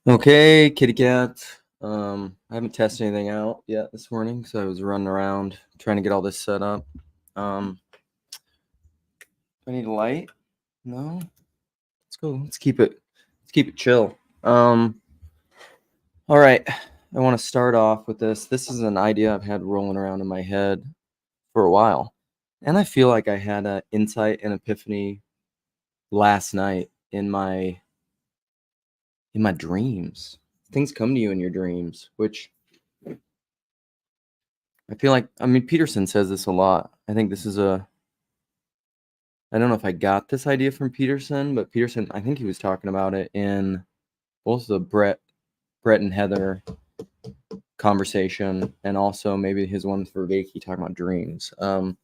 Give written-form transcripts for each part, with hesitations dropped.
Okay, kitty cat. I haven't tested anything out yet this morning, so I was running around trying to get all this set up. Do I need a light? No. Let's go. Let's keep it chill. All right. I want to start off with this. This is an idea I've had rolling around in my head for a while, and I feel like I had an insight and epiphany last night in my dreams. Things come to you in your dreams, which I feel like, Peterson says this a lot. I think this is I don't know if I got this idea from Peterson, but Peterson, I think he was talking about it in both the Brett and Heather conversation, and also maybe his one for Vakey talking about dreams. But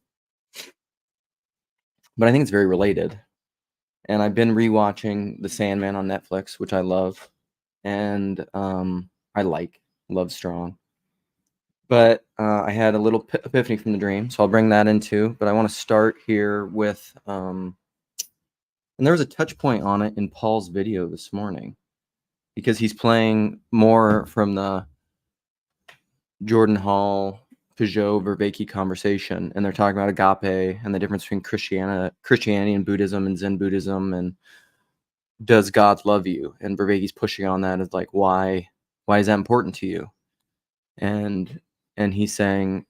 I think it's very related. And I've been rewatching The Sandman on Netflix, which I love, and I love strong. But I had a little epiphany from the dream, so I'll bring that in too. But I want to start here with, and there was a touch point on it in Paul's video this morning, because he's playing more from the Jordan Hall, Peugeot, Vervaeke conversation, and they're talking about agape and the difference between Christianity and Buddhism and Zen Buddhism, and does God love you? And Vervaeke's pushing on that as like, why is that important to you? And he's saying,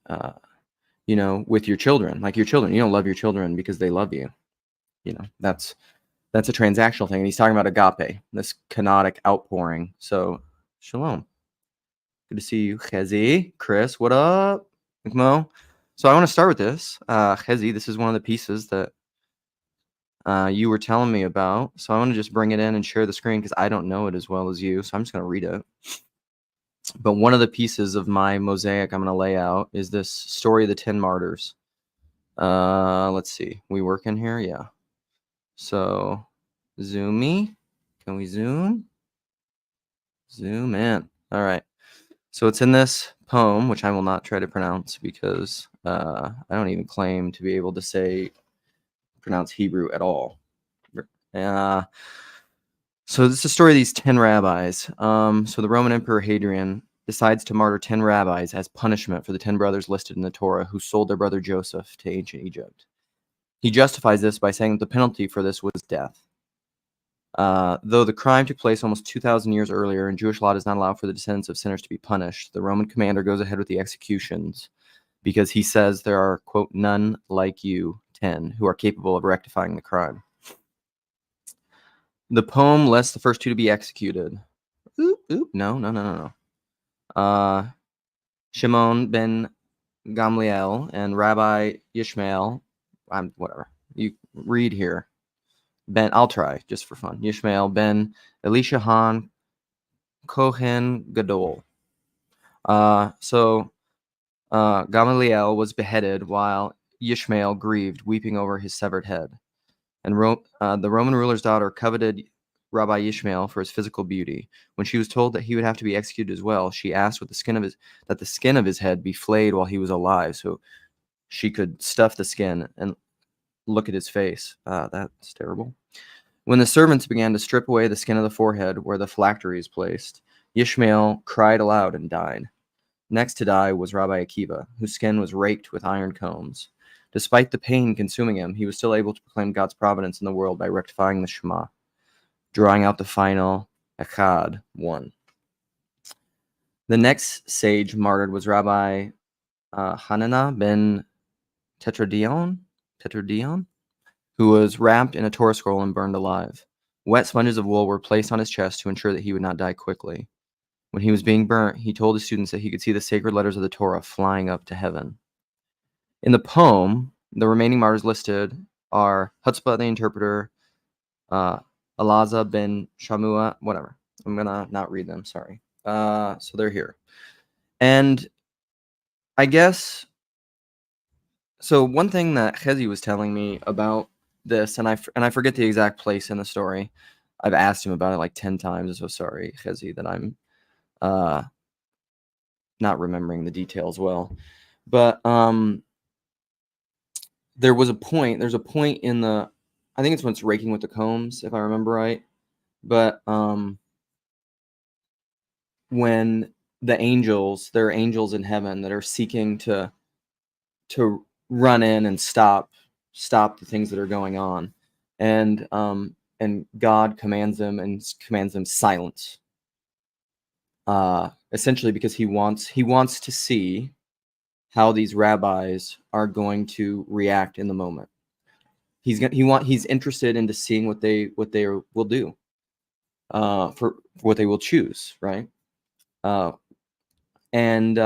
with your children, like your children, you don't love your children because they love you. That's a transactional thing. And he's talking about agape, this kenotic outpouring. So, shalom. Good to see you, Chezi. Chris, what up? Mo. So I want to start with this. Chezi, this is one of the pieces that you were telling me about. So I want to just bring it in and share the screen because I don't know it as well as you. So I'm just going to read it. But one of the pieces of my mosaic I'm going to lay out is this story of the 10 martyrs. Let's see. We working here? Yeah. So zoomy. Can we zoom? Zoom in. All right. So it's in this poem, which I will not try to pronounce because I don't even claim to be able to pronounce Hebrew at all. So this is the story of these 10 rabbis. So the Roman Emperor Hadrian decides to martyr 10 rabbis as punishment for the 10 brothers listed in the Torah who sold their brother Joseph to ancient Egypt. He justifies this by saying that the penalty for this was death. Though the crime took place almost 2,000 years earlier and Jewish law does not allow for the descendants of sinners to be punished, the Roman commander goes ahead with the executions because he says there are, quote, none like you, 10, who are capable of rectifying the crime. The poem lists the first two to be executed. No. Shimon ben Gamliel and Rabbi Yishmael. Whatever. You read here. I'll try just for fun. Yishmael ben Elisha Han Kohen Gadol. So Gamaliel was beheaded while Yishmael grieved, weeping over his severed head. And the Roman ruler's daughter coveted Rabbi Yishmael for his physical beauty. When she was told that he would have to be executed as well, she asked that the skin of his head be flayed while he was alive, so she could stuff the skin and look at his face. That's terrible. When the servants began to strip away the skin of the forehead where the phylactery is placed, Yishmael cried aloud and died. Next to die was Rabbi Akiva, whose skin was raked with iron combs. Despite the pain consuming him, he was still able to proclaim God's providence in the world by rectifying the Shema, drawing out the final Echad, 1. The next sage martyred was Rabbi Hanana ben Tetradion, who was wrapped in a Torah scroll and burned alive. Wet sponges of wool were placed on his chest to ensure that he would not die quickly. When he was being burnt, he told his students that he could see the sacred letters of the Torah flying up to heaven. In the poem, the remaining martyrs listed are Hutzpah the interpreter, Alaza ben Shamua, whatever. I'm going to not read them, sorry. So they're here. And I guess, so one thing that Chezi was telling me about this, and I forget the exact place in the story. I've asked him about it like 10 times, so sorry, Chezi, that I'm not remembering the details well. But there's a point in the, I think it's when it's raking with the combs, if I remember right. But when there are angels in heaven that are seeking to run in and stop the things that are going on, and God commands them silence, essentially because he wants to see how these rabbis are going to react in the moment. He's interested into seeing what they will do, for what they will choose, right? Uh, and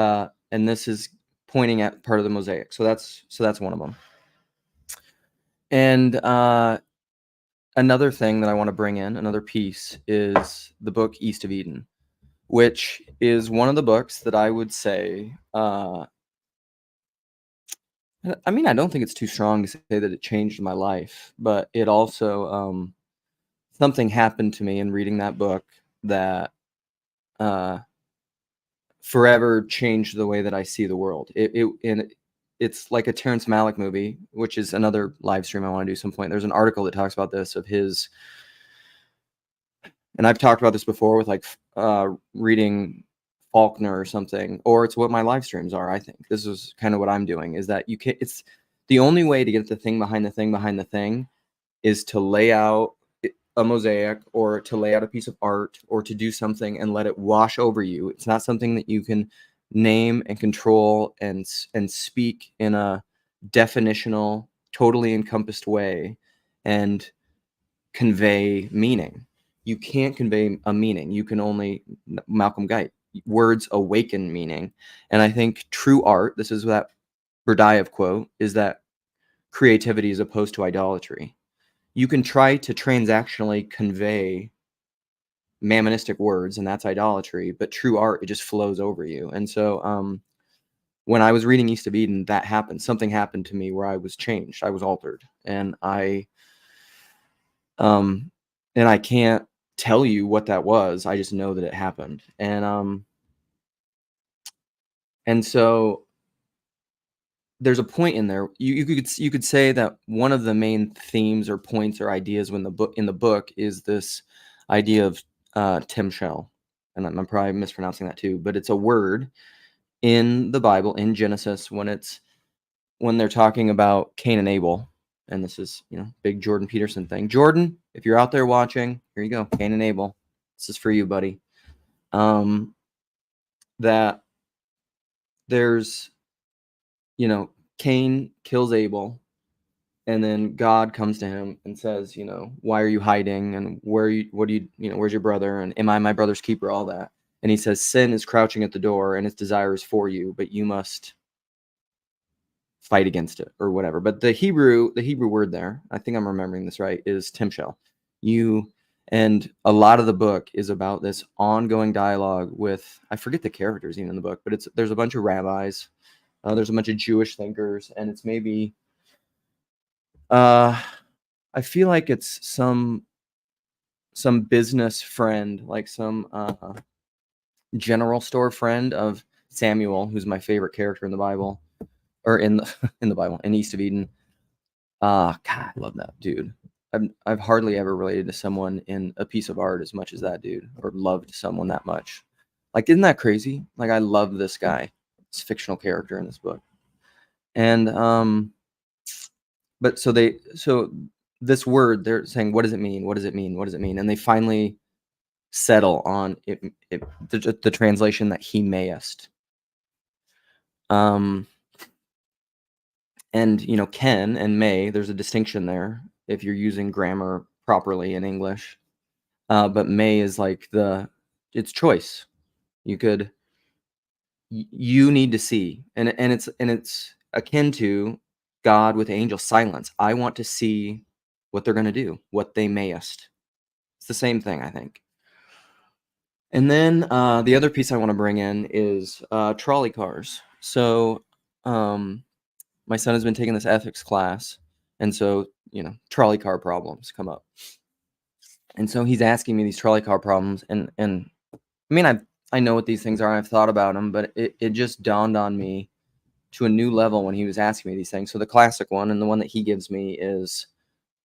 this is pointing at part of the Mosaic. So that's one of them. And another thing that I want to bring in, another piece, is the book East of Eden, which is one of the books that I would say, I mean, I don't think it's too strong to say that it changed my life, but it also, something happened to me in reading that book that forever changed the way that I see the world. It's like a Terrence Malick movie, which is another live stream I want to do some point. There's an article that talks about this, of his, and I've talked about this before with like reading Faulkner or something, or it's what my live streams are. I think this is kind of what I'm doing, is that it's the only way to get the thing behind the thing behind the thing is to lay out a mosaic, or to lay out a piece of art, or to do something and let it wash over you. It's not something that you can name and control and speak in a definitional, totally encompassed way and convey meaning. You can't convey a meaning. You can only, Malcolm Guite, words awaken meaning. And I think true art, this is that Berdyaev quote, is that creativity is opposed to idolatry. You can try to transactionally convey mammonistic words, and that's idolatry, but true art, it just flows over you. And so when I was reading East of Eden, that happened. Something happened to me where I was changed. I was altered. And I can't tell you what that was. I just know that it happened. And so there's a point in there. You could say that one of the main themes or points or ideas in the book is this idea of Timshel, and I'm probably mispronouncing that too, but it's a word in the Bible, in Genesis, when they're talking about Cain and Abel. And this is, big Jordan Peterson thing. Jordan, if you're out there watching, here you go, Cain and Abel. This is for you, buddy. That there's, Cain kills Abel, and then God comes to him and says, why are you hiding? And where's your brother? And am I my brother's keeper? All that. And he says, sin is crouching at the door and its desire is for you, but you must fight against it, or whatever. But the Hebrew word there, I think I'm remembering this right, is Timshel. And a lot of the book is about this ongoing dialogue with, I forget the characters even in the book, but there's a bunch of rabbis, there's a bunch of Jewish thinkers, and it's maybe, I feel like it's some business friend, like some general store friend of Samuel, who's my favorite character in the Bible, or in the Bible, in East of Eden. God, I love that dude. I've hardly ever related to someone in a piece of art as much as that dude, or loved someone that much. Like, isn't that crazy? Like, I love this guy, this fictional character in this book. And but so this word, they're saying, what does it mean? What does it mean? What does it mean? And they finally settle on the translation that he mayest. And can and may, there's a distinction there if you're using grammar properly in English. But may is like it's choice. You need to see, and it's akin to God with angel silence. I want to see what they're going to do, what they mayest. It's the same thing, I think. And then the other piece I want to bring in is trolley cars. So my son has been taking this ethics class, and so trolley car problems come up, and so he's asking me these trolley car problems, and I mean, I know what these things are. I've thought about them, but it just dawned on me to a new level when he was asking me these things. So the classic one, and the one that he gives me, is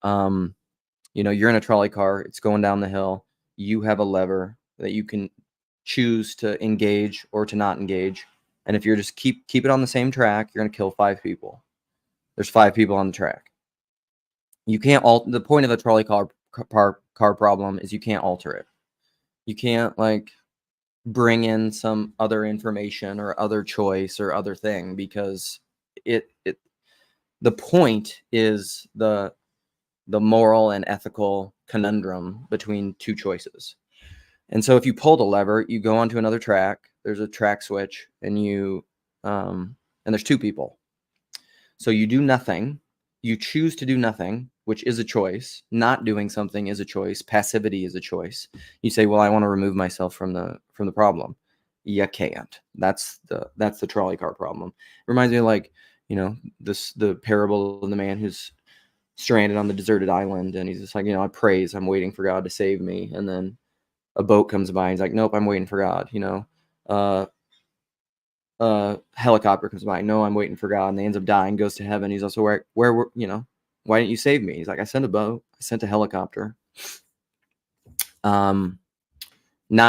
you're in a trolley car, it's going down the hill, you have a lever that you can choose to engage or to not engage. And if you're just keep it on the same track, you're going to kill 5 people. There's 5 people on the track. You can't the point of the trolley car problem is you can't alter it. You can't like bring in some other information or other choice or other thing, because the point is the moral and ethical conundrum between 2 choices. And so if you pull the lever, you go onto another track, there's a track switch, and and there's 2 people. So you do nothing, you choose to do nothing, which is a choice. Not doing something is a choice. Passivity is a choice. You say, well, I want to remove myself from the problem. You can't. That's the trolley car problem. It reminds me of, like, the parable of the man who's stranded on the deserted island, and he's just like, I praise, I'm waiting for God to save me. And then a boat comes by and he's like, nope, I'm waiting for God. Helicopter comes by, no, I'm waiting for God, and they ends up dying, goes to heaven. He's also where why didn't you save me? He's like, I sent a boat, I sent a helicopter. Not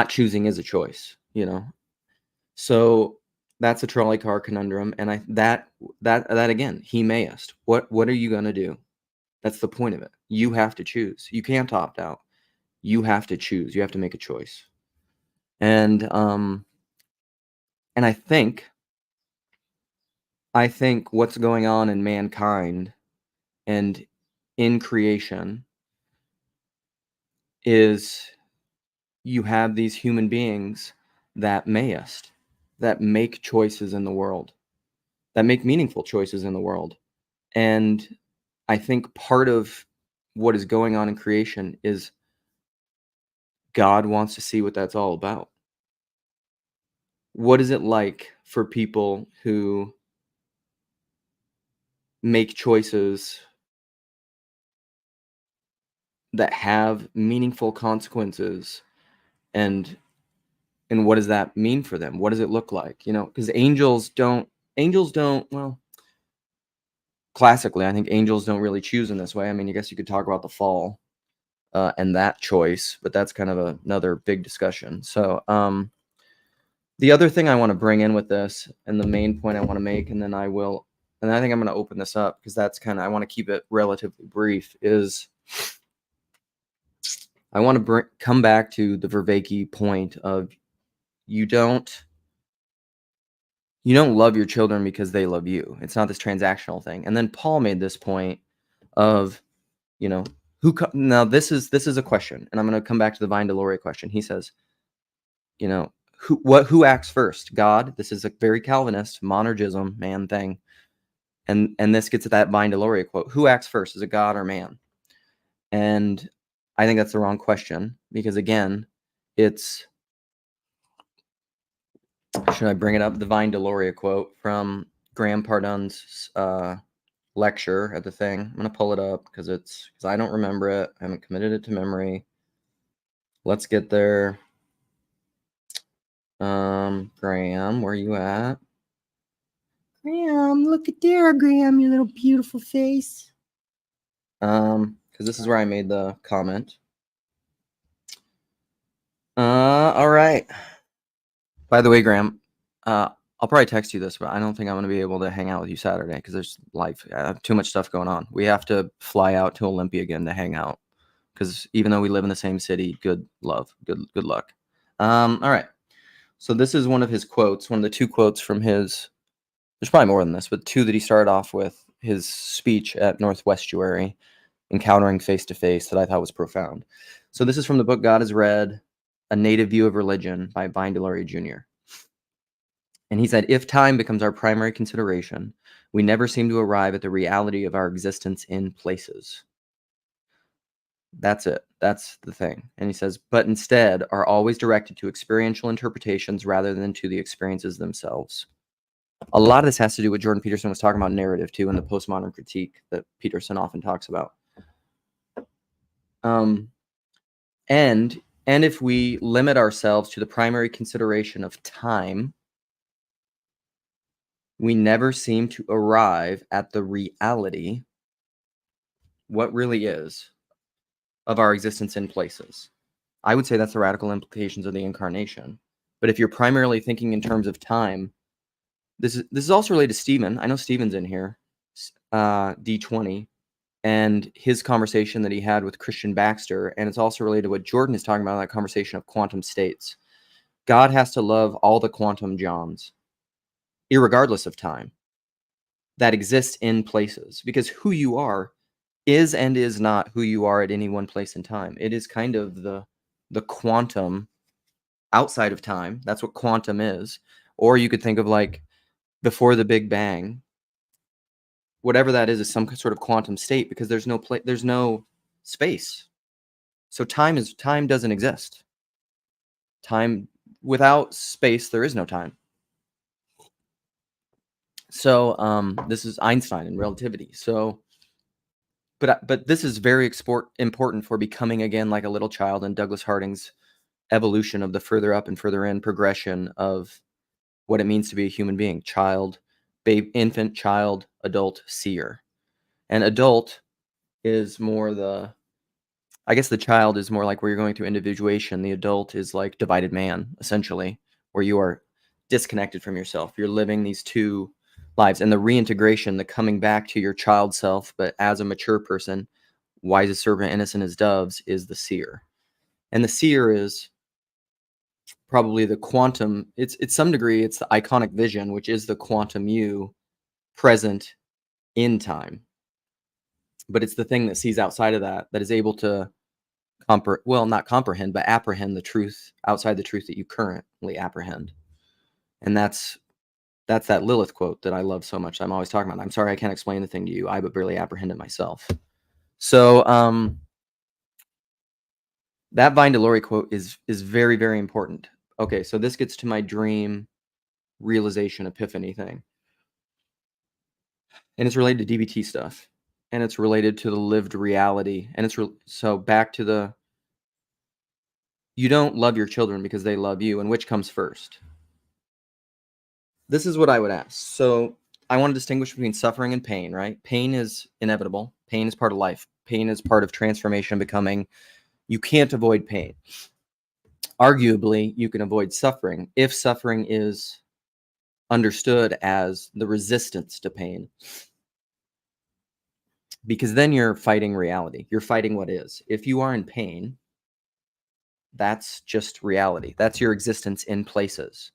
choosing is a choice, so that's a trolley car conundrum. And that again, he mayest, what are you going to do? That's the point of it. You have to choose. You can't opt out. You have to choose. You have to make a choice. And I think what's going on in mankind and in creation is you have these human beings that mayest, that make choices in the world, that make meaningful choices in the world. And I think part of what is going on in creation is God wants to see what that's all about. What is it like for people who make choices that have meaningful consequences, and what does that mean for them? What does it look like? Because angels don't, well, classically, I think angels don't really choose in this way. I mean, I guess you could talk about the fall and that choice, but that's kind of another big discussion. So the other thing I want to bring in with this, and the main point I want to make, and then I think I'm going to open this up because that's I want to keep it relatively brief, is I want to come back to the Vervaeke point of you don't love your children because they love you. It's not this transactional thing. And then Paul made this point of, now this is a question, and I'm going to come back to the Vine Deloria question. He says, who acts first? God. This is a very Calvinist monergism man thing. And this gets at that Vine Deloria quote. Who acts first? Is it God or man? And I think that's the wrong question, because again, it's, should I bring it up? The Vine Deloria quote from Graham Pardon's lecture at the thing. I'm going to pull it up because I don't remember it. I haven't committed it to memory. Let's get there. Graham, where you at? Graham, look at there, Graham, your little beautiful face. Because this is where I made the comment. All right. By the way, Graham, I'll probably text you this, but I don't think I'm going to be able to hang out with you Saturday because there's life. I have too much stuff going on. We have to fly out to Olympia again to hang out because even though we live in the same city, good luck. All right. So this is one of his quotes, one of the 2 quotes from his, there's probably more than this, but 2 that he started off with his speech at Northwestuary, Encountering Face to Face, that I thought was profound. So this is from the book God Has Read, A Native View of Religion by Vine Deloria Jr. And he said, if time becomes our primary consideration, we never seem to arrive at the reality of our existence in places. That's it. That's the thing. And he says, but instead are always directed to experiential interpretations rather than to the experiences themselves. A lot of this has to do with Jordan Peterson was talking about narrative too, in the postmodern critique that Peterson often talks about. And if we limit ourselves to the primary consideration of time, we never seem to arrive at the reality, what really is, of our existence in places. I would say that's the radical implications of the incarnation. But if you're primarily thinking in terms of time, this is also related to Stephen. I know Stephen's in here, D20, and his conversation that he had with Christian Baxter, and it's also related to what Jordan is talking about in that conversation of quantum states. God has to love all the quantum Johns, irregardless of time, that exist in places, because who you are is and is not who you are at any one place in time. It is kind of the quantum outside of time. That's what quantum is. Or you could think of like before the Big Bang, whatever that is some sort of quantum state, because there's no space. So time doesn't exist. Time without space, there is no time. So this is Einstein and relativity. So but this is very important for becoming again like a little child in Douglas Harding's evolution of the further up and further in progression of what it means to be a human being: child, infant, child, adult, seer. And adult is more I guess the child is more like where you're going through individuation. The adult is like divided man, essentially, where you are disconnected from yourself. You're living these two lives, and the reintegration, the coming back to your child self, but as a mature person, wise as serpent, innocent as doves, is the seer. And the seer is probably the quantum, it's some degree, it's the iconic vision, which is the quantum you present in time. But it's the thing that sees outside of that is able to not comprehend, but apprehend the truth outside the truth that you currently apprehend. And that's that Lilith quote that I love so much. I'm always talking about. I'm sorry I can't explain the thing to you. I but barely apprehend it myself. So that Vine Delory quote is very, very important. Okay, so this gets to my dream realization epiphany thing. And it's related to DBT stuff. And it's related to the lived reality. And it's so back to you don't love your children because they love you. And which comes first? This is what I would ask. So I want to distinguish between suffering and pain, right? Pain is inevitable. Pain is part of life. Pain is part of transformation, becoming. You can't avoid pain. Arguably, you can avoid suffering if suffering is understood as the resistance to pain. Because then you're fighting reality. You're fighting what is. If you are in pain, that's just reality. That's your existence in places.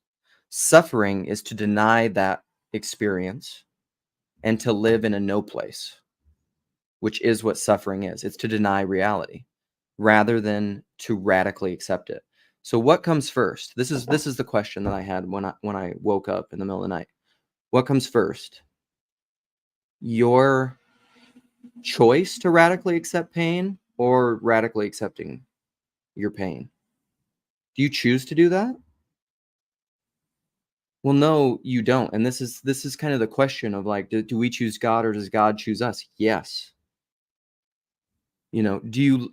Suffering is to deny that experience and to live in a no place, which is what suffering is. It's to deny reality rather than to radically accept it. So what comes first? This is the question that I had when I woke up in the middle of the night. What comes first? Your choice to radically accept pain or radically accepting your pain? Do you choose to do that? Well, no, you don't. And this is kind of the question of like, do we choose God or does God choose us? Yes. Do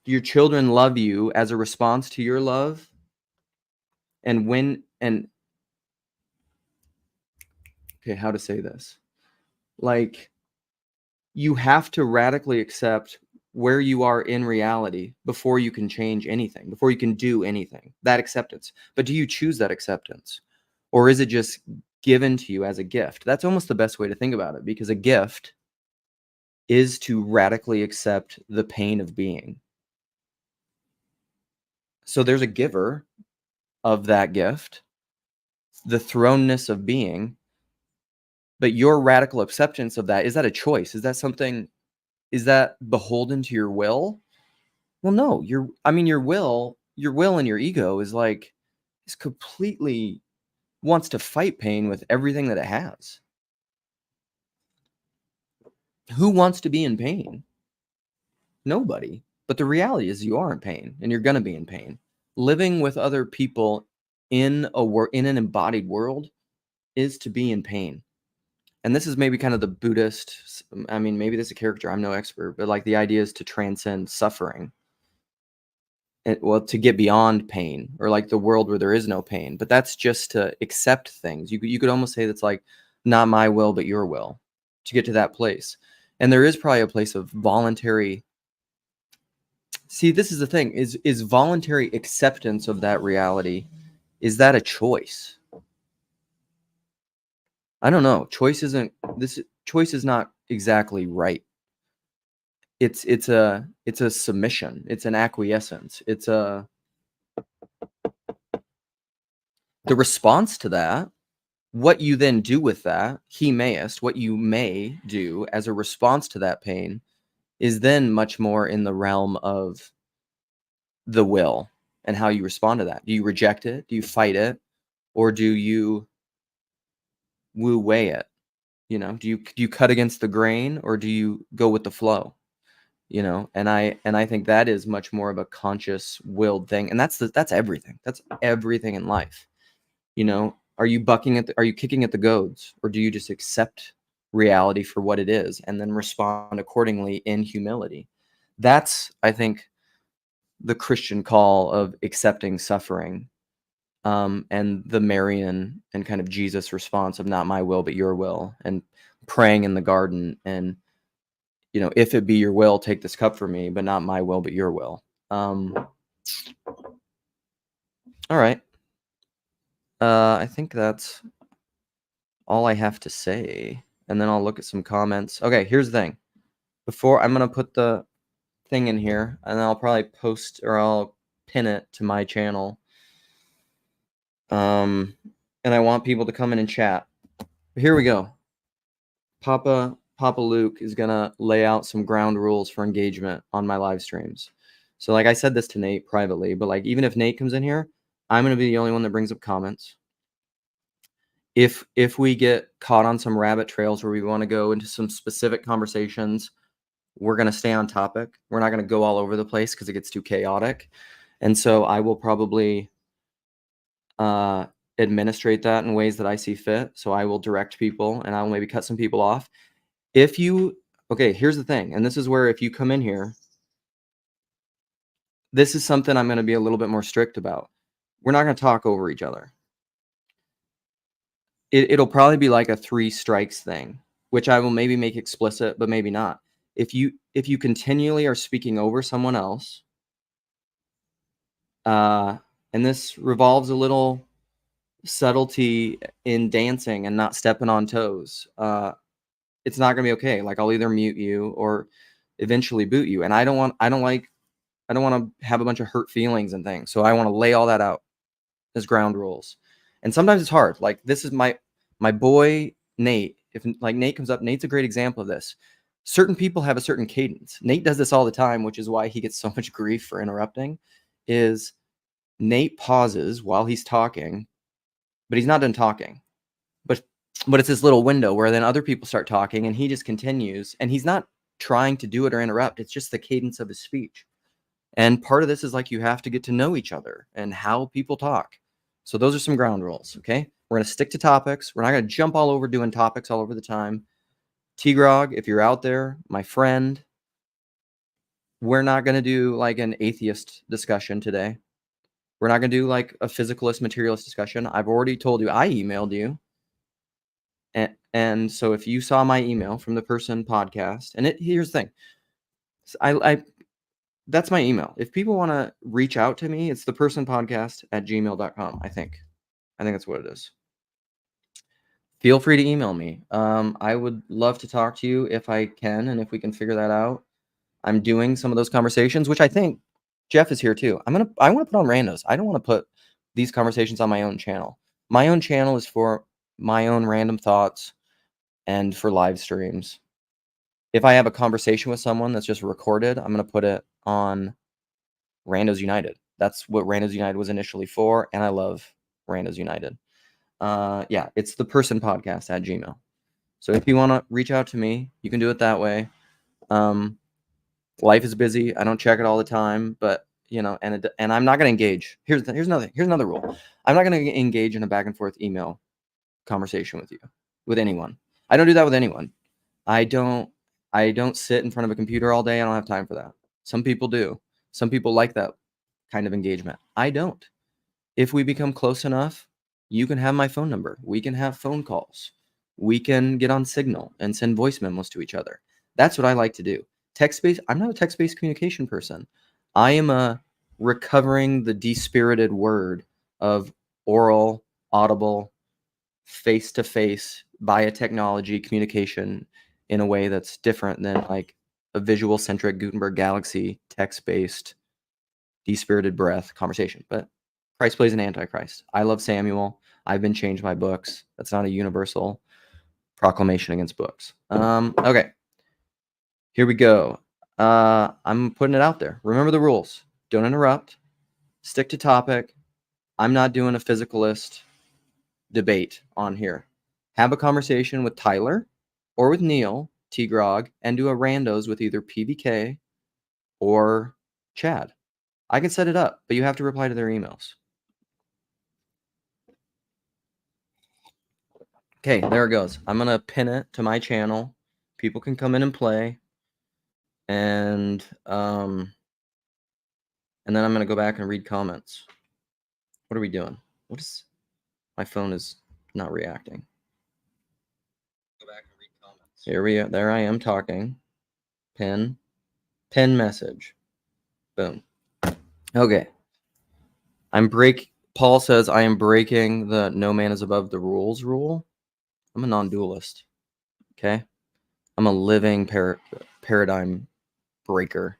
your children love you as a response to your love? Okay, how to say this? Like, you have to radically accept where you are in reality before you can change anything, before you can do anything. That acceptance. But do you choose that acceptance? Or is it just given to you as a gift? That's almost the best way to think about it, because a gift is to radically accept the pain of being. So there's a giver of that gift, the thrownness of being, but your radical acceptance of that, is that a choice? Is that beholden to your will? Well, no, your will and your ego is completely wants to fight pain with everything that it has. Who wants to be in pain? Nobody. But the reality is you are in pain and you're going to be in pain. Living with other people in an embodied world is to be in pain. And this is maybe kind of the Buddhist, maybe this is a caricature, I'm no expert, but like the idea is to transcend suffering. To get beyond pain, or like the world where there is no pain. But that's just to accept things. You could almost say that's like not my will, but your will, to get to that place. And there is probably a place of voluntary. See, this is the thing, is voluntary acceptance of that reality Is that a choice? I don't know. Choice is not exactly right. It's a submission. It's an acquiescence. It's the response to that. What you then do with that, what you may do as a response to that pain, is then much more in the realm of the will and how you respond to that. Do you reject it? Do you fight it? Or do you weigh it? Do you cut against the grain, or do you go with the flow? And I think that is much more of a conscious willed thing. And that's everything. That's everything in life. Are you are you kicking at the goads, or do you just accept reality for what it is and then respond accordingly in humility? That's, I think, the Christian call of accepting suffering, and the Marian and kind of Jesus response of not my will, but your will, and praying in the garden, and, if it be your will, take this cup from me, but not my will, but your will. All right. I think that's all I have to say. And then I'll look at some comments. Okay, here's the thing. Before I'm going to put the thing in here, and then I'll probably post, or I'll pin it to my channel. And I want people to come in and chat. Here we go. Papa Luke is going to lay out some ground rules for engagement on my live streams. So like I said this to Nate privately, but like even if Nate comes in here, I'm going to be the only one that brings up comments. If we get caught on some rabbit trails where we want to go into some specific conversations, we're going to stay on topic. We're not going to go all over the place because it gets too chaotic. And so I will probably administrate that in ways that I see fit. So I will direct people, and I will maybe cut some people off. Okay, here's the thing. And this is where, if you come in here, this is something I'm going to be a little bit more strict about. We're not going to talk over each other. It'll probably be like a 3 strikes thing, which I will maybe make explicit, but maybe not. If you continually are speaking over someone else, and this revolves a little subtlety in dancing and not stepping on toes, it's not gonna be okay. Like, I'll either mute you or eventually boot you. And I don't want to have a bunch of hurt feelings and things. So I want to lay all that out as ground rules. And sometimes it's hard. Like, this is my boy Nate. If like Nate comes up, Nate's a great example of this. Certain people have a certain cadence. Nate does this all the time, which is why he gets so much grief for interrupting. Is Nate pauses while he's talking, but he's not done talking. But it's this little window where then other people start talking, and he just continues, and he's not trying to do it or interrupt. It's just the cadence of his speech. And part of this is like, you have to get to know each other and how people talk. So those are some ground rules, okay? We're going to stick to topics. We're not going to jump all over doing topics all over the time. T-Grog, if you're out there, my friend, we're not going to do like an atheist discussion today. We're not going to do like a physicalist, materialist discussion. I've already told you, I emailed you. And so if you saw my email from the person podcast, and here's the thing. That's my email. If people want to reach out to me, it's thepersonpodcast@gmail.com. I think that's what it is. Feel free to email me. I would love to talk to you if I can, and if we can figure that out. I'm doing some of those conversations, which I think Jeff is here too. I want to put on randos. I don't want to put these conversations on my own channel. My own channel is for my own random thoughts and for live streams. If I have a conversation with someone that's just recorded, I'm going to put it on Randos United. That's what Randos United was initially for, and I love Randos United. Yeah, it's thepersonpodcast@gmail. So if you want to reach out to me, you can do it that way. Life is busy. I don't check it all the time, but and I'm not going to engage. Here's another rule. I'm not going to engage in a back and forth email conversation with anyone. I don't do that with anyone. I don't sit in front of a computer all day. I don't have time for that. Some people do. Some people like that kind of engagement. I don't. If we become close enough, you can have my phone number. We can have phone calls. We can get on Signal and send voice memos to each other. That's what I like to do. Text-based, I'm not a text-based communication person. I am recovering the despirited word of oral, audible, face-to-face via technology communication in a way that's different than like a visual-centric Gutenberg Galaxy text-based despirited breath conversation. But Christ plays an antichrist. I love Samuel. I've been changed by books. That's not a universal proclamation against books. Okay. Here we go. I'm putting it out there. Remember the rules. Don't interrupt. Stick to topic. I'm not doing a physicalist debate on here. Have a conversation with Tyler or with Neil, T-Grog, and do a randos with either PVK or Chad. I can set it up, but you have to reply to their emails. Okay, there it goes. I'm going to pin it to my channel. People can come in and play. And then I'm going to go back and read comments. What are we doing? What is... My phone is not reacting. Go back and read comments. Here we are. There I am talking. Pin message. Boom. Okay. Paul says I am breaking the no man is above the rules rule. I'm a non-dualist. Okay? I'm a living paradigm breaker.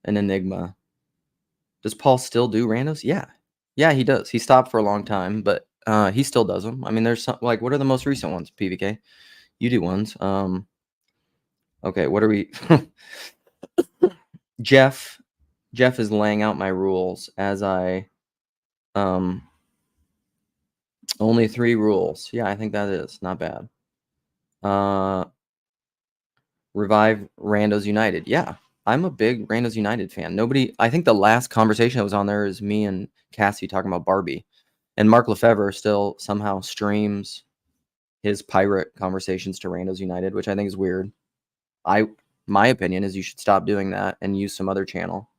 An enigma. Does Paul still do randos? Yeah. Yeah, he does. He stopped for a long time, but he still does them. I mean, there's some, like, what are the most recent ones, PVK? You do ones. Okay, what are we... Jeff is laying out my rules as I... only 3 rules. Yeah, I think that is not bad. Revive Randos United. Yeah, I'm a big Randos United fan. I think the last conversation that was on there is me and Cassie talking about Barbie. And Mark Lefevre still somehow streams his pirate conversations to Randos United, which I think is weird. My opinion is you should stop doing that and use some other channel.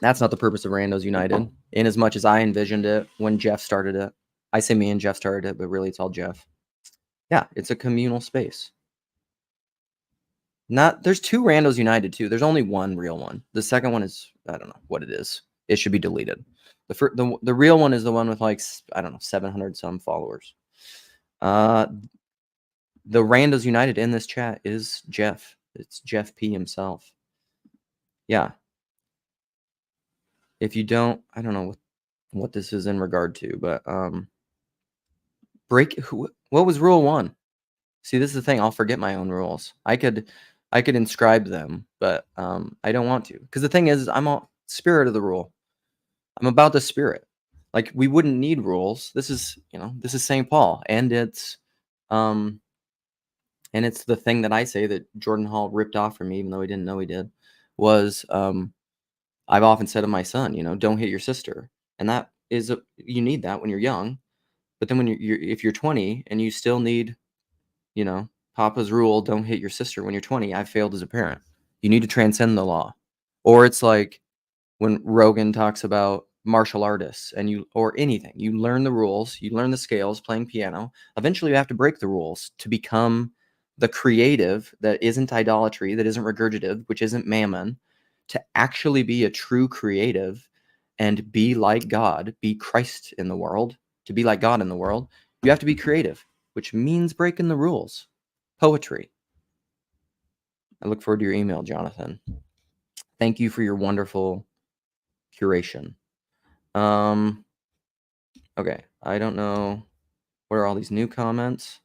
That's not the purpose of Randos United, in as much as I envisioned it when Jeff started it. I say me and Jeff started it, but really it's all Jeff. Yeah, it's a communal space. There's 2 Randos United too. There's only one real one. The second one is, I don't know what it is. It should be deleted. The real one is the one with like, I don't know, 700 some followers. The Randos United in this chat is Jeff. It's Jeff P himself. Yeah. If you don't, I don't know what this is in regard to, but what was rule 1? See, this is the thing. I'll forget my own rules. I could inscribe them, but I don't want to. Because the thing is, I'm a spirit of the rule. I'm about the spirit. Like, we wouldn't need rules. This is St. Paul, and it's the thing that I say that Jordan Hall ripped off from me, even though he didn't know he did, was I've often said to my son, don't hit your sister, and that is you need that when you're young, but then when if you're 20 and you still need, Papa's rule, don't hit your sister when you're 20. I've failed as a parent. You need to transcend the law. Or it's like when Rogan talks about martial artists or anything. You learn the rules, you learn the scales playing piano. Eventually you have to break the rules to become the creative that isn't idolatry, that isn't regurgitative, which isn't mammon, to actually be a true creative and be like God, be Christ in the world. To be like God in the world, you have to be creative, which means breaking the rules. Poetry. I look forward to your email, Jonathan. Thank you for your wonderful curation. Okay, I don't know. What are all these new comments?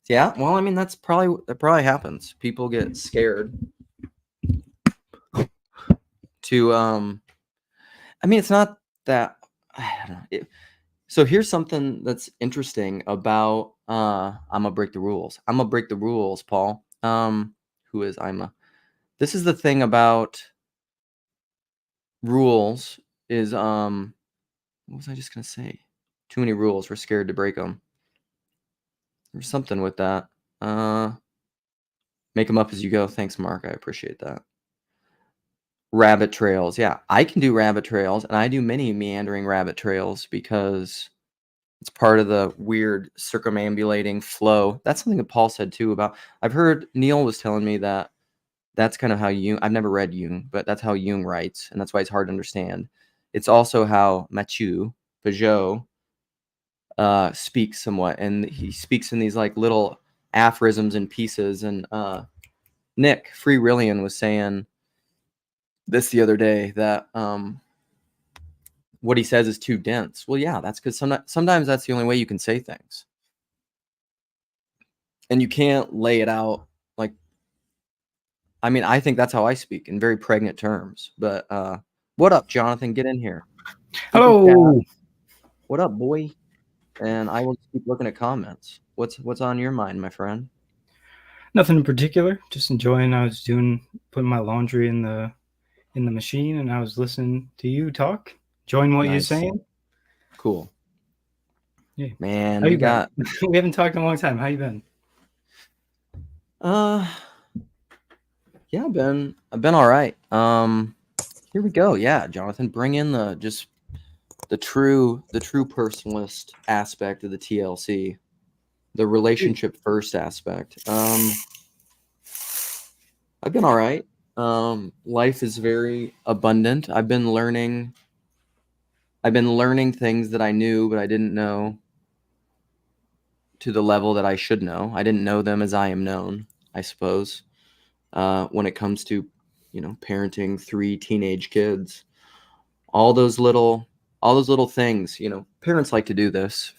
Yeah, well, I mean, that probably happens. People get scared to I mean, it's not that, I don't know. So here's something that's interesting about I'm gonna break the rules. I'm gonna break the rules, Paul. This is the thing about rules is what was I just gonna say? Too many rules. We're scared to break them. There's something with that. Make them up as you go. Thanks, Mark. I appreciate that. Rabbit trails. Yeah, I can do rabbit trails, and I do many meandering rabbit trails because it's part of the weird circumambulating flow. That's something that Paul said too about. I've heard Neil was telling me that that's kind of how Jung. I've never read Jung, but that's how Jung writes, and that's why it's hard to understand. It's also how Mathieu Peugeot speaks somewhat, and he speaks in these like little aphorisms and pieces. And Nick Free Rillian was saying this the other day that what he says is too dense. Well, yeah, that's because sometimes that's the only way you can say things, and you can't lay it out like. I mean, I think that's how I speak in very pregnant terms. But what up, Jonathan? Get in here. Hello. What up, boy? And I will keep looking at comments. What's on your mind, my friend? Nothing in particular. Just enjoying. I was putting my laundry in the machine, and I was listening to you talk, enjoying what you're Nice. saying. Cool. Yeah, Man, how you been? We haven't talked in a long time. How you been? Yeah, I've been all right. Here we go. Yeah, Jonathan, bring in the true personalist aspect of the TLC, the relationship first aspect. I've been all right. Life is very abundant. I've been learning things that I knew but I didn't know to the level that I should know. I didn't know them as I am known, I suppose. When it comes to, parenting 3 teenage kids, all those little things, parents like to do this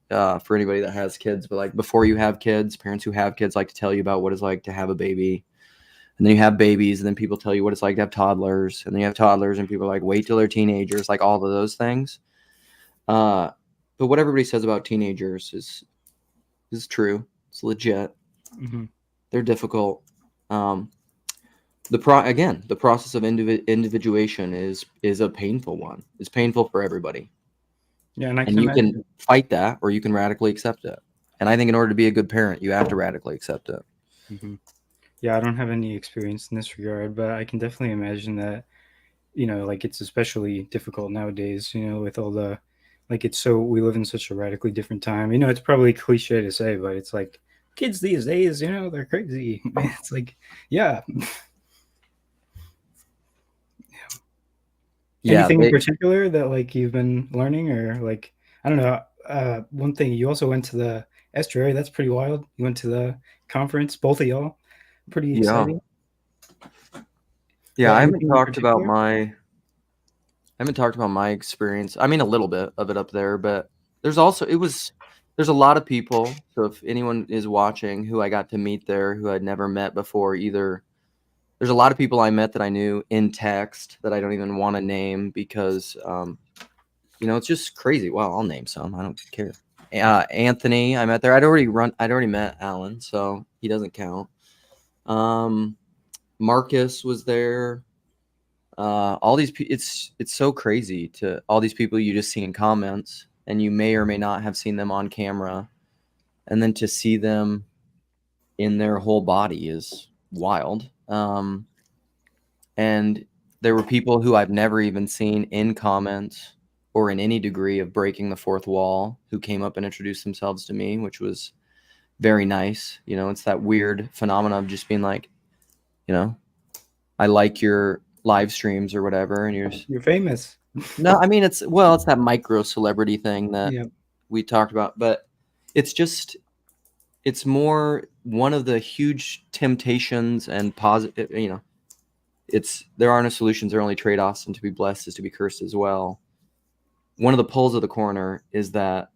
for anybody that has kids, but like before you have kids, parents who have kids like to tell you about what it's like to have a baby. And then you have babies, and then people tell you what it's like to have toddlers, and then you have toddlers, and people are like, wait till they're teenagers, like all of those things. But what everybody says about teenagers is true. It's legit. Mm-hmm. They're difficult. The process of individuation is a painful one. It's painful for everybody. Yeah, and you can fight that, or you can radically accept it. And I think in order to be a good parent, you have to radically accept it. Mm-hmm. Yeah, I don't have any experience in this regard, but I can definitely imagine that, like it's especially difficult nowadays, with all the, like we live in such a radically different time. It's probably cliche to say, but it's like kids these days, they're crazy. It's like, yeah. Anything in particular that like you've been learning, or like, I don't know. One thing, you also went to the estuary. That's pretty wild. You went to the conference, both of y'all. Pretty exciting. Yeah, I haven't talked about my experience. I mean, a little bit of it up there, but there's a lot of people. So if anyone is watching who I got to meet there, who I'd never met before either, there's a lot of people I met that I knew in text that I don't even want to name because, it's just crazy. Well, I'll name some. I don't care. Anthony, I met there. I'd already met Alan, so he doesn't count. Marcus was there. All these it's so crazy to all these people you just see in comments, and you may or may not have seen them on camera, and then to see them in their whole body is wild. And there were people who I've never even seen in comments or in any degree of breaking the fourth wall who came up and introduced themselves to me, which was very nice. It's that weird phenomenon of just being like, I like your live streams or whatever, and you're famous. No, I mean, it's that micro celebrity thing that we talked about, but it's more one of the huge temptations and positive, there are no solutions, there are only trade-offs, and to be blessed is to be cursed as well. One of the pulls of the corner is that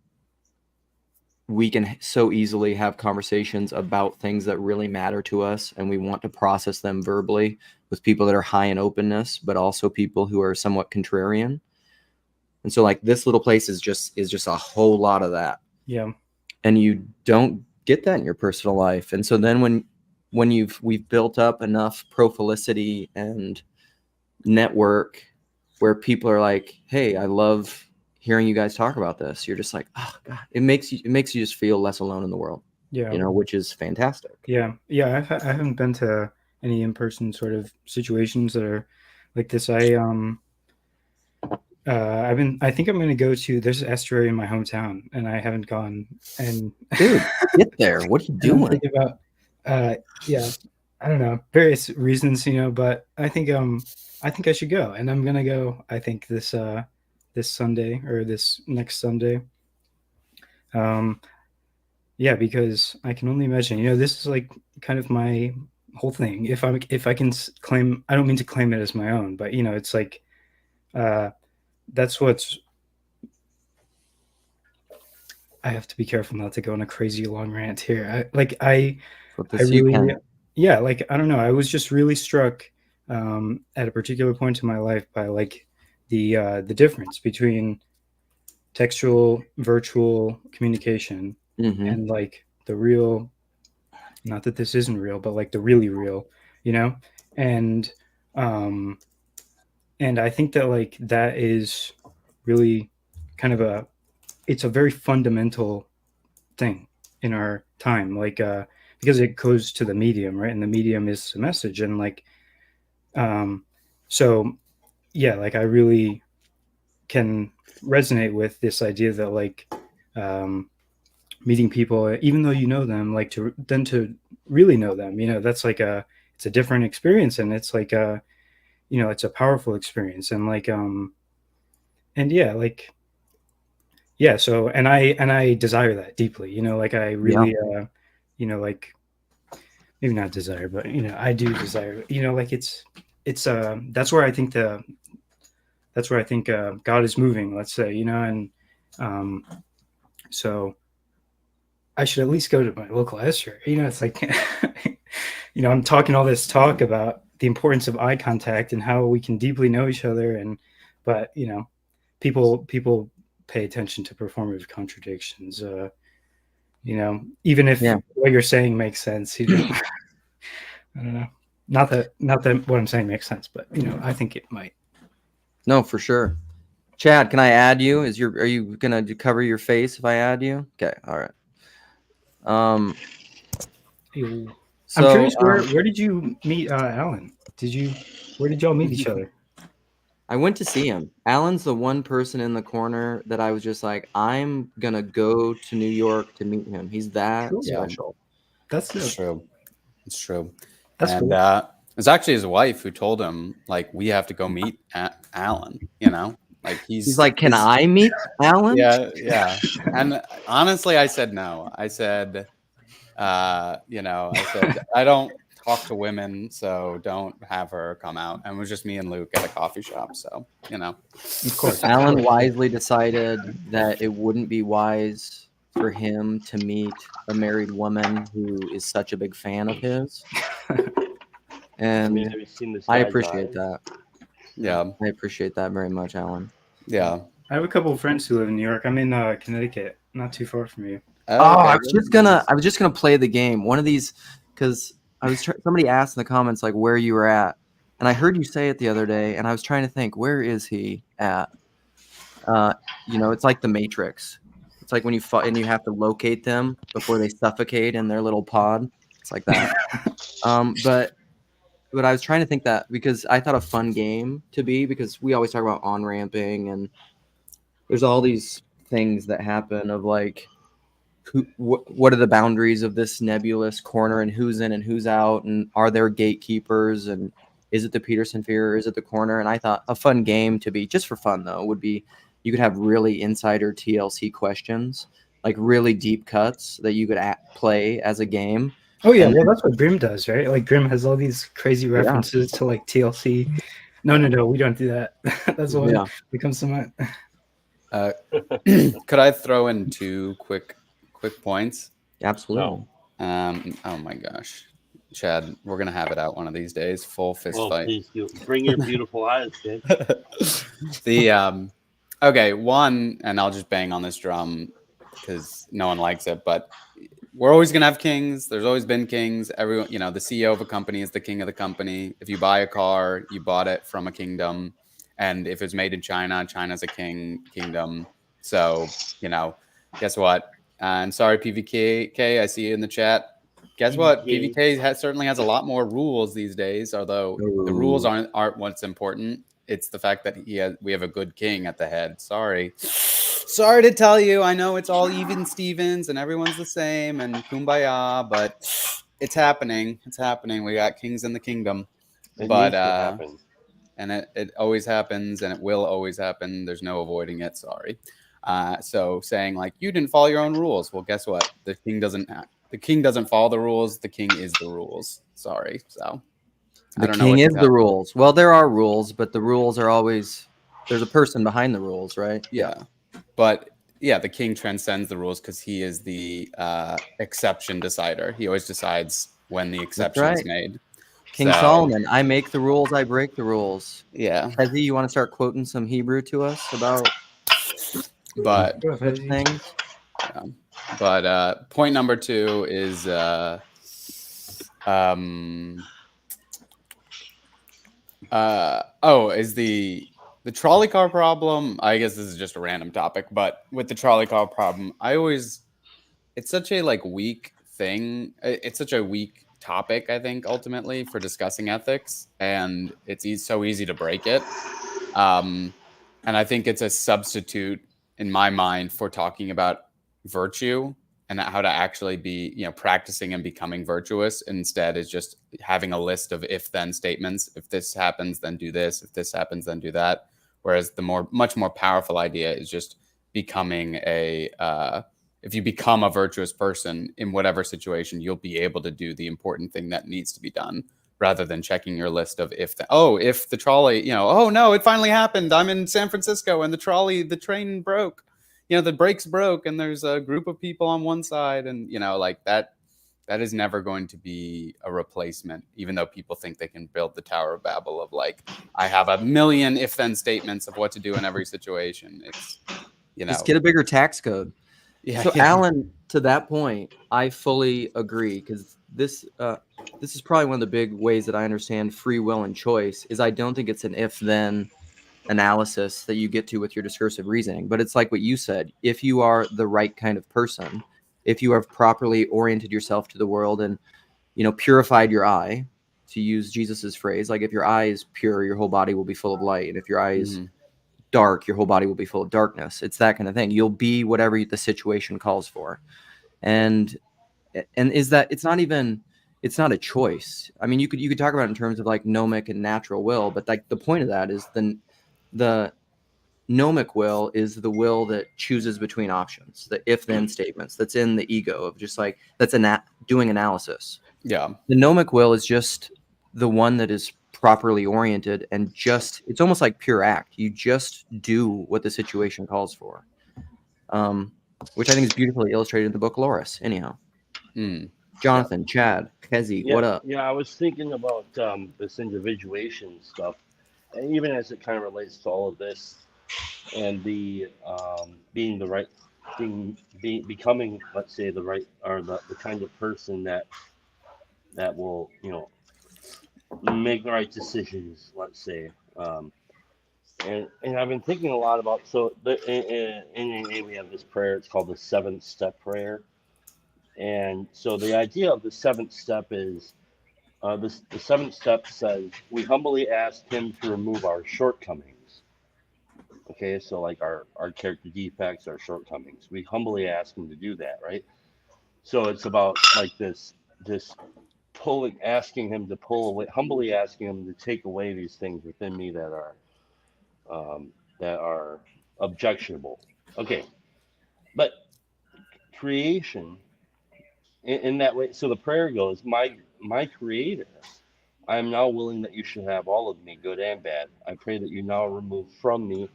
we can so easily have conversations about things that really matter to us, and we want to process them verbally with people that are high in openness, but also people who are somewhat contrarian. And so like this little place is just a whole lot of that. Yeah. And you don't get that in your personal life. And so then when we've built up enough prophilicity and network where people are like, hey, I love hearing you guys talk about this, you're just like, oh God, it makes you just feel less alone in the world. Yeah. Which is fantastic. Yeah. I haven't been to any in-person sort of situations that are like this. I think I'm going to go to, there's an estuary in my hometown and I haven't gone. And dude, get there. What are you doing? I'm thinking about, I don't know, various reasons, but I think I should go, and I'm gonna go. I think this Sunday or this next Sunday. Um, yeah, because I can only imagine. This is like kind of my whole thing. If I can claim, I don't mean to claim it as my own, but it's like uh, that's what's. I have to be careful not to go on a crazy long rant here. With I this, you really, can. yeah, like I don't know. I was just really struck at a particular point in my life by like the difference between textual, virtual communication Hmm. and like the real. Not that this isn't real, but like the really real, you know, and um, and I think that like that is really kind of it's a very fundamental thing in our time, like because it goes to the medium, right? And the medium is a message, and like um, so yeah, like I really can resonate with this idea that like um, meeting people, even though you know them, like to really know them, that's like it's a different experience, and it's like it's a powerful experience, and like and yeah, like yeah, so and I desire that deeply, like I Yeah. really like maybe not desire, but I do desire, like it's that's where I think God is moving, let's say, and um so I should at least go to my local esther. It's like I'm talking all this talk about the importance of eye contact and how we can deeply know each other, and but people pay attention to performative contradictions, even if Yeah. what you're saying makes sense. I don't know. Not that what I'm saying makes sense, but I think it might. No, for sure. Chad, can I add you? Are you gonna cover your face if I add you? Okay, all right. Um, Ew. I'm so curious, where did you meet Alan? Where did y'all meet each other? I went to see him. Alan's the one person in the corner that I was just like, I'm gonna go to New York to meet him. He's that Cool. Yeah, special. That's it's dope. true. It's true. That's And cool. it's actually his wife who told him, like, we have to go meet Alan, Like He's like, can he's I meet Alan? yeah, yeah. And honestly, I said no. I said, I don't talk to women, so don't have her come out. And it was just me and Luke at a coffee shop. So, Of course. Alan wisely decided that it wouldn't be wise for him to meet a married woman who is such a big fan of his. I mean, And have you seen this I guy's appreciate eyes? that. yeah, I appreciate that very much, Alan. yeah. I have a couple of friends who live in New York. I'm in Connecticut, not too far from you. Oh, Okay. I was just gonna play the game. One of these, because somebody asked in the comments like where you were at, and I heard you say it the other day, and I was trying to think, where is he at? It's like the Matrix. It's like when you fight and you have to locate them before they suffocate in their little pod. It's like that. But I was trying to think that because I thought a fun game to be, because we always talk about on ramping, and there's all these things that happen of like what are the boundaries of this nebulous corner, and who's in and who's out, and are there gatekeepers, and is it the Peterson fear or is it the corner? And I thought a fun game to be, just for fun though, would be you could have really insider TLC questions, like really deep cuts that you could play as a game. Oh yeah, And well that's what Grim does, right? Like Grim has all these crazy yeah, references to like TLC. No, we don't do that. That's what yeah, becomes so much. Could I throw in two quick points? absolutely. Oh my gosh, Chad, we're gonna have it out one of these days. Full fist Well, fight. please do. Bring your beautiful eyes, kid. Okay, one, and I'll just bang on this drum because no one likes it, but we're always gonna have kings. There's always been kings. Everyone, the CEO of a company is the king of the company. If you buy a car, you bought it from a kingdom, and if it's made in China, China's a kingdom. So, guess what? And sorry, PVK, I see you in the chat. Guess what? PVK certainly has a lot more rules these days, although the rules aren't what's important. It's the fact that we have a good king at the head. Sorry to tell you. I know it's all even Stevens and everyone's the same and kumbaya, but it's happening. It's happening. We got kings in the kingdom. It But, needs to happen. and it always happens, and it will always happen. There's no avoiding it. Sorry. So saying like you didn't follow your own rules. Well, guess what? The king doesn't follow the rules. The king is the rules. Sorry. So I The don't know king what to is tell the you. rules. Well, there are rules, but the rules are always there's a person behind the rules, right? Yeah. But yeah, the king transcends the rules because he is the exception decider. He always decides when the exception is right. made. King So, Solomon, I make the rules, I break the rules. yeah. Hezzy, you want to start quoting some Hebrew to us about But Go ahead. such things? But point number 2 is is the trolley car problem. I guess this is just a random topic, but with the trolley car problem, it's such a like weak thing. It's such a weak topic, I think, ultimately for discussing ethics, and it's so easy to break it. And I think it's a substitute in my mind for talking about virtue and how to actually be, practicing and becoming virtuous. Instead, is just having a list of if-then statements. If this happens, then do this. If this happens, then do that. Whereas the much more powerful idea is just becoming if you become a virtuous person in whatever situation, you'll be able to do the important thing that needs to be done, rather than checking your list of if the trolley, oh no, it finally happened. I'm in San Francisco and the train broke, the brakes broke and there's a group of people on one side, and like that is never going to be a replacement, even though people think they can build the Tower of Babel of like, I have a million if-then statements of what to do in every situation. It's, Just get a bigger tax code. yeah. So, Alan, to that point, I fully agree, because this is probably one of the big ways that I understand free will and choice is I don't think it's an if-then analysis that you get to with your discursive reasoning, but it's like what you said. If you are the right kind of person, if you have properly oriented yourself to the world and, purified your eye, to use Jesus's phrase, like if your eye is pure, your whole body will be full of light. And if your eye is dark, your whole body will be full of darkness. It's that kind of thing. You'll be whatever the situation calls for. And is that it's not a choice. I mean, you could talk about it in terms of like gnomic and natural will, but like the point of that is the gnomic will is the will that chooses between options, the if-then statements that's in the ego of just like that's doing analysis. Yeah. The gnomic will is just the one that is properly oriented and just it's almost like pure act. You just do what the situation calls for, which I think is beautifully illustrated in the book Loris. Anyhow, Jonathan, Chad, Kezi, Yeah, what up? Yeah, I was thinking about this individuation stuff, and even as it kind of relates to all of this, and the being the right thing, becoming, let's say, the right or the kind of person that will make the right decisions. Let's say, and I've been thinking a lot about in AA we have this prayer. It's called the 7th step prayer. And so the idea of the 7th step is the 7th step says we humbly ask him to remove our shortcomings. Okay, so like our character defects, our shortcomings. We humbly ask him to do that, right? So it's about like this asking him to pull away, humbly asking him to take away these things within me that are objectionable. Okay, but creation in that way. So the prayer goes, my creator, I am now willing that you should have all of me, good and bad. I pray that you now remove from me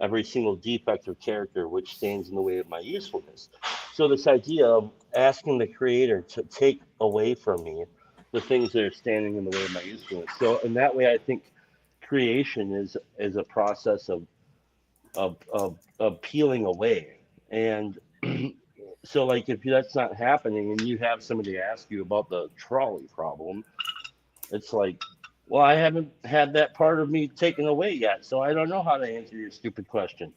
every single defect of character which stands in the way of my usefulness. So this idea of asking the creator to take away from me the things that are standing in the way of my usefulness. So in that way, I think creation is a process of peeling away. And so like if that's not happening and you have somebody ask you about the trolley problem, it's like, well, I haven't had that part of me taken away yet, so I don't know how to answer your stupid question.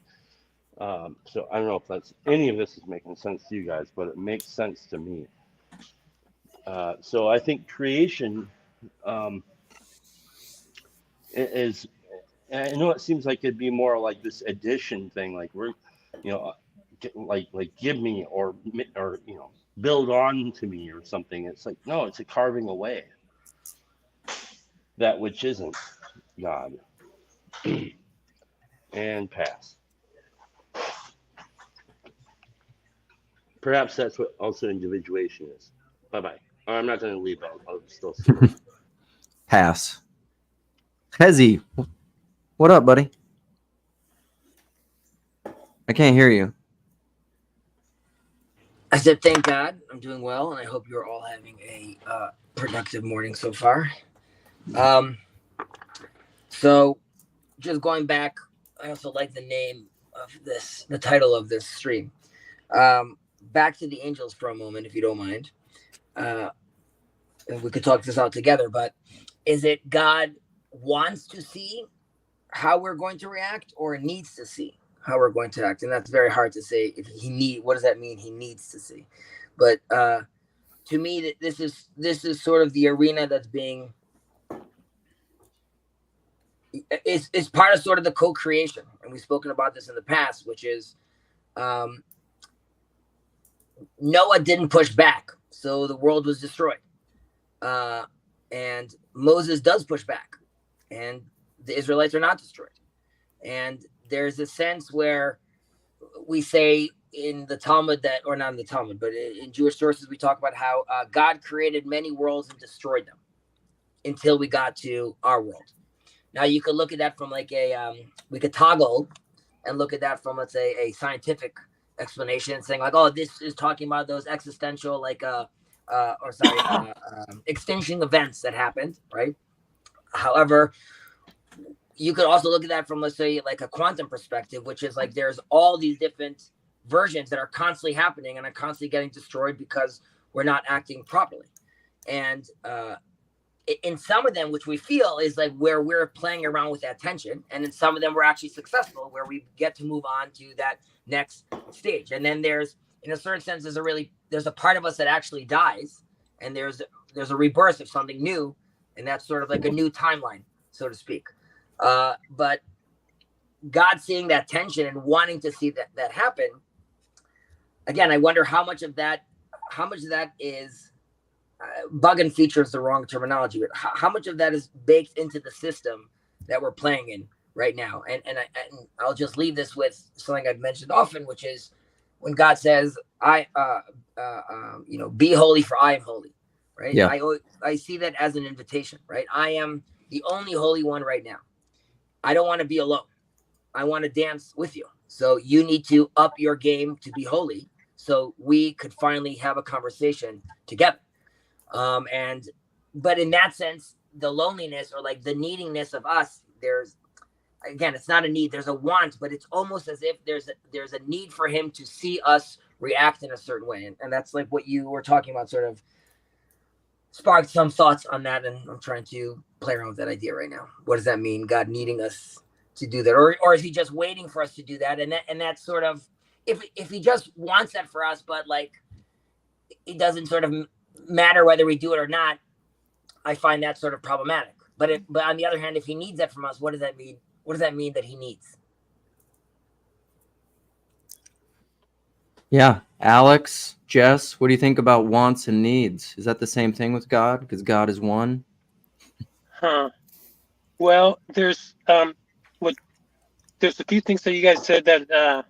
So I don't know if any of this is making sense to you guys, but it makes sense to me. So I think creation is. I know it seems like it'd be more like this addition thing, like we're, like give me or build on to me or something. It's like, no, it's a carving away that which isn't God. And pass. Perhaps that's what also individuation is. Bye-bye. Oh, I'm not going to leave. I'll still see it. Pass. Hezzy, what up, buddy? I can't hear you. I said, thank God I'm doing well, and I hope you're all having a productive morning so far. So just going back, I also like the name of this, the title of this stream. Back to the angels for a moment, if you don't mind. And we could talk this out together, but is it God wants to see how we're going to react, or needs to see how we're going to act? And that's very hard to say. If what does that mean? He needs to see. But to me, this is sort of the arena that's being. It's part of sort of the co-creation, and we've spoken about this in the past, which is Noah didn't push back, so the world was destroyed. And Moses does push back, and the Israelites are not destroyed. And there's a sense where we say in the Talmud that, or not in the Talmud, but in Jewish sources, we talk about how God created many worlds and destroyed them until we got to our world. Now you could look at that from like we could toggle and look at that from, let's say, a scientific explanation, saying like, oh, this is talking about those existential, like, extinction events that happened, right? However, you could also look at that from, let's say, like a quantum perspective, which is like there's all these different versions that are constantly happening and are constantly getting destroyed because we're not acting properly. And in some of them, which we feel is like where we're playing around with that tension, and in some of them we're actually successful, where we get to move on to that next stage. And then there's, in a certain sense, there's a part of us that actually dies, and there's a rebirth of something new, and that's sort of like a new timeline, so to speak. But God seeing that tension and wanting to see that happen, again, I wonder how much of that is bug and feature is the wrong terminology, but how much of that is baked into the system that we're playing in right now. And I'll just leave this with something I've mentioned often, which is when God says, be holy for I am holy, right? Yeah. I see that as an invitation, right? I am the only holy one right now. I don't want to be alone. I want to dance with you. So you need to up your game to be holy, so we could finally have a conversation together. But in that sense, the loneliness or like the needingness of us, it's not a need, there's a want, but it's almost as if there's a need for him to see us react in a certain way. And that's like what you were talking about, sort of sparked some thoughts on that. And I'm trying to play around with that idea right now. What does that mean? God needing us to do that? Or is he just waiting for us to do that? And that's sort of, if he just wants that for us, but like, it doesn't sort of matter whether we do it or not, I find that sort of problematic. But on the other hand, if he needs that from us, what does that mean? What does that mean that he needs? Yeah. Alex, Jess, what do you think about wants and needs? Is that the same thing with God? Because God is one? Well, there's a few things that you guys said that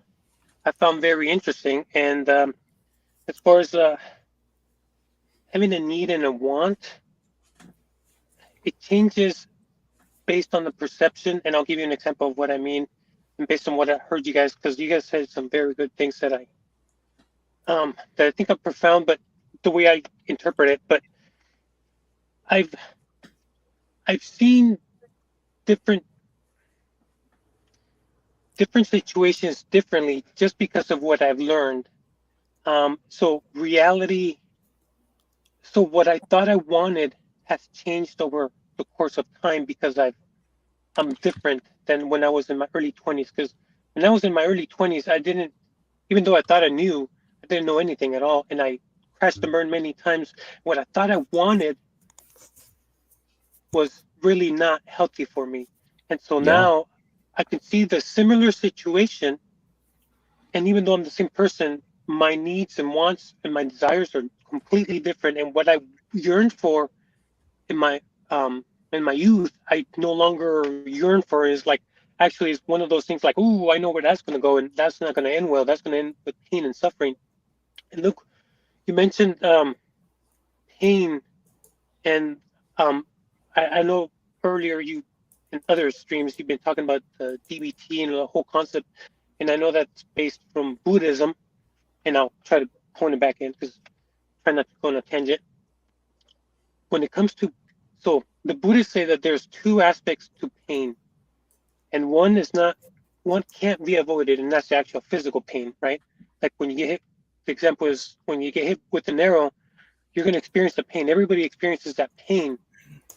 I found very interesting. And as far as having a need and a want, it changes based on the perception. And I'll give you an example of what I mean, and based on what I heard you guys, because you guys said some very good things that I think are profound, but the way I interpret it. But I've seen different situations differently just because of what I've learned. So what I thought I wanted has changed over the course of time, because I'm different than when I was in my early 20s. Because when I was in my early 20s, even though I thought I knew, I didn't know anything at all. And I crashed and burned many times. What I thought I wanted was really not healthy for me. And so now I can see the similar situation. And even though I'm the same person, my needs and wants and my desires are completely different, and what I yearned for in my youth, I no longer yearn for. Is like, actually, it's one of those things like, ooh, I know where that's going to go, and that's not going to end well. That's going to end with pain and suffering. And look, you mentioned pain, and I know earlier you in other streams you've been talking about DBT and the whole concept, and I know that's based from Buddhism, and I'll try to point it back in because try not to go on a tangent. When it comes to, so the Buddhists say that there's two aspects to pain, and one can't be avoided, and that's the actual physical pain, right? Like when you get hit, the example is when you get hit with an arrow, you're going to experience the pain. Everybody experiences that pain.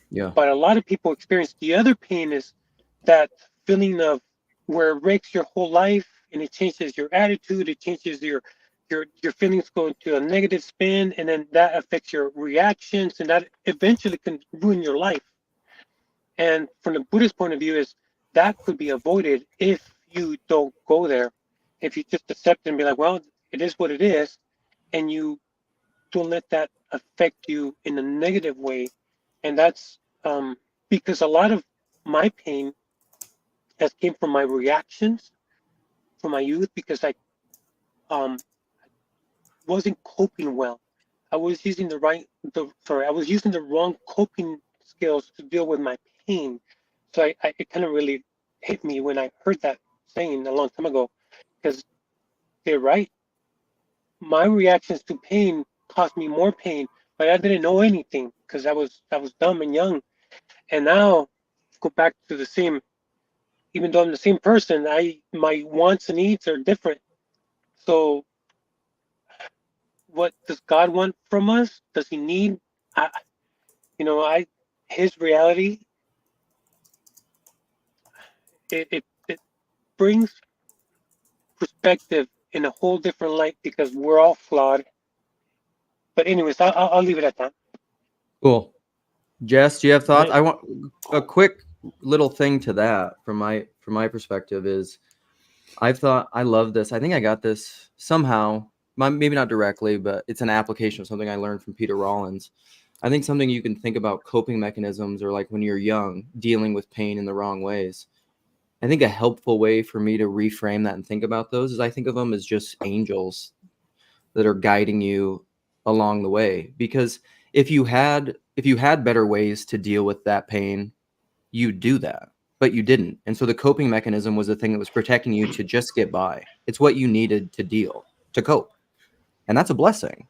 Yeah. But a lot of people experience the other pain, is that feeling of where it breaks your whole life, and it changes your attitude, it changes your feelings go into a negative spin, and then that affects your reactions, and that eventually can ruin your life. And from the Buddhist point of view, is that could be avoided if you don't go there. If you just accept it and be like, well, it is what it is, and you don't let that affect you in a negative way. And that's because a lot of my pain has came from my reactions from my youth, because I wasn't coping well. I was using the wrong coping skills to deal with my pain. So it kind of really hit me when I heard that saying a long time ago, because they're right. My reactions to pain caused me more pain, but I didn't know anything because I was dumb and young. And now, go back to the same. Even though I'm the same person, my wants and needs are different. So, what does God want from us? Does He need? His reality. It brings perspective in a whole different light, because we're all flawed. But anyways, I'll leave it at that. Cool. Jess, do you have thoughts? Right. I want a quick little thing to that from my perspective is I love this. I think I got this somehow, maybe not directly, but it's an application of something I learned from Peter Rollins. I think something you can think about coping mechanisms, or like when you're young, dealing with pain in the wrong ways. I think a helpful way for me to reframe that and think about those is I think of them as just angels that are guiding you along the way. Because if you had better ways to deal with that pain, you'd do that, but you didn't. And so the coping mechanism was the thing that was protecting you to just get by. It's what you needed to cope. And that's a blessing.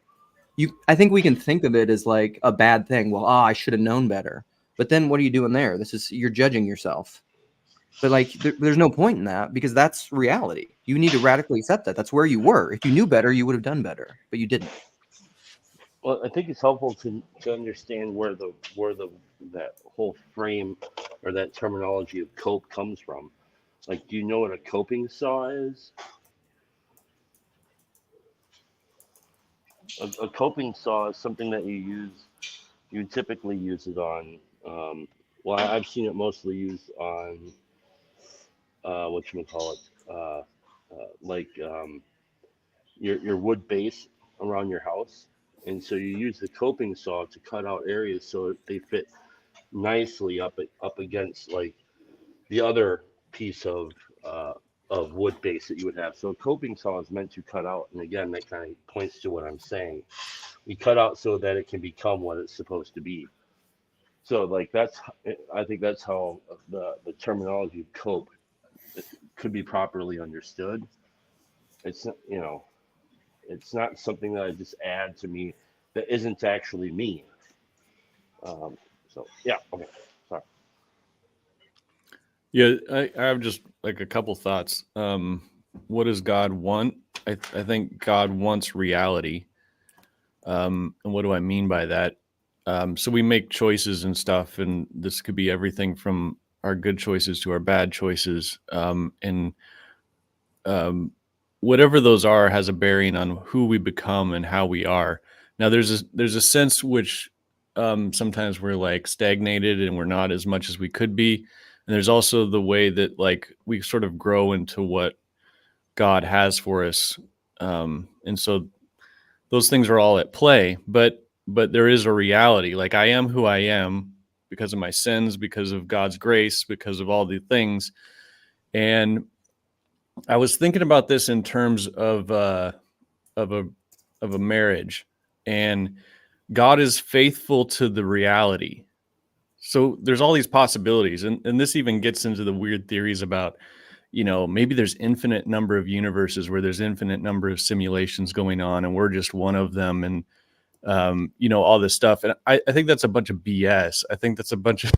I think we can think of it as like a bad thing. Well, I should have known better. But then what are you doing there? You're judging yourself. But like, there's no point in that, because that's reality. You need to radically accept that. That's where you were. If you knew better, you would have done better, but you didn't. Well, I think it's helpful to understand where that whole frame or that terminology of cope comes from. Like, do you know what a coping saw is? A coping saw is something that you typically use it on. Well, I've seen it mostly used on your wood base around your house. And so you use the coping saw to cut out areas so that they fit nicely up against like the other piece of wood base that you would have. So a coping saw is meant to cut out, and again, that kind of points to what I'm saying. We cut out so that it can become what it's supposed to be. So like I think that's how the terminology of cope could be properly understood. It's it's not something that I just add to me that isn't actually me. So yeah, okay, sorry. Yeah, I have just like a couple thoughts. What does God want? I think God wants reality. And what do I mean by that? So we make choices and stuff, and this could be everything from our good choices to our bad choices. And whatever those are has a bearing on who we become and how we are. Now, there's a sense which sometimes we're like stagnated and we're not as much as we could be. And there's also the way that like we sort of grow into what God has for us And so those things are all at play, but there is a reality. Like, I am who I am because of my sins, because of God's grace, because of all the things. And I was thinking about this in terms of a marriage, and God is faithful to the reality. So there's all these possibilities, and this even gets into the weird theories about, maybe there's infinite number of universes where there's infinite number of simulations going on, and we're just one of them, and all this stuff. And I think that's a bunch of BS. I think that's a bunch of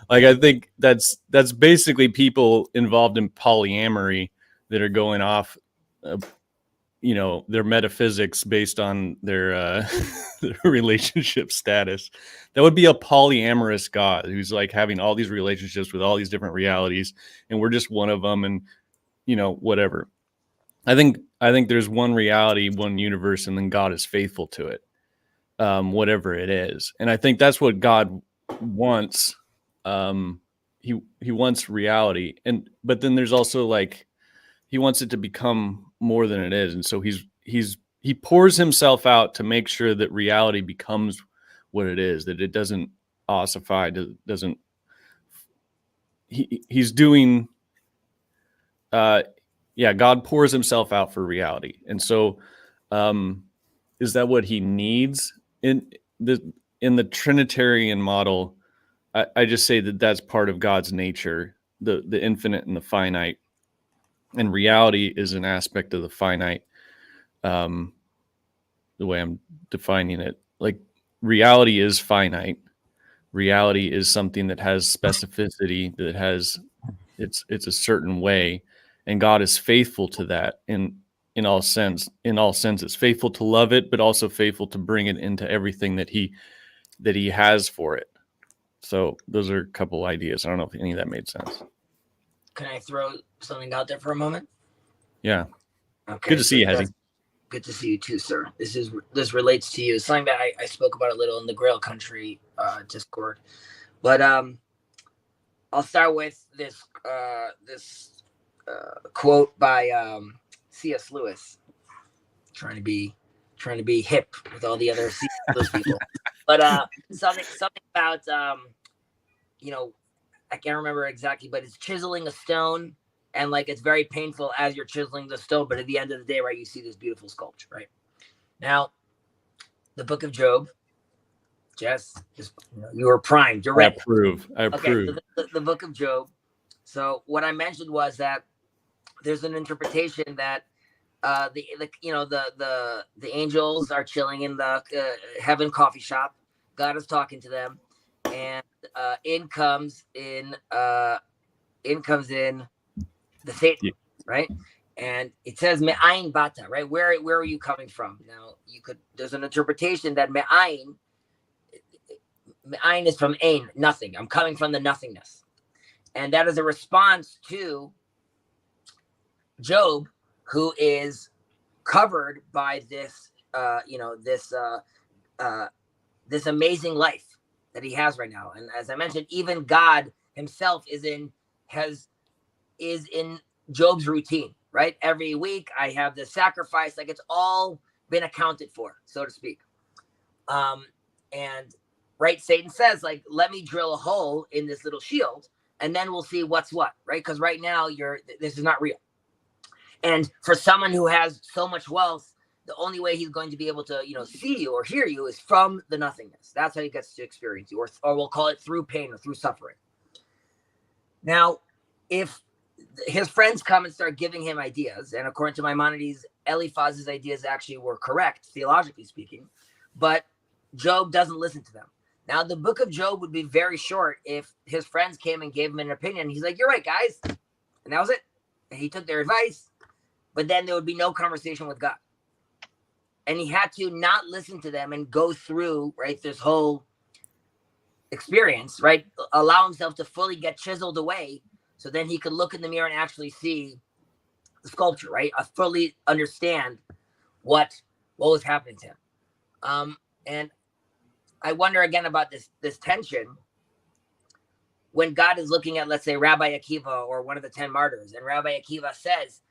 I think that's basically people involved in polyamory that are going off, their metaphysics based on their their relationship status. That would be a polyamorous God who's like having all these relationships with all these different realities, and we're just one of them, and whatever. I think there's one reality, one universe, and then God is faithful to it, whatever it is. And I think that's what God wants. He wants reality, but then there's also like, he wants it to become more than it is. And so he pours himself out to make sure that reality becomes what it is, that it doesn't ossify, he's doing, God pours himself out for reality. And so, is that what he needs in the Trinitarian model? I just say that that's part of God's nature, the infinite and the finite. And reality is an aspect of the finite, the way I'm defining it. Like, reality is finite. Reality is something that has specificity, that has it's a certain way, and God is faithful to that in all senses, faithful to love it, but also faithful to bring it into everything that he has for it. So those are a couple ideas. I don't know if any of that made sense. Can I throw something out there for a moment? Yeah. Okay. Good to see you, Hezzy. Good to see you too, sir. This relates to you. It's something that I spoke about a little in the Grail Country Discord, but I'll start with this quote by C.S. Lewis. Trying to be hip with all the other C.S. Lewis people, but something about I can't remember exactly, but it's chiseling a stone, and like it's very painful as you're chiseling the stone, but at the end of the day, right, you see this beautiful sculpture, right? Now, the Book of Job, Jess, you were primed. You're ready. I approve. So the Book of Job. So what I mentioned was that there's an interpretation that the angels are chilling in the heaven coffee shop. God is talking to them, and in comes in the Satan, right? And it says me'ayin bata, right? Where are you coming from? Now there's an interpretation that me'ayin is from ain, nothing. I'm coming from the nothingness, and that is a response to Job, who is covered by this this amazing life that he has right now. And as I mentioned, even God himself is in Job's routine, right? Every week I have the sacrifice, like it's all been accounted for, so to speak. And right, Satan says, like, let me drill a hole in this little shield, and then we'll see what's what, right? Because right now this is not real. And for someone who has so much wealth, the only way he's going to be able to, see you or hear you is from the nothingness. That's how he gets to experience you, or we'll call it through pain or through suffering. Now, if his friends come and start giving him ideas, and according to Maimonides, Eliphaz's ideas actually were correct, theologically speaking, but Job doesn't listen to them. Now, the Book of Job would be very short if his friends came and gave him an opinion. He's like, you're right, guys. And that was it. And he took their advice, but then there would be no conversation with God. And he had to not listen to them and go through, right, this whole experience, right? Allow himself to fully get chiseled away, so then he could look in the mirror and actually see the sculpture, right? Fully understand what was happening to him. And I wonder again about this tension when God is looking at, let's say, Rabbi Akiva or one of the 10 martyrs, and Rabbi Akiva says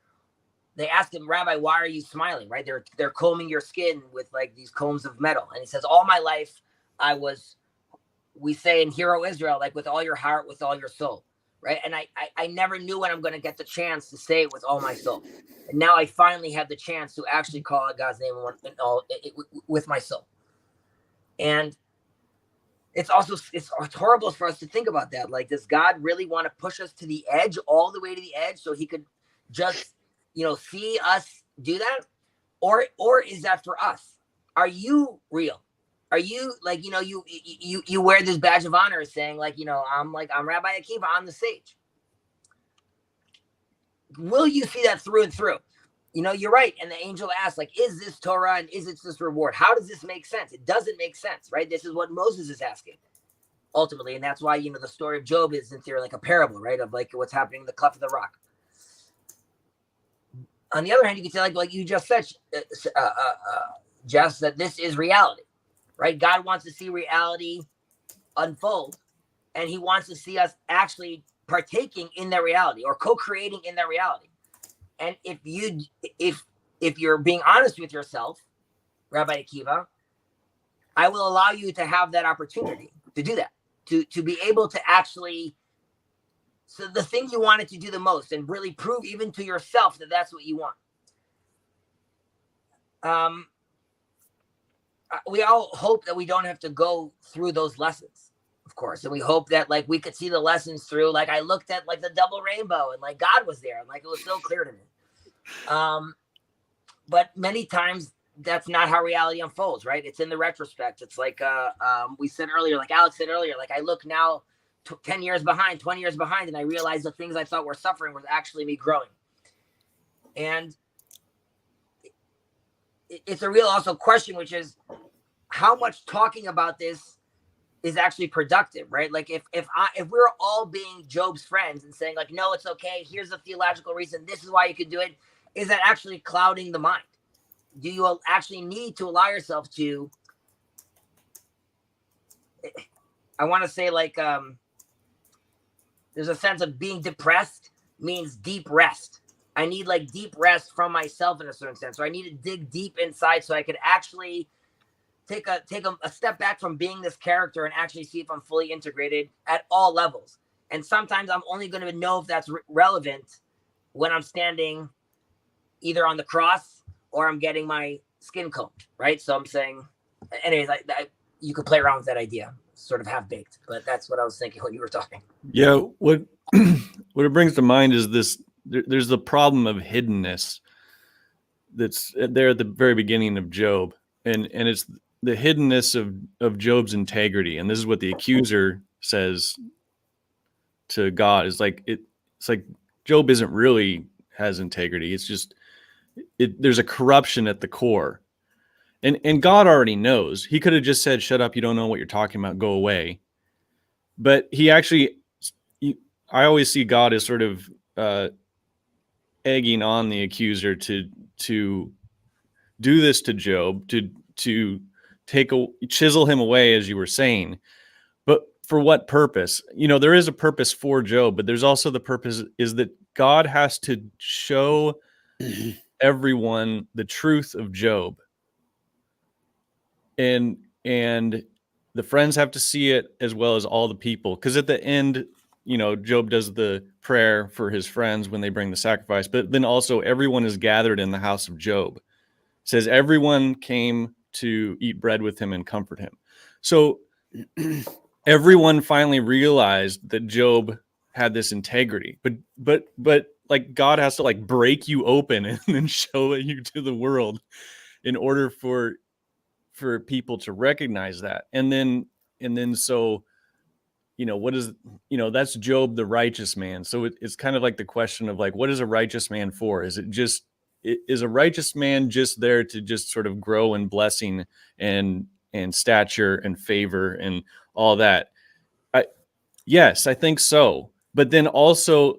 they ask him, Rabbi, why are you smiling? Right? They're combing your skin with like these combs of metal. And he says, all my life we say in Hero Israel, like with all your heart, with all your soul. Right. And I never knew when I'm going to get the chance to say it with all my soul. And now I finally have the chance to actually call out God's name with my soul. And it's horrible for us to think about that. Like, does God really want to push us to the edge, all the way to the edge, so he could just, see us do that? Or is that for us? Are you real? Are you like, you wear this badge of honor saying like, I'm Rabbi Akiva on the stage. Will you see that through and through? You're right. And the angel asked, like, is this Torah and is it this reward? How does this make sense? It doesn't make sense, right? This is what Moses is asking ultimately. And that's why, the story of Job is in theory like a parable, right? Of like what's happening in the cleft of the rock. On the other hand, you can say like you just said, Jess, that this is reality, right? God wants to see reality unfold, and he wants to see us actually partaking in that reality or co-creating in that reality. And if you're being honest with yourself, Rabbi Akiva, I will allow you to have that opportunity to do that, to be able to actually, so the thing you wanted to do the most and really prove even to yourself that that's what you want. We all hope that we don't have to go through those lessons, of course. And we hope that like we could see the lessons through, like I looked at like the double rainbow and like God was there and like it was so clear to me. But many times that's not how reality unfolds, right? It's in the retrospect. It's like we said earlier, like Alex said earlier, like I look now 10 years behind, 20 years behind, and I realize the things I thought were suffering was actually me growing. And it's a real also question, which is how much talking about this is actually productive, right? Like if we're all being Job's friends and saying like, no, it's okay, here's the theological reason, this is why you could do it, is that actually clouding the mind? Do you actually need to allow yourself to, I want to say like, there's a sense of being depressed means deep rest. I need like deep rest from myself in a certain sense. So I need to dig deep inside so I could actually take a step back from being this character and actually see if I'm fully integrated at all levels. And sometimes I'm only going to know if that's relevant when I'm standing either on the cross or I'm getting my skin combed, right? So I'm saying, anyways, you could play around with that idea, sort of half-baked, but that's what I was thinking when you were talking. Yeah, what it brings to mind is this, there's the problem of hiddenness that's there at the very beginning of Job. And it's the hiddenness of Job's integrity. And this is what the accuser says to God, is like, it's like Job isn't really has integrity. It's just, there's a corruption at the core. And God already knows. He could have just said, shut up, you don't know what you're talking about, go away. But he actually, I always see God as sort of egging on the accuser to do this to Job, to chisel him away, as you were saying. But for what purpose? There is a purpose for Job, but there's also the purpose is that God has to show everyone the truth of Job. And the friends have to see it as well as all the people. Because at the end, Job does the prayer for his friends when they bring the sacrifice. But then also everyone is gathered in the house of Job. It says everyone came to eat bread with him and comfort him. So everyone finally realized that Job had this integrity. But like God has to like break you open and then show you to the world in order for people to recognize that. And then so what is that's Job the righteous man. So it's kind of like the question of like, what is a righteous man for? Is a righteous man just there to just sort of grow in blessing and stature and favor and all that? Yes, I think so. But then also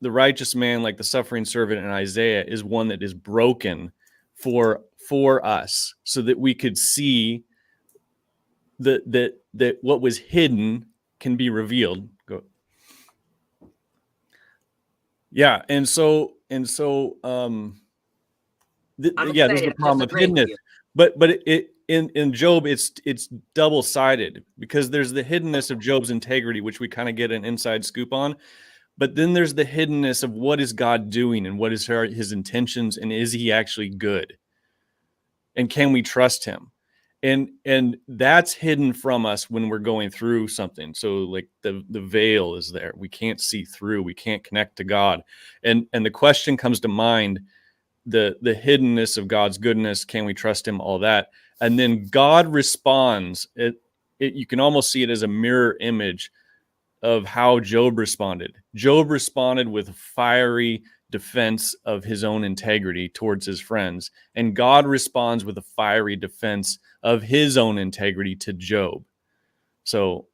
the righteous man, like the suffering servant in Isaiah, is one that is broken for us, so that we could see that what was hidden can be revealed. Yeah, and so I'm yeah, this is saying the problem with disagreeing with hiddenness. you. But in Job, it's double sided, because there's the hiddenness of Job's integrity, which we kind of get an inside scoop on. But then there's the hiddenness of what is God doing and what is his intentions, and is he actually good? And can we trust him? And that's hidden from us when we're going through something. So like the veil is there. We can't see through. We can't connect to God. And the question comes to mind, the hiddenness of God's goodness. Can we trust him? All that. And then God responds. You can almost see it as a mirror image of how Job responded. Job responded with a fiery defense of his own integrity towards his friends, and God responds with a fiery defense of his own integrity to Job. So,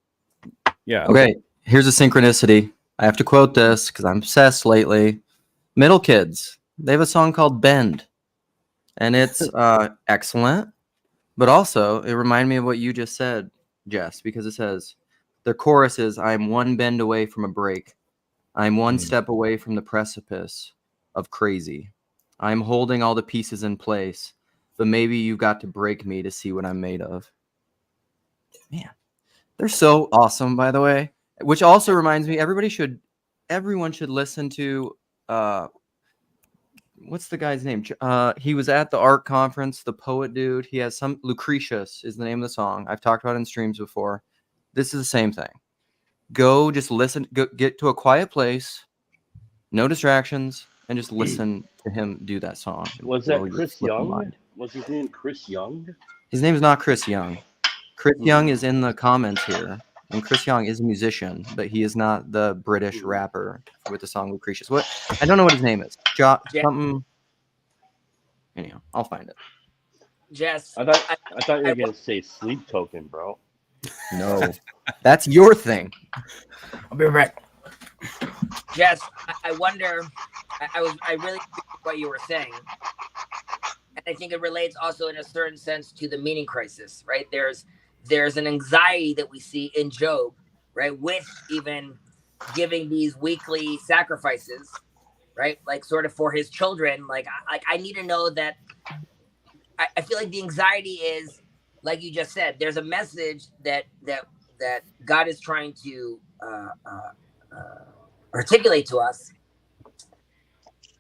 yeah. Okay, here's a synchronicity. I have to quote this because I'm obsessed lately. Middle Kids, they have a song called Bend, and it's excellent, but also it reminded me of what you just said, Jess, because it says, their chorus is, I'm one bend away from a break. I'm one step away from the precipice of crazy. I'm holding all the pieces in place, but maybe you've got to break me to see what I'm made of. Man, they're so awesome, by the way. Which also reminds me, everyone should listen to, what's the guy's name? He was at the art conference, the poet dude. He has Lucretius is the name of the song. I've talked about it in streams before. This is the same thing. Go just listen, get to a quiet place, no distractions, and just listen to him do that song. Was that Chris Young? Was his name Chris Young? His name is not Chris Young. Chris Young is in the comments here, and Chris Young is a musician, but he is not the British rapper with the song Lucretius. What? I don't know what his name is. Something. Anyhow, I'll find it. Jess, I thought you were gonna say Sleep Token, bro. No, that's your thing. I'll be right back. Jess, I wonder. I really appreciate what you were saying, and I think it relates also in a certain sense to the meaning crisis, right? There's an anxiety that we see in Job, right, with even giving these weekly sacrifices, right, like sort of for his children. Like I need to know that. I feel like the anxiety is, like you just said, there's a message that God is trying to articulate to us.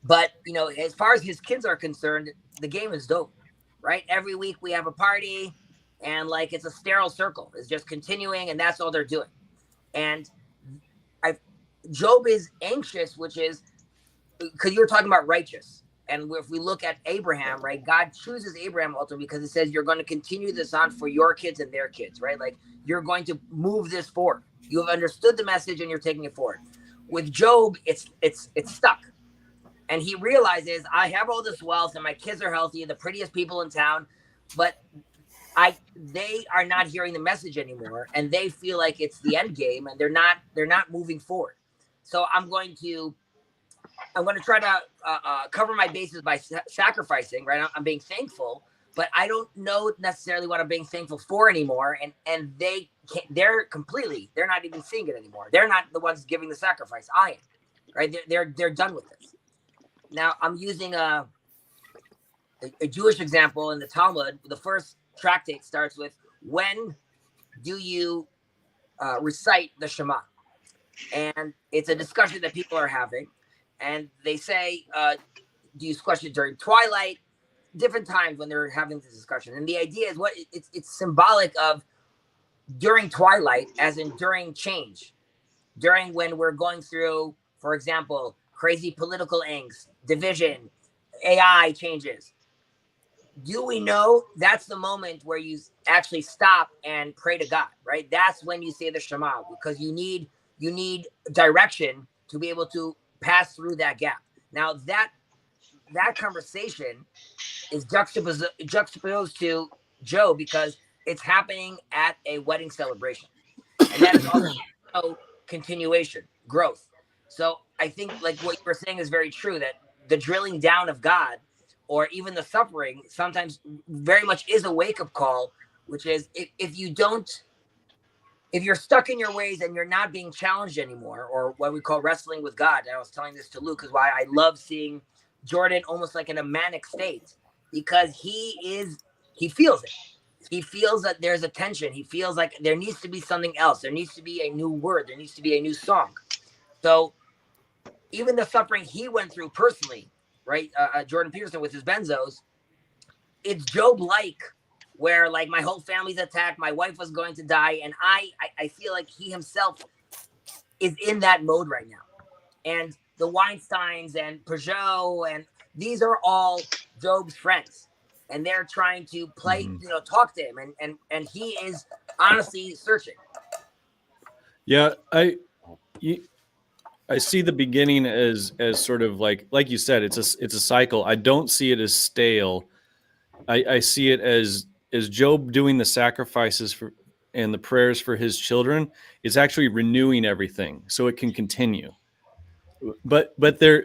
But, as far as his kids are concerned, the game is dope, right? Every week we have a party, and like it's a sterile circle. It's just continuing, and that's all they're doing. And Job is anxious, which is because you were talking about righteous. And if we look at Abraham, right, God chooses Abraham ultimately because it says you're going to continue this on for your kids and their kids, right? Like you're going to move this forward. You have understood the message and you're taking it forward. With Job, it's stuck. And he realizes, I have all this wealth and my kids are healthy, the prettiest people in town, but they are not hearing the message anymore, and they feel like it's the end game, and they're not moving forward. So I'm going to try to cover my bases by sacrificing, right? I'm being thankful, but I don't know necessarily what I'm being thankful for anymore. And they're not even seeing it anymore. They're not the ones giving the sacrifice. I am, right? They're done with this. Now I'm using a Jewish example in the Talmud. The first tractate starts with, when do you recite the Shema? And it's a discussion that people are having. And they say, do you question during twilight? Different times when they're having this discussion. And the idea is it's symbolic of during twilight, as in during change, during when we're going through, for example, crazy political angst, division, AI changes. Do we know that's the moment where you actually stop and pray to God, right? That's when you say the Shema, because you need direction to be able to pass through that gap. Now that conversation is juxtaposed to Job because it's happening at a wedding celebration, and that is also continuation, growth. So I think like what you were saying is very true, that the drilling down of God, or even the suffering, sometimes very much is a wake-up call, which is if you're stuck in your ways and you're not being challenged anymore, or what we call wrestling with God. And I was telling this to Luke, because why I love seeing Jordan almost like in a manic state. because he feels it. He feels that there's a tension. He feels like there needs to be something else. There needs to be a new word. There needs to be a new song. So even the suffering he went through personally, right? Jordan Peterson with his benzos, it's Job-like, where like my whole family's attacked, my wife was going to die, and I feel like he himself is in that mode right now. And the Weinsteins and Peugeot, and these are all Job's friends, and they're trying to play, talk to him, and he is honestly searching. Yeah, I see the beginning as sort of like you said, it's a cycle. I don't see it as stale. I see it as Job doing the sacrifices for and the prayers for his children is actually renewing everything so it can continue. But there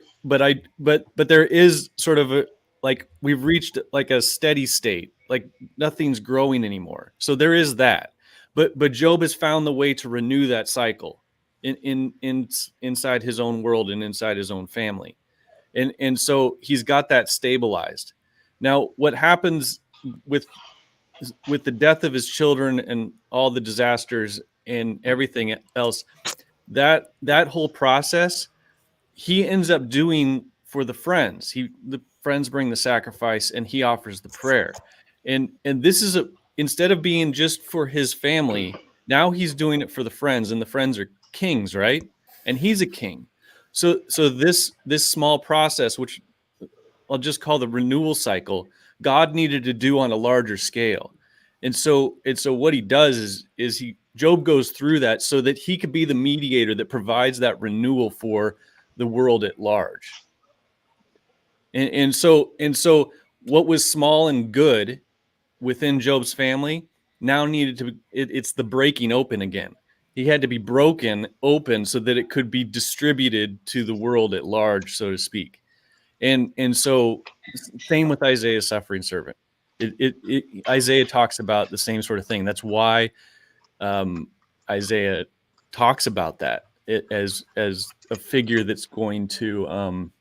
is sort of a, like, we've reached like a steady state, like nothing's growing anymore. So there is that. But Job has found the way to renew that cycle inside his own world and inside his own family. And so he's got that stabilized. Now, what happens with the death of his children and all the disasters and everything else, that whole process, he ends up doing for the friends. The friends bring the sacrifice and he offers the prayer. And this is instead of being just for his family, now he's doing it for the friends, and the friends are kings, right? And he's a king. So this small process, which I'll just call the renewal cycle, God needed to do on a larger scale. And so what he does is Job goes through that so that he could be the mediator that provides that renewal for the world at large. And so what was small and good within Job's family now needed to it's the breaking open again. He had to be broken open so that it could be distributed to the world at large, so to speak. And so same with Isaiah's suffering servant. Isaiah talks about the same sort of thing. That's why Isaiah talks about that as a figure that's going to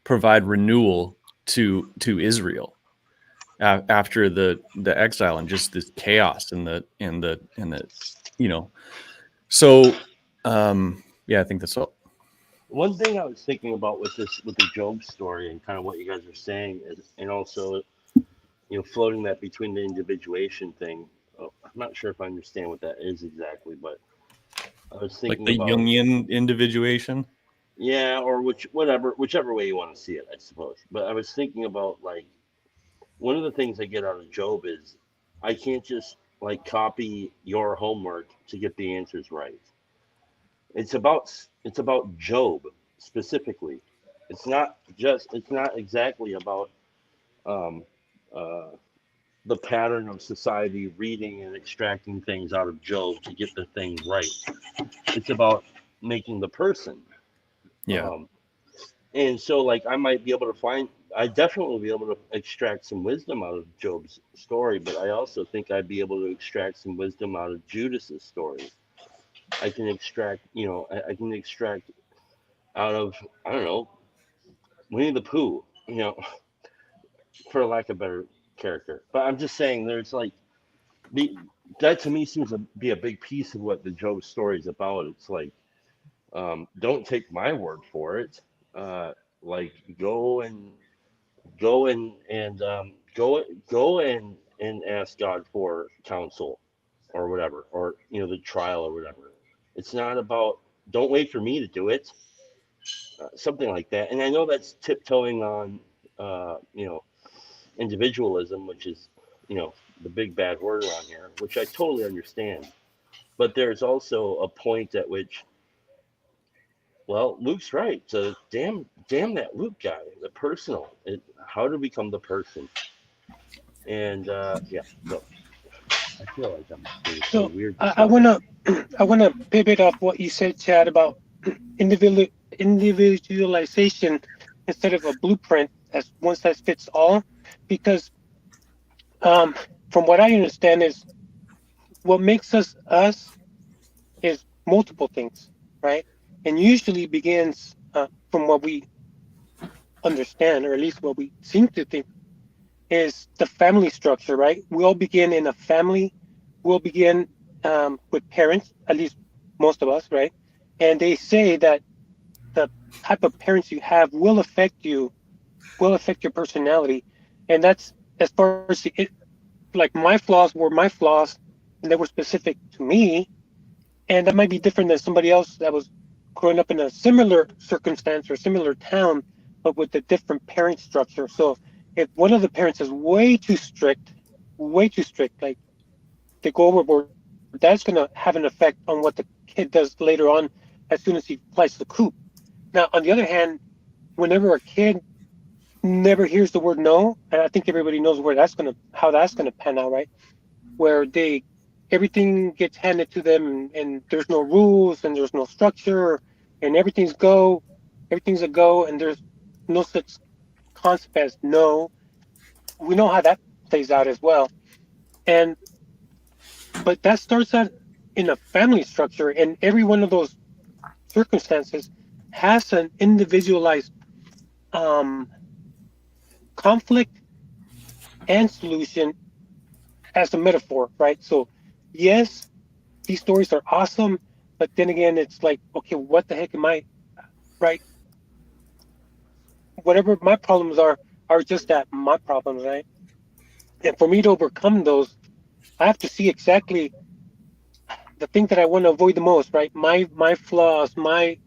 provide renewal to Israel after the exile and just this chaos and the So I think that's all. One thing I was thinking about with the Job story and kind of what you guys are saying is, and also, floating that between the individuation thing. I'm not sure if I understand what that is exactly, but I was thinking like the Jungian individuation. Yeah, or whichever way you want to see it, I suppose. But I was thinking about, like, one of the things I get out of Job is I can't just like copy your homework to get the answers right. It's about Job specifically. It's not exactly about the pattern of society reading and extracting things out of Job to get the thing right. It's about making the person. Yeah. And so, like, I definitely will be able to extract some wisdom out of Job's story, but I also think I'd be able to extract some wisdom out of Judas's story. I can extract out of, I don't know, Winnie the Pooh, for lack of a better character. But I'm just saying, there's like, that to me seems to be a big piece of what the Job story is about. It's like, don't take my word for it. Like, go and ask God for counsel or whatever, or the trial or whatever. It's not about, don't wait for me to do it, something like that. And I know that's tiptoeing on individualism, which is the big bad word around here, which I totally understand. But there's also a point at which, well, Luke's right. So damn that Luke guy, the personal. How to become the person. And so I feel like I'm doing So weird. I wanna pivot off what you said, Chad, about individualization instead of a blueprint as one size fits all, because from what I understand is what makes us is multiple things, right? And usually begins from what we understand, or at least what we seem to think, is the family structure, right? We all begin in a family. We'll begin with parents, at least most of us, right? And they say that the type of parents you have will affect you, will affect your personality. And that's as far as it, like my flaws were my flaws, and they were specific to me. And that might be different than somebody else that was growing up in a similar circumstance or similar town, but with a different parent structure. So if one of the parents is way too strict, like they go overboard, that's going to have an effect on what the kid does later on as soon as he flies the coop. Now, on the other hand, whenever a kid never hears the word no, and I think everybody knows how that's gonna pan out, right? Where everything gets handed to them, and there's no rules and there's no structure, and everything's a go, and there's no such concept as no. We know how that plays out as well, but that starts out in a family structure, and every one of those circumstances has an individualized conflict and solution as a metaphor, right? So yes, these stories are awesome, but then again, it's like, okay, what the heck am I, right? Whatever my problems are just that, my problems, right? And for me to overcome those, I have to see exactly the thing that I want to avoid the most, right? My flaws, my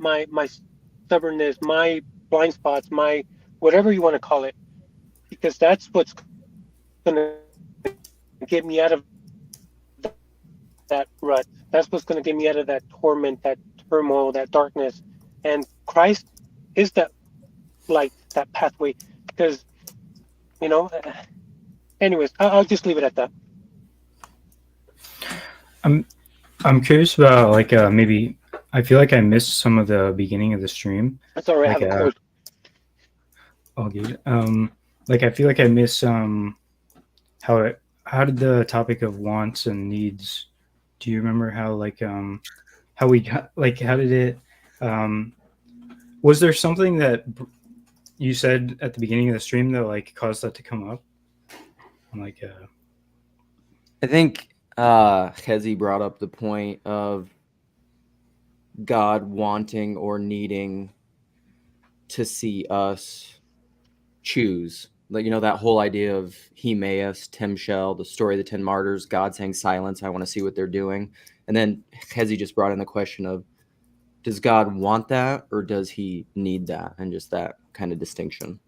stubbornness, my blind spots, my whatever you want to call it, because that's what's going to get me out of that rut. That's what's going to get me out of that torment, that turmoil, that darkness. And Christ is that light, that pathway. Because, anyways, I'll just leave it at that. I'm curious about maybe I feel like I missed some of the beginning of the stream. That's all right. I have a cold. Oh, good. I feel like I missed how did the topic of wants and needs? Do you remember how how did it? Was there something that you said at the beginning of the stream that caused that to come up? I think Hezi brought up the point of God wanting or needing to see us choose. That whole idea of Hemaeus, Tim Shell, the story of the 10 martyrs, God saying silence, I want to see what they're doing. And then Hezi just brought in the question of, does God want that or does he need that? And just that kind of distinction.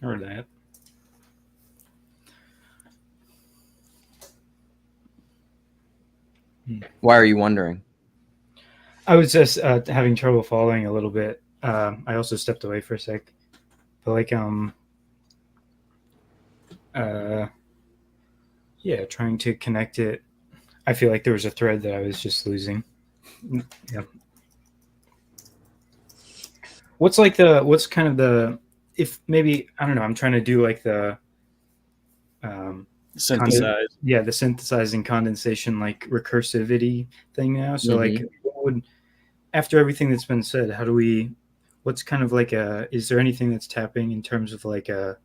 Or that. Why are you wondering? I was just having trouble following a little bit. I also stepped away for a sec. But trying to connect it. I feel like there was a thread that I was just losing. Yeah. What's kind of the, if maybe, I don't know, I'm trying to do the synthesize. The synthesizing condensation, recursivity thing now. So what would, after everything that's been said, how do we, what's kind of is there anything that's tapping in terms of the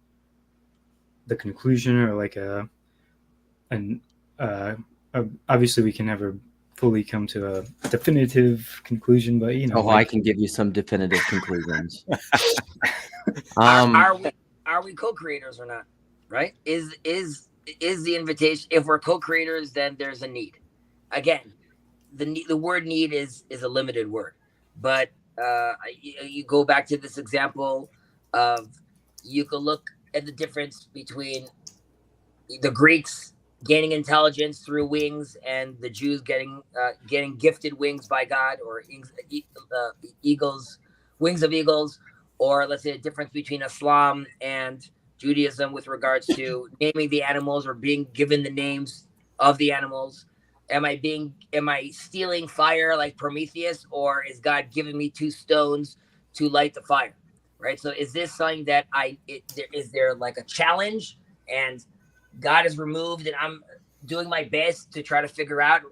conclusion or obviously we can never fully come to a definitive conclusion, but I can give you some definitive conclusions. Are we co-creators or not? Right? Is the invitation, if we're co-creators, then there's a need. Again, the word need is a limited word, but you go back to this example of, you could look at the difference between the Greeks gaining intelligence through wings and the Jews getting gifted wings by God, or eagles, wings of eagles, or let's say a difference between Islam and Judaism with regards to naming the animals or being given the names of the animals. Am I stealing fire like Prometheus, or is God giving me 2 stones to light the fire? Right. So is this something that is there a challenge, and God is removed and I'm doing my best to try to figure out,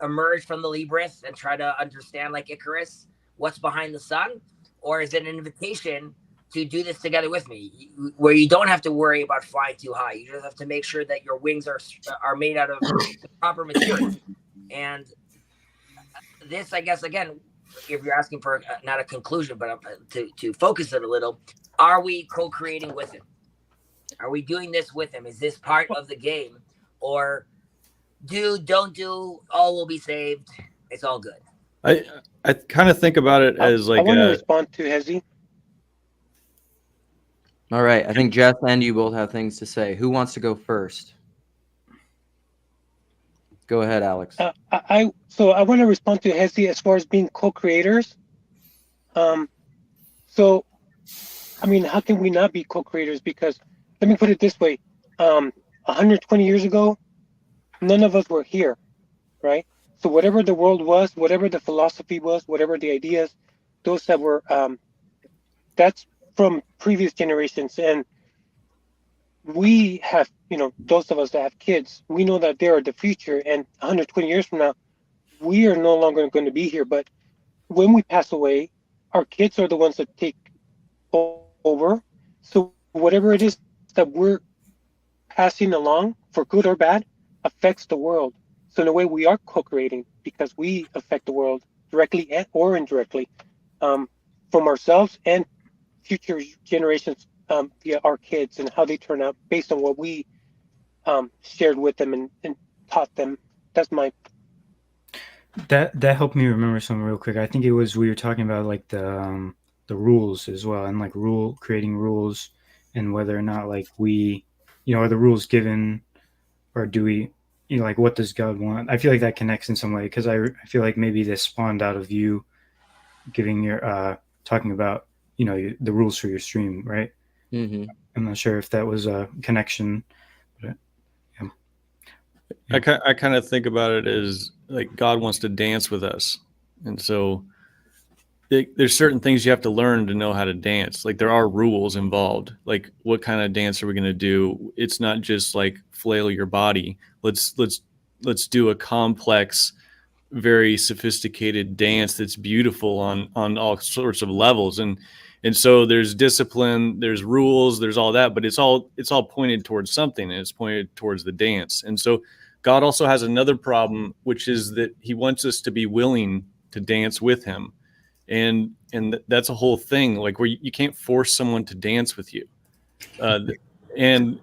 emerge from the Libris and try to understand, like Icarus, what's behind the sun? or is it an invitation to do this together with me, where you don't have to worry about flying too high? You just have to make sure that your wings are made out of the proper material. And this, I guess, again, if you're asking for not a conclusion, but to focus it a little, are we co-creating with him? Are we doing this with him? Is this part of the game? Or don't do, all will be saved. It's all good. I kind of think about it as like I want to respond to Hezi. All right. I think Jeff and you both have things to say. Who wants to go first? Go ahead, Alex. So I want to respond to Hezi as far as being co-creators. So, I mean, how can we not be co-creators? Because let me put it this way: 120 years ago, none of us were here, right? So whatever the world was, whatever the philosophy was, whatever the ideas, those that were, that's from previous generations. And we have, those of us that have kids, we know that they are the future. And 120 years from now, we are no longer going to be here. But when we pass away, our kids are the ones that take over. So whatever it is that we're passing along, for good or bad, affects the world. So in a way, we are co-creating because we affect the world directly or indirectly, from ourselves and future generations via our kids and how they turn out based on what we shared with them and taught them. That's my. That helped me remember something real quick. I think it was, we were talking about like the rules as well, and like creating rules, and whether or not like we, are the rules given, or do we, like, what does God want? I feel like that connects in some way, because I feel like maybe this spawned out of you giving your talking about the rules for your stream, right? Mm-hmm. I'm not sure if that was a connection, but yeah. I kind of think about it as like God wants to dance with us, and so there's certain things you have to learn to know how to dance. Like there are rules involved. Like what kind of dance are we going to do? It's not just like flail your body. Let's do a complex, very sophisticated dance that's beautiful on all sorts of levels. And so there's discipline, there's rules, there's all that, but it's all pointed towards something, and it's pointed towards the dance. And so God also has another problem, which is that he wants us to be willing to dance with him. And that's a whole thing, like where you can't force someone to dance with you. And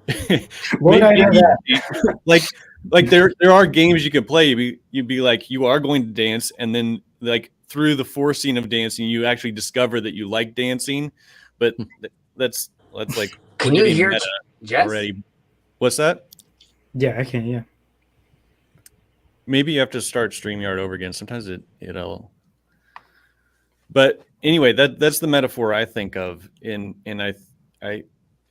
like there are games you can play. You'd be like, you are going to dance, and then like through the forcing of dancing, you actually discover that you like dancing. But that's like, can you hear Jess already? What's that? Yeah, I can. Yeah. Maybe you have to start StreamYard over again. Sometimes it'll. But anyway, that's the metaphor I think of. And I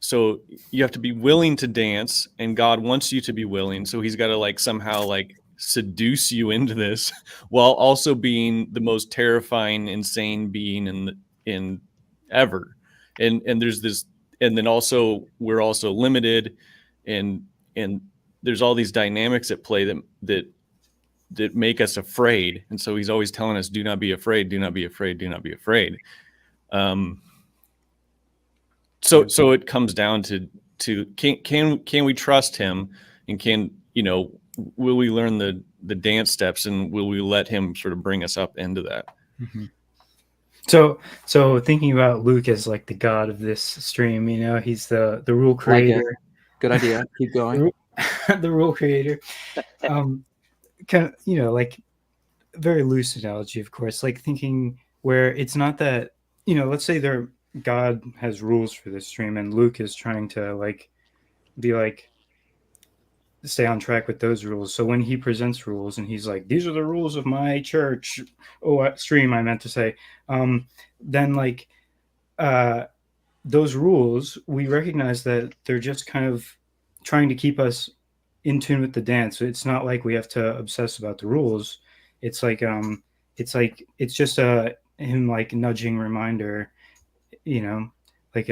so you have to be willing to dance, and God wants you to be willing. So he's got to like somehow like seduce you into this while also being the most terrifying, insane being in ever. And there's this, and then also we're also limited, and there's all these dynamics at play that make us afraid. And so he's always telling us, do not be afraid, do not be afraid, do not be afraid. So it comes down to can we trust him, and will we learn the dance steps, and will we let him sort of bring us up into that? Mm-hmm. So thinking about Luke as like the God of this stream, he's the rule creator. Like good idea. Keep going. The rule creator. Kind of, like very loose analogy, of course, like thinking where it's not that, let's say God has rules for this stream, and Luke is trying to like be like stay on track with those rules. So when he presents rules and he's like, these are the rules of my church, stream, I meant to say, then like those rules, we recognize that they're just kind of trying to keep us in tune with the dance. So it's not like we have to obsess about the rules. It's like it's just him like nudging reminder, like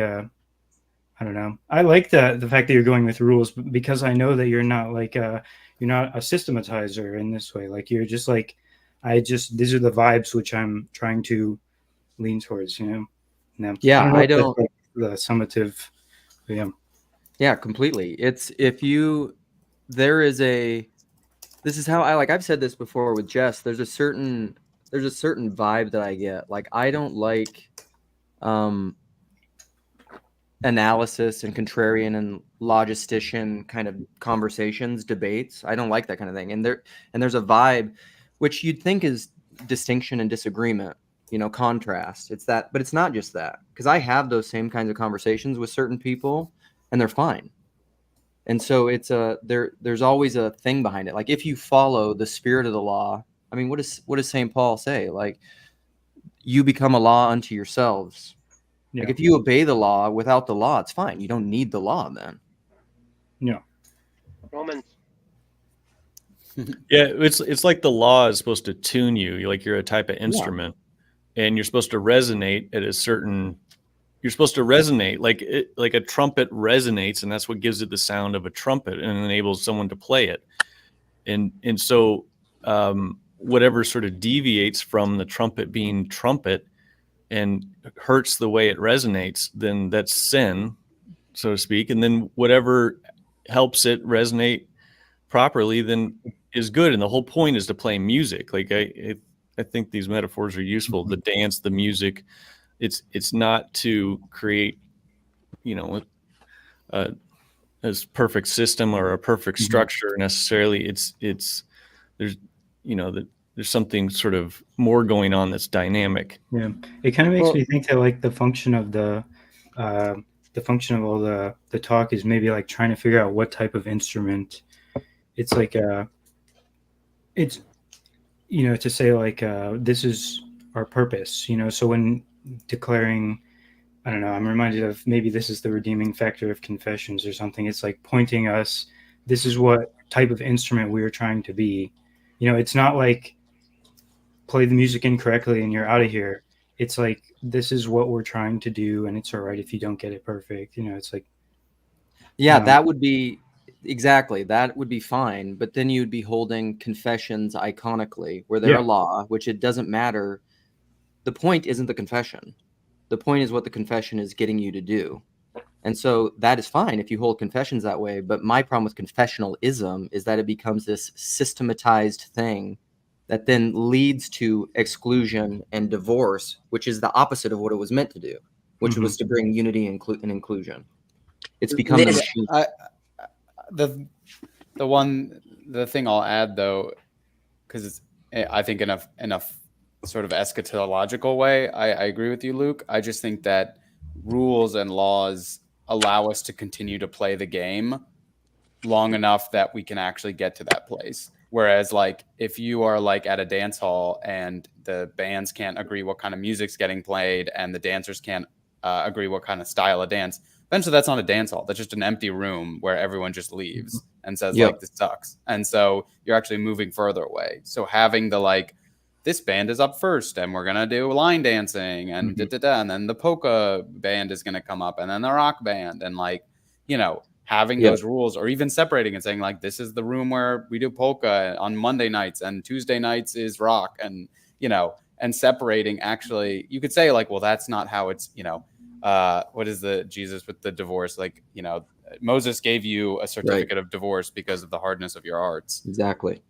I don't know. I like the fact that you're going with rules, because I know that you're not like you're not a systematizer in this way. Like you're just like, these are the vibes which I'm trying to lean towards, Yeah, Yeah, know I if that's, don't. like, the summative. Yeah, Yeah, completely. It's if you there is a this is how I've said this before with Jess. There's a certain vibe that I get. Like I don't like um analysis and contrarian and logistician kind of conversations, debates. I don't like that kind of thing. And there's a vibe which you'd think is distinction and disagreement, contrast. It's that, but it's not just that. Because I have those same kinds of conversations with certain people and they're fine. And so there's always a thing behind it. Like if you follow the spirit of the law, I mean, what does St. Paul say? Like you become a law unto yourselves. yeah, Like if you obey the law without the law, it's fine. You don't need the law then. yeah, Romans. Yeah, it's like the law is supposed to tune you. Like you're a type of instrument, and you're supposed to resonate at a certain. You're supposed to resonate like a trumpet resonates, and that's what gives it the sound of a trumpet and enables someone to play it. And so whatever sort of deviates from the trumpet being trumpet and hurts the way it resonates, then that's sin, so to speak. And then whatever helps it resonate properly then is good. And the whole point is to play music. Like I think these metaphors are useful. The dance, the music, it's not to create, a perfect system or a perfect structure necessarily. It's there's there's something sort of more going on that's dynamic. yeah. It kind of makes me think that like the function of all the talk is maybe like trying to figure out what type of instrument. It's like it's to say like this is our purpose. So when declaring, I don't know, I'm reminded of maybe this is the redeeming factor of confessions or something. It's like pointing us, this is what type of instrument we are trying to be. It's not like play the music incorrectly and you're out of here. It's like, this is what we're trying to do, and it's all right if you don't get it perfect. It's like, Yeah, that would be exactly, that would be fine. But then you'd be holding confessions iconically where they're a law, which it doesn't matter. The point isn't the confession. The point is what the confession is getting you to do. And so that is fine if you hold confessions that way. But my problem with confessionalism is that it becomes this systematized thing that then leads to exclusion and divorce, which is the opposite of what it was meant to do, which was to bring unity and inclusion. It's become the machine. The thing I'll add though, because I think enough sort of eschatological way, I agree with you, Luke. I just think that rules and laws allow us to continue to play the game long enough that we can actually get to that place. Whereas like if you are like at a dance hall and the bands can't agree what kind of music's getting played and the dancers can't agree what kind of style of dance, eventually that's not a dance hall. That's just an empty room where everyone just leaves and says like, this sucks. And so you're actually moving further away. So having the like, this band is up first and we're going to do line dancing and and then the polka band is going to come up and then the rock band, and like, having those rules, or even separating and saying like, this is the room where we do polka on Monday nights and Tuesday nights is rock, and and separating. Actually, you could say like, well, that's not how it's, what is the Jesus with the divorce? Like, Moses gave you a certificate of divorce because of the hardness of your hearts. Exactly.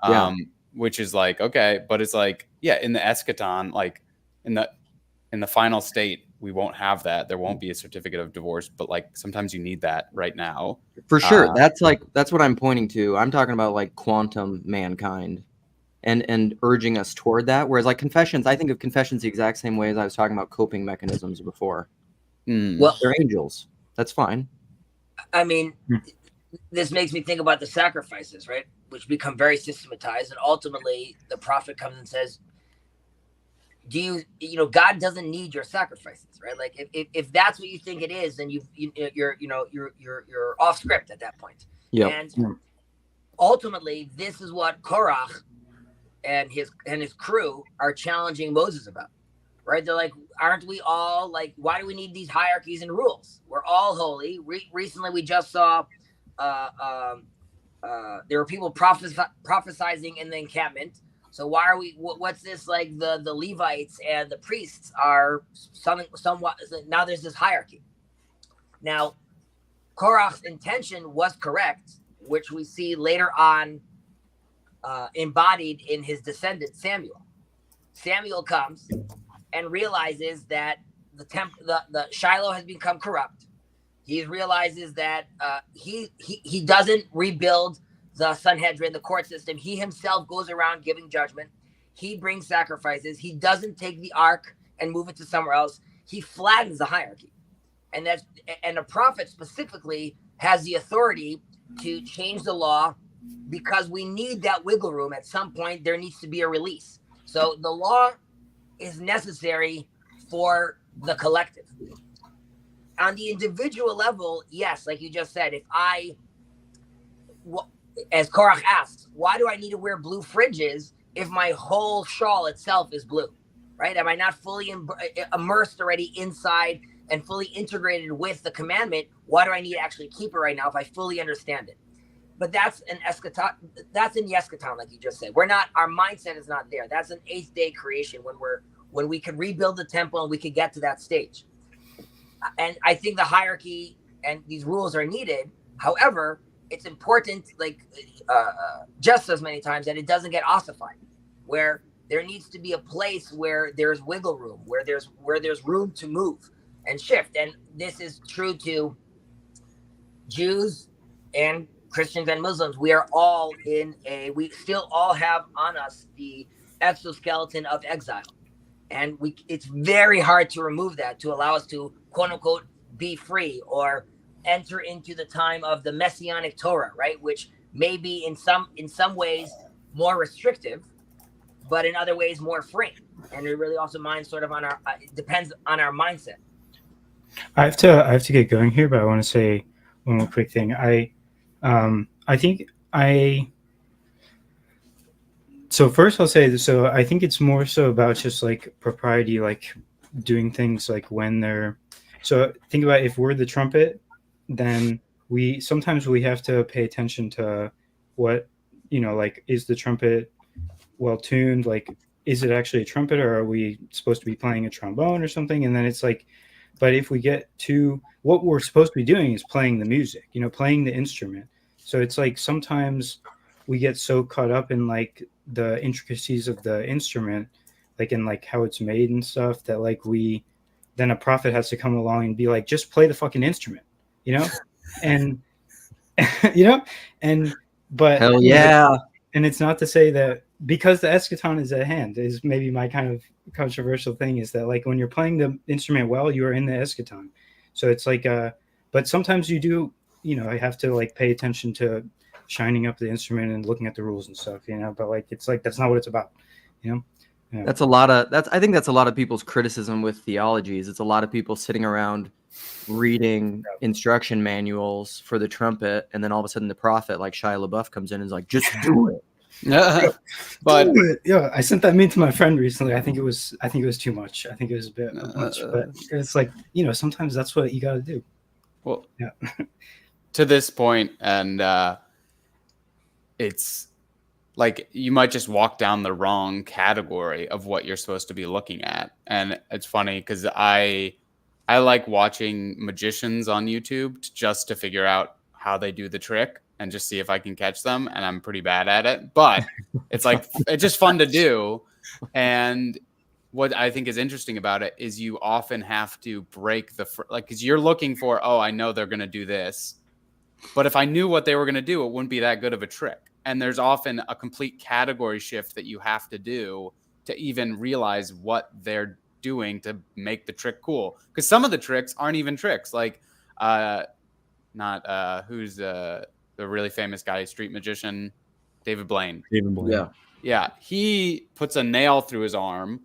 Which is like, okay, but it's like, in the eschaton, like in the final state, we won't have that. There won't be a certificate of divorce, but like sometimes you need that right now. For sure. That's what I'm pointing to. I'm talking about like quantum mankind and urging us toward that. Whereas like confessions, I think of confessions the exact same way as I was talking about coping mechanisms before. Well, they're angels. That's fine. I mean, this makes me think about the sacrifices, right? Which become very systematized. And ultimately the prophet comes and says, God doesn't need your sacrifices, right? Like if that's what you think it is, then you're off script at that point. Yeah. And ultimately, this is what Korach and his crew are challenging Moses about, right? They're like, aren't we all like, why do we need these hierarchies and rules? We're all holy. Recently, we just saw there were people prophesying in the encampment. So why are we? What's this like? The Levites and the priests are somewhat. Now there's this hierarchy. Now, Korach's intention was correct, which we see later on embodied in his descendant Samuel. Samuel comes and realizes that the Shiloh has become corrupt. He realizes that he doesn't rebuild the Sanhedrin, the court system. He himself goes around giving judgment. He brings sacrifices. He doesn't take the ark and move it to somewhere else. He flattens the hierarchy. And a prophet specifically has the authority to change the law, because we need that wiggle room. At some point, there needs to be a release. So the law is necessary for the collective. On the individual level, yes, like you just said, as Korach asks, why do I need to wear blue fringes if my whole shawl itself is blue, right? Am I not fully immersed already inside and fully integrated with the commandment? Why do I need to actually keep it right now if I fully understand it? But that's in the eschaton, like you just said. Our mindset is not there. That's an 8th day creation when we could rebuild the temple and we could get to that stage. And I think the hierarchy and these rules are needed. However, it's important, like just as many times, that it doesn't get ossified, where there needs to be a place where there's wiggle room, where there's room to move and shift. And this is true to Jews and Christians and Muslims. We still all have on us the exoskeleton of exile. And it's very hard to remove that, to allow us to, quote unquote, be free or enter into the time of the Messianic Torah, right? Which may be in some ways more restrictive, but in other ways more free. And it really also depends on our mindset. I have to get going here, but I want to say one more quick thing. So first I'll say this. So I think it's more so about just like propriety, like doing things like when they're. So think about, if we're the trumpet, then sometimes we have to pay attention to what, like, is the trumpet well tuned? Like, is it actually a trumpet, or are we supposed to be playing a trombone or something? And then it's like, but if we get to what we're supposed to be doing is playing the music, playing the instrument. So it's like sometimes we get so caught up in like the intricacies of the instrument, like in like how it's made and stuff, that like then a prophet has to come along and be like, just play the fucking instrument, and but hell yeah. And it's not to say that, because the eschaton is at hand, is maybe my kind of controversial thing, is that like when you're playing the instrument well, you are in the eschaton. So it's like but sometimes you do, I have to like pay attention to shining up the instrument and looking at the rules and stuff, but like it's like that's not what it's about. Yeah. I think that's a lot of people's criticism with theologies. It's a lot of people sitting around reading instruction manuals for the trumpet, and then all of a sudden the prophet like Shia LaBeouf comes in and is like, just do it. But yeah, I sent that meme to my friend recently. I think it was too much. I think it was a bit much, but it's like, sometimes that's what you got to do. Well, yeah. To this point, and it's like you might just walk down the wrong category of what you're supposed to be looking at. And it's funny because I like watching magicians on YouTube just to figure out how they do the trick and just see if I can catch them. And I'm pretty bad at it, but it's like, it's just fun to do. And what I think is interesting about it is you often have to break because you're looking for, I know they're going to do this, but if I knew what they were going to do, it wouldn't be that good of a trick. And there's often a complete category shift that you have to do to even realize what they're doing to make the trick cool. Because some of the tricks aren't even tricks. Like, who's the really famous guy, street magician, David Blaine. Yeah. He puts a nail through his arm,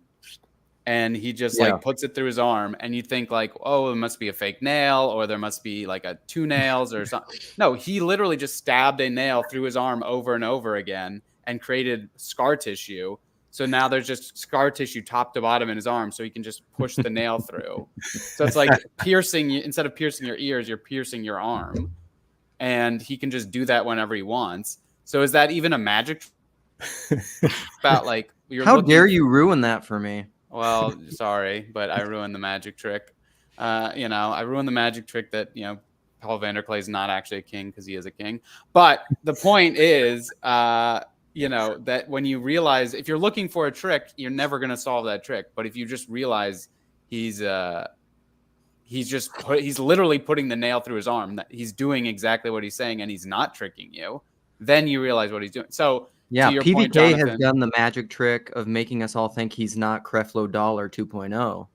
and he just puts it through his arm, and you think like, it must be a fake nail, or there must be like two nails or something. No, he literally just stabbed a nail through his arm over and over again and created scar tissue. So now there's just scar tissue top to bottom in his arm, so he can just push the nail through. So it's like instead of piercing your ears, you're piercing your arm, and he can just do that whenever he wants. So is that even a magic about like you're How looking dare you ruin that for me? Well, sorry, but I ruined the magic trick. I ruined the magic trick that, Paul Vanderklay is not actually a king because he is a king. But the point is, that when you realize if you're looking for a trick, you're never going to solve that trick. But if you just realize he's literally putting the nail through his arm, that he's doing exactly what he's saying and he's not tricking you, then you realize what he's doing. So, Yeah, to your PBK point, has Jonathan, done the magic trick of making us all think he's not Creflo Dollar 2.0,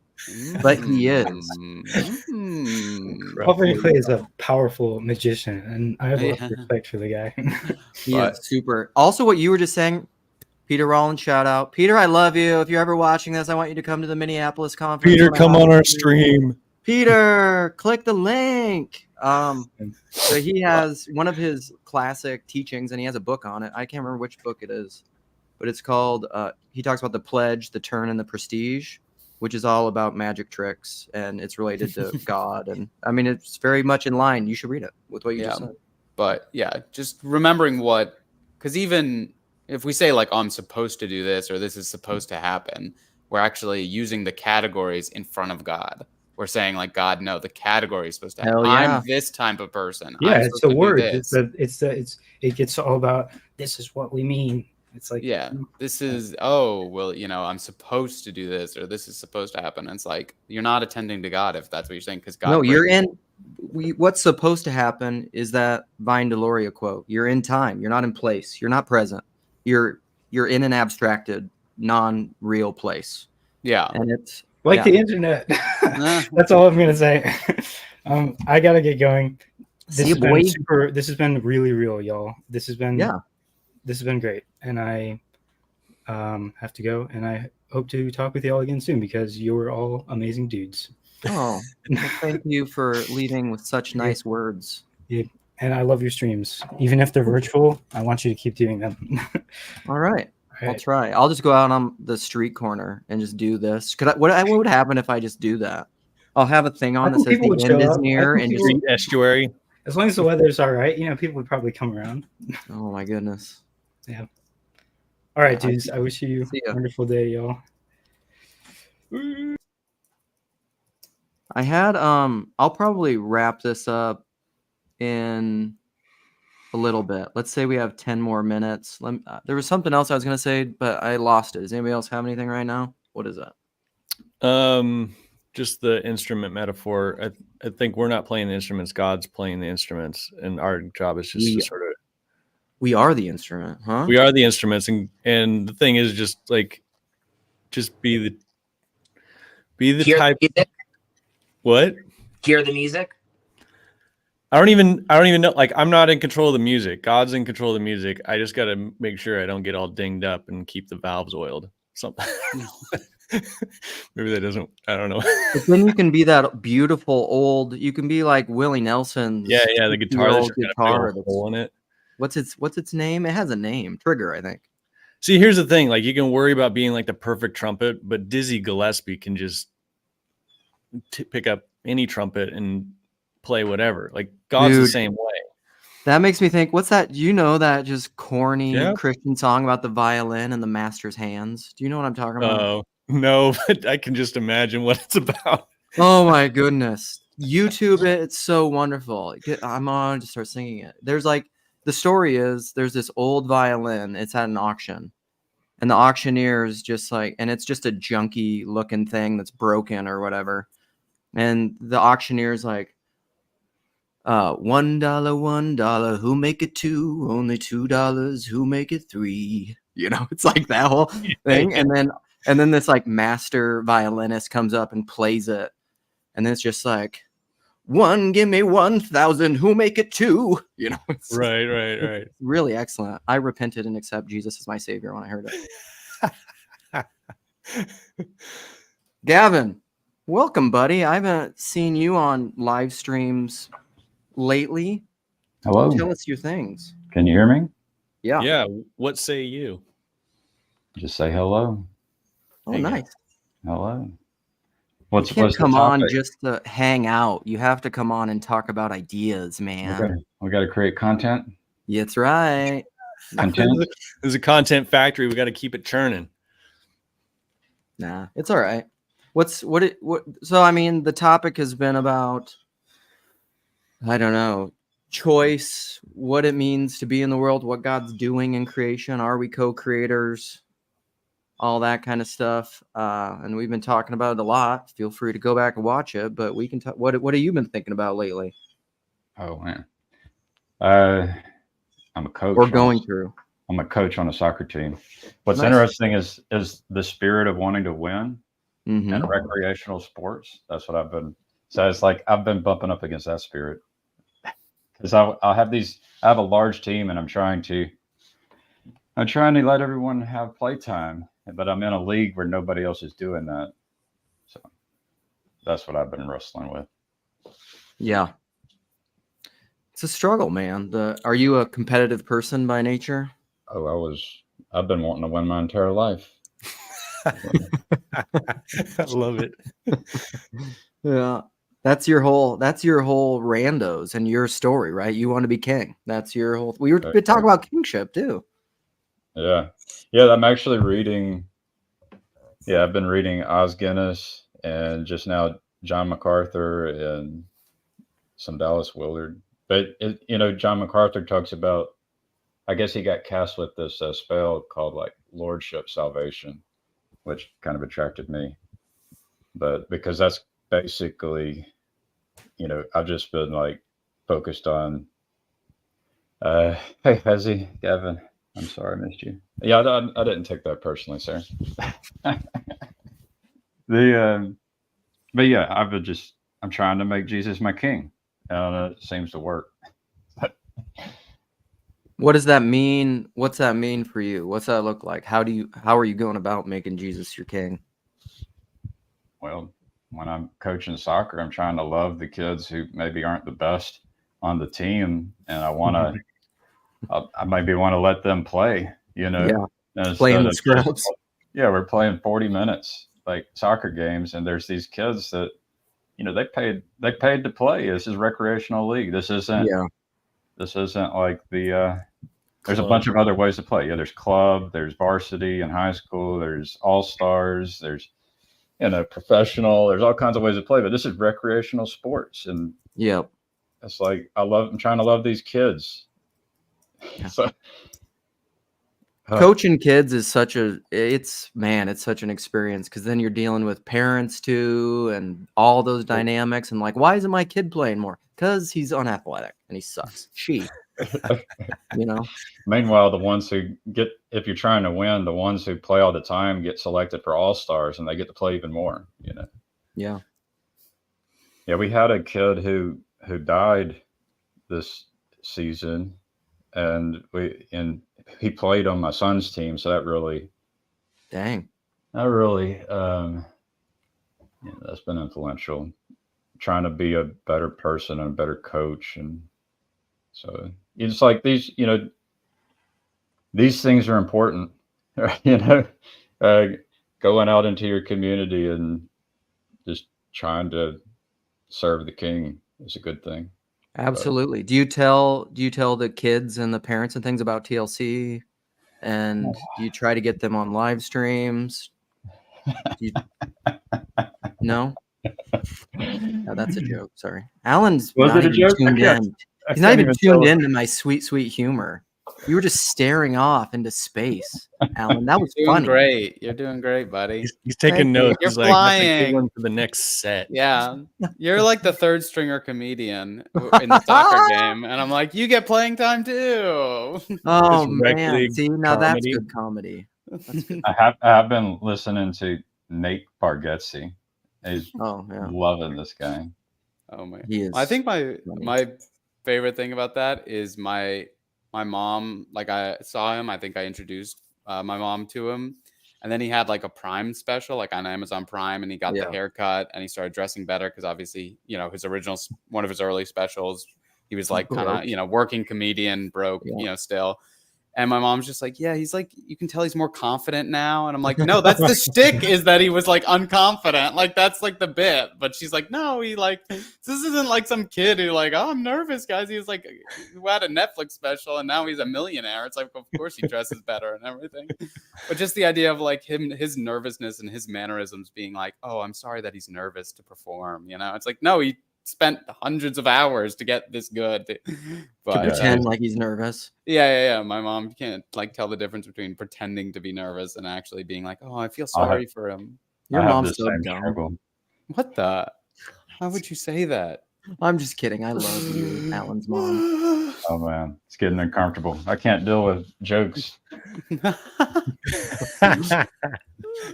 but he is. Mm. Paul Clay is a powerful magician, and I have a lot of Yeah. respect for the guy. He But- is super. Also, what you were just saying, Peter Rollins, shout out. Peter, I love you. If you're ever watching this, I want you to come to the Minneapolis conference. Peter, when I come have on our you. stream. Peter, click the link. So he has one of his classic teachings, and he has a book on it. I can't remember which book it is, but it's called. He talks about the pledge, the turn, and the prestige, which is all about magic tricks, and it's related to God. And I mean, it's very much in line. You should read it with what you just said. But yeah, just remembering because even if we say like, oh, I'm supposed to do this or this is supposed to happen, we're actually using the categories in front of God. We're saying like, God, no, the category is supposed to happen. Hell yeah. I'm this type of person. Yeah, I'm it's supposed the to word. do this. It gets all about this is what we mean. It's like Yeah, this is, I'm supposed to do this or this is supposed to happen. And it's like, you're not attending to God if that's what you're saying, because God. No, you're in. What's supposed to happen is that Vine Deloria quote. You're in time. You're not in place. You're not present. You're in an abstracted, non-real place. Yeah. And it's like the internet. That's all I'm gonna say. I gotta get going. This has been really real, y'all. This has been great, and I have to go, and I hope to talk with y'all again soon because you're all amazing dudes. Oh, well, thank you for leaving with such nice words. Yeah, and I love your streams, even if they're virtual. I want you to keep doing them. All right. I'll try. I'll just go out on the street corner and just do this. What would happen if I just do that? I'll have a thing on that says the end is near and just estuary. As long as the weather's all right, people would probably come around. Oh my goodness. Yeah. All right, dudes. I wish you a wonderful day, y'all. I had I'll probably wrap this up in a little bit. Let's say we have 10 more minutes. There was something else I was gonna say, but I lost it. Does anybody else have anything right now? What is that? Just the instrument metaphor. I think we're not playing the instruments. God's playing the instruments, and our job is just to sort of. We are the instrument, huh? We are the instruments, and the thing is just be the Hear type. the music? What? Hear the music? I don't even know. Like, I'm not in control of the music. God's in control of the music. I just got to make sure I don't get all dinged up and keep the valves oiled. Something. Maybe that doesn't. I don't know. But then you can be that beautiful old. You can be like Willie Nelson's. Yeah. The guitar. That's guitar. got a hole in it. What's its name? It has a name. Trigger, I think. See, here's the thing. Like, you can worry about being like the perfect trumpet, but Dizzy Gillespie can just pick up any trumpet and play whatever. Like, God's the same way. That makes me think, what's that? You know, that just corny Christian song about the violin and the master's hands. Do you know what I'm talking about? Oh, no, but I can just imagine what it's about. Oh my goodness. YouTube it. It's so wonderful. I'm on to start singing it. There's the story is there's this old violin. It's at an auction. And the auctioneer is just and it's just a junky looking thing that's broken or whatever. And the auctioneer is like, $1, who make it $2? Only $2, who make it $3? It's like that whole thing. And then this master violinist comes up and plays it. And then it's just like, one, give me 1,000, who make it $2? It's Right. really excellent. I repented and accept Jesus as my savior when I heard it. Gavin, welcome, buddy. I haven't seen you on live streams lately. Hello. Tell us your things. Can you hear me? Yeah. What say you? Just say hello. Oh, nice. Hello. You can't come on just to hang out. You have to come on and talk about ideas, man. We got to create content. Yeah, that's right. Content. There's a content factory. We got to keep it churning. Nah, it's all right. So I mean, the topic has been about, I don't know, choice, what it means to be in the world, what God's doing in creation. Are we co-creators? All that kind of stuff. And we've been talking about it a lot. Feel free to go back and watch it, but we can talk. What have you been thinking about lately Oh man. I'm a coach. or going through? I'm a coach on a soccer team. What's Nice. interesting is the spirit of wanting to win Mhm. in recreational sports. That's what I've been. So it's like I've been bumping up against that spirit because I have a large team and I'm trying to let everyone have playtime, but I'm in a league where nobody else is doing that. So that's what I've been wrestling with. Yeah. It's a struggle, man. Are you a competitive person by nature? Oh, I've been wanting to win my entire life. I love it. Yeah. That's your whole randos and your story, right? You want to be king. That's your whole. We were talking about kingship too. Yeah. I'm actually reading. Yeah, I've been reading Os Guinness and just now John MacArthur and some Dallas Willard. But John MacArthur talks about. I guess he got cast with this spell called like Lordship Salvation, which kind of attracted me. But because that's basically, I've just been like focused on. Hey, Fezzy, Gavin, I'm sorry I missed you. Yeah, I didn't take that personally, sir. But yeah, I'm trying to make Jesus my king, and it seems to work. What does that mean? What's that mean for you? What's that look like? How are you going about making Jesus your king? Well, when I'm coaching soccer, I'm trying to love the kids who maybe aren't the best on the team, and I maybe want to let them play. Playing the scrubs. We're playing 40 minutes like soccer games, and there's these kids that they paid to play. This is recreational league. This isn't like the there's a bunch of other ways to play. Yeah, there's club, there's varsity in high school, there's all-stars, there's professional, there's all kinds of ways to play, but this is recreational sports. And it's like I'm trying to love these kids. Yeah. So coaching kids is it's such an experience, because then you're dealing with parents too and all those dynamics, and like, why isn't my kid playing more? Because he's unathletic and he sucks. Meanwhile, the ones who if you're trying to win, the ones who play all the time get selected for all-stars and they get to play even more. Yeah, we had a kid who died this season, and he played on my son's team, so that really that's been influential, trying to be a better person and a better coach. And so it's like these things are important. Going out into your community and just trying to serve the king is a good thing. absolutely. Do you tell the kids and the parents and things about TLC, and do you try to get them on live streams? No? Oh, that's a joke. Sorry. Alan's Was not it a even joke? tuned in. He's not even tuned into my sweet, sweet humor. You were just staring off into space, Alan. That was Doing funny. great. You're doing great, buddy. He's taking notes. You're He's like, "That's a good flying." one for the next set. Yeah, you're like the third stringer comedian in the soccer game, and I'm like, you get playing time too. Oh Just rec man! league See, now that's comedy. good comedy. That's good. I have been listening to Nate Bargatze. He's loving this guy. Oh man, He is. I think my funny. favorite thing about that is my mom. Like, I saw him. I think I introduced my mom to him, and then he had like a Prime special, like on Amazon Prime, and he got the haircut and he started dressing better because obviously, one of his early specials, he was like kind of working comedian, broke, still. And my mom's just like, yeah, he's like, you can tell he's more confident now. And I'm like, no, that's the shtick, is that he was like unconfident. Like, that's like the bit. But she's like, no, he like, this isn't like some kid who like, oh, I'm nervous, guys. He was like, who had a Netflix special and now he's a millionaire. It's like, of course he dresses better and everything. But just the idea of like his nervousness and his mannerisms being like, oh, I'm sorry that he's nervous to perform. You know, it's like, no, he spent hundreds of hours to get this good. But To pretend like he's nervous. yeah. My mom can't like tell the difference between pretending to be nervous and actually being like, oh, I feel sorry for him. Your I have mom's the so same dumb. struggle. What the? How would you say that? I'm just kidding. I love you, Alan's mom. Oh man, it's getting uncomfortable. I can't deal with jokes.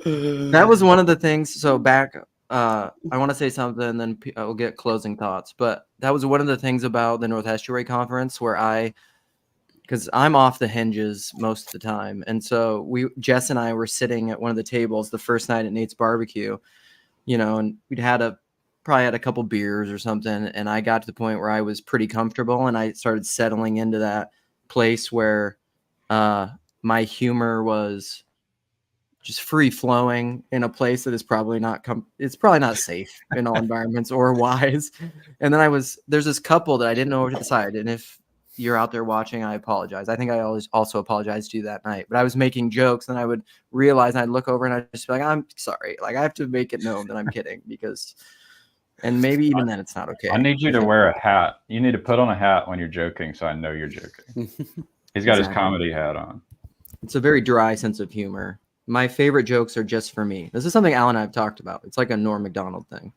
That was one of the things. So back, I want to say something, and then we'll get closing thoughts. But that was one of the things about the North Estuary Conference where because I'm off the hinges most of the time, and so Jess and I were sitting at one of the tables the first night at Nate's barbecue, and we'd probably had a couple beers or something, and I got to the point where I was pretty comfortable, and I started settling into that place where my humor was just free flowing in a place that is probably not it's probably not safe in all environments or wise. And then there's this couple that I didn't know what to decide. And if you're out there watching, I apologize. I think I always also apologized to you that night, but I was making jokes and I would realize, and I'd look over and I'd just be like, I'm sorry. Like, I have to make it known that I'm kidding and maybe even then it's not okay. I need you to wear a hat. You need to put on a hat when you're joking, so I know you're joking. He's got his comedy hat on. It's a very dry sense of humor. My favorite jokes are just for me. This is something Alan and I have talked about. It's like a Norm Macdonald thing.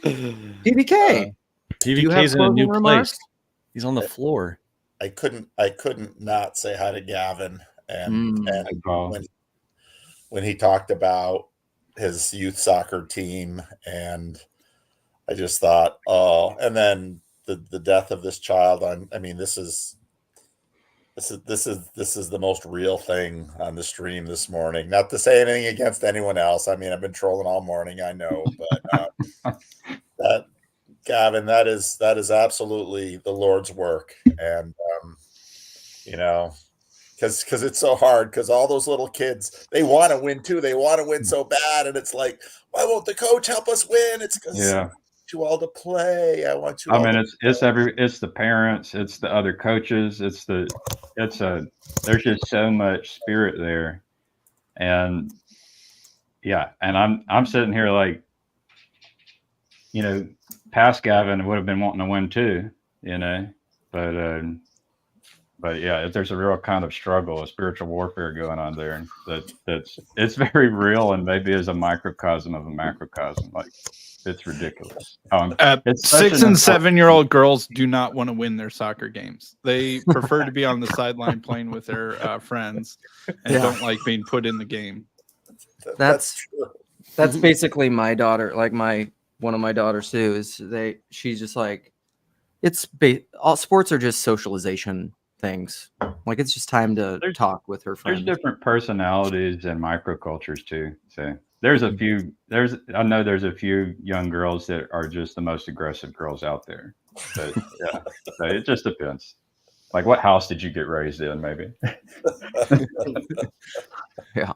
PBK. PBK's in a new remarks? place. He's on the floor. I couldn't not say hi to Gavin, and when he talked about his youth soccer team, and I just thought, oh, and then the death of this child. I mean, this is the most real thing on the stream this morning. Not to say anything against anyone else. I mean, I've been trolling all morning, I know, but that Gavin, that is absolutely the Lord's work, and because it's so hard, because all those little kids, they want to win too. They want to win so bad, and it's like, why won't the coach help us win? It's because I want you all to play. I want you. It's the parents, it's the other coaches, there's just so much spirit there, and I'm sitting here like, past Gavin would have been wanting to win too, but yeah, there's a real kind of struggle, a spiritual warfare going on there. It's very real, and maybe is a microcosm of a macrocosm. Like, it's ridiculous. 6 and 7-year-old girls do not want to win their soccer games. They prefer to be on the sideline playing with their friends, and don't like being put in the game. That's true. That's basically my daughter. Like one of my daughters too. She's just like, all sports are just socialization things. Like, it's just time to talk with her friends. There's different personalities and microcultures too. So there's a few young girls that are just the most aggressive girls out there. But yeah, so it just depends. Like, what house did you get raised in, maybe? Yeah.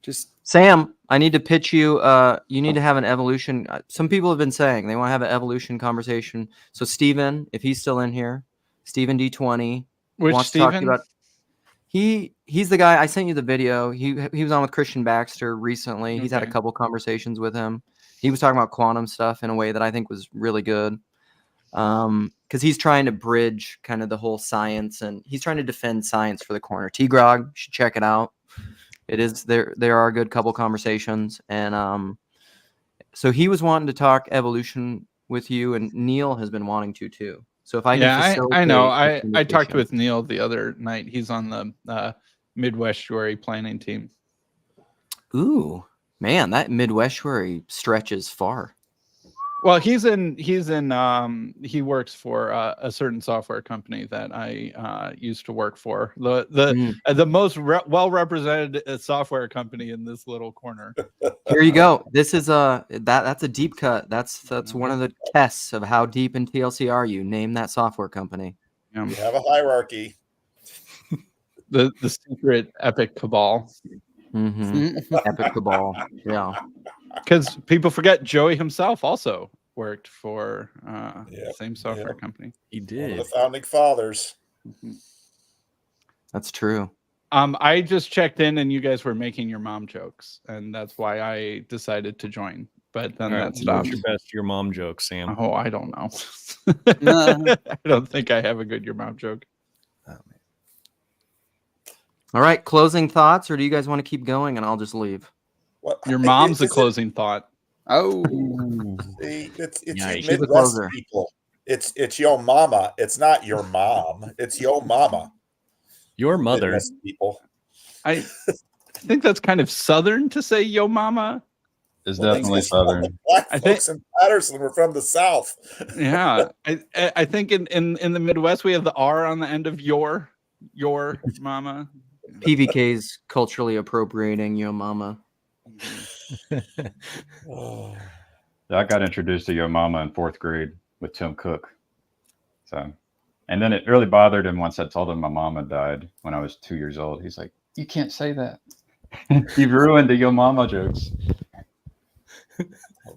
Just Sam, I need to pitch you. You need to have an evolution. Some people have been saying they want to have an evolution conversation. So Steven, if he's still in here, Steven D20 wants to talk to you about. He's the guy. I sent you the video. He was on with Christian Baxter recently. He's had a couple conversations with him. He was talking about quantum stuff in a way that I think was really good. Because he's trying to bridge kind of the whole science, and he's trying to defend science for the corner. T-Grog, you should check it out. It is there are a good couple conversations, and so he was wanting to talk evolution with you, and Neil has been wanting to too. So if I I know I talked with Neil the other night. He's on the Midwestuary planning team. Ooh, man, that Midwestuary stretches far. Well, he works for a certain software company that I used to work for. The most well represented software company in this little corner. Here you go. This is that's a deep cut. That's one of the tests of how deep in TLC are you. Name that software company. Yeah. You have a hierarchy. The secret epic cabal. Epic cabal. Yeah. Because people forget Joey himself also worked for the same software Yep. company. He One of did. the founding fathers. That's true. I just checked in and you guys were making your mom jokes, and that's why I decided to join. But then All right, that stopped. what's your best your mom joke, Sam? Oh, I don't know. I don't think I have a good your mom joke. All right, closing thoughts, or do you guys want to keep going and I'll just leave? What, Your mom's a is it- closing thought. Oh, See, it's Yeah, you she's a Midwest closer. people. It's yo mama. It's not your mom. It's yo mama. Your mother. Midwest people. I think that's kind of southern to say yo mama. It's Well, definitely these all the southern. black I think- folks in Patterson were from the South. Yeah. I think in the Midwest we have the R on the end of your mama. PVK's culturally appropriating yo mama. Oh. I got introduced to Yo Mama in 4th grade with Tim Cook. So, and then it really bothered him once I told him my mama died when I was 2 years old. He's like, "You can't say that. You've ruined the Yo Mama jokes."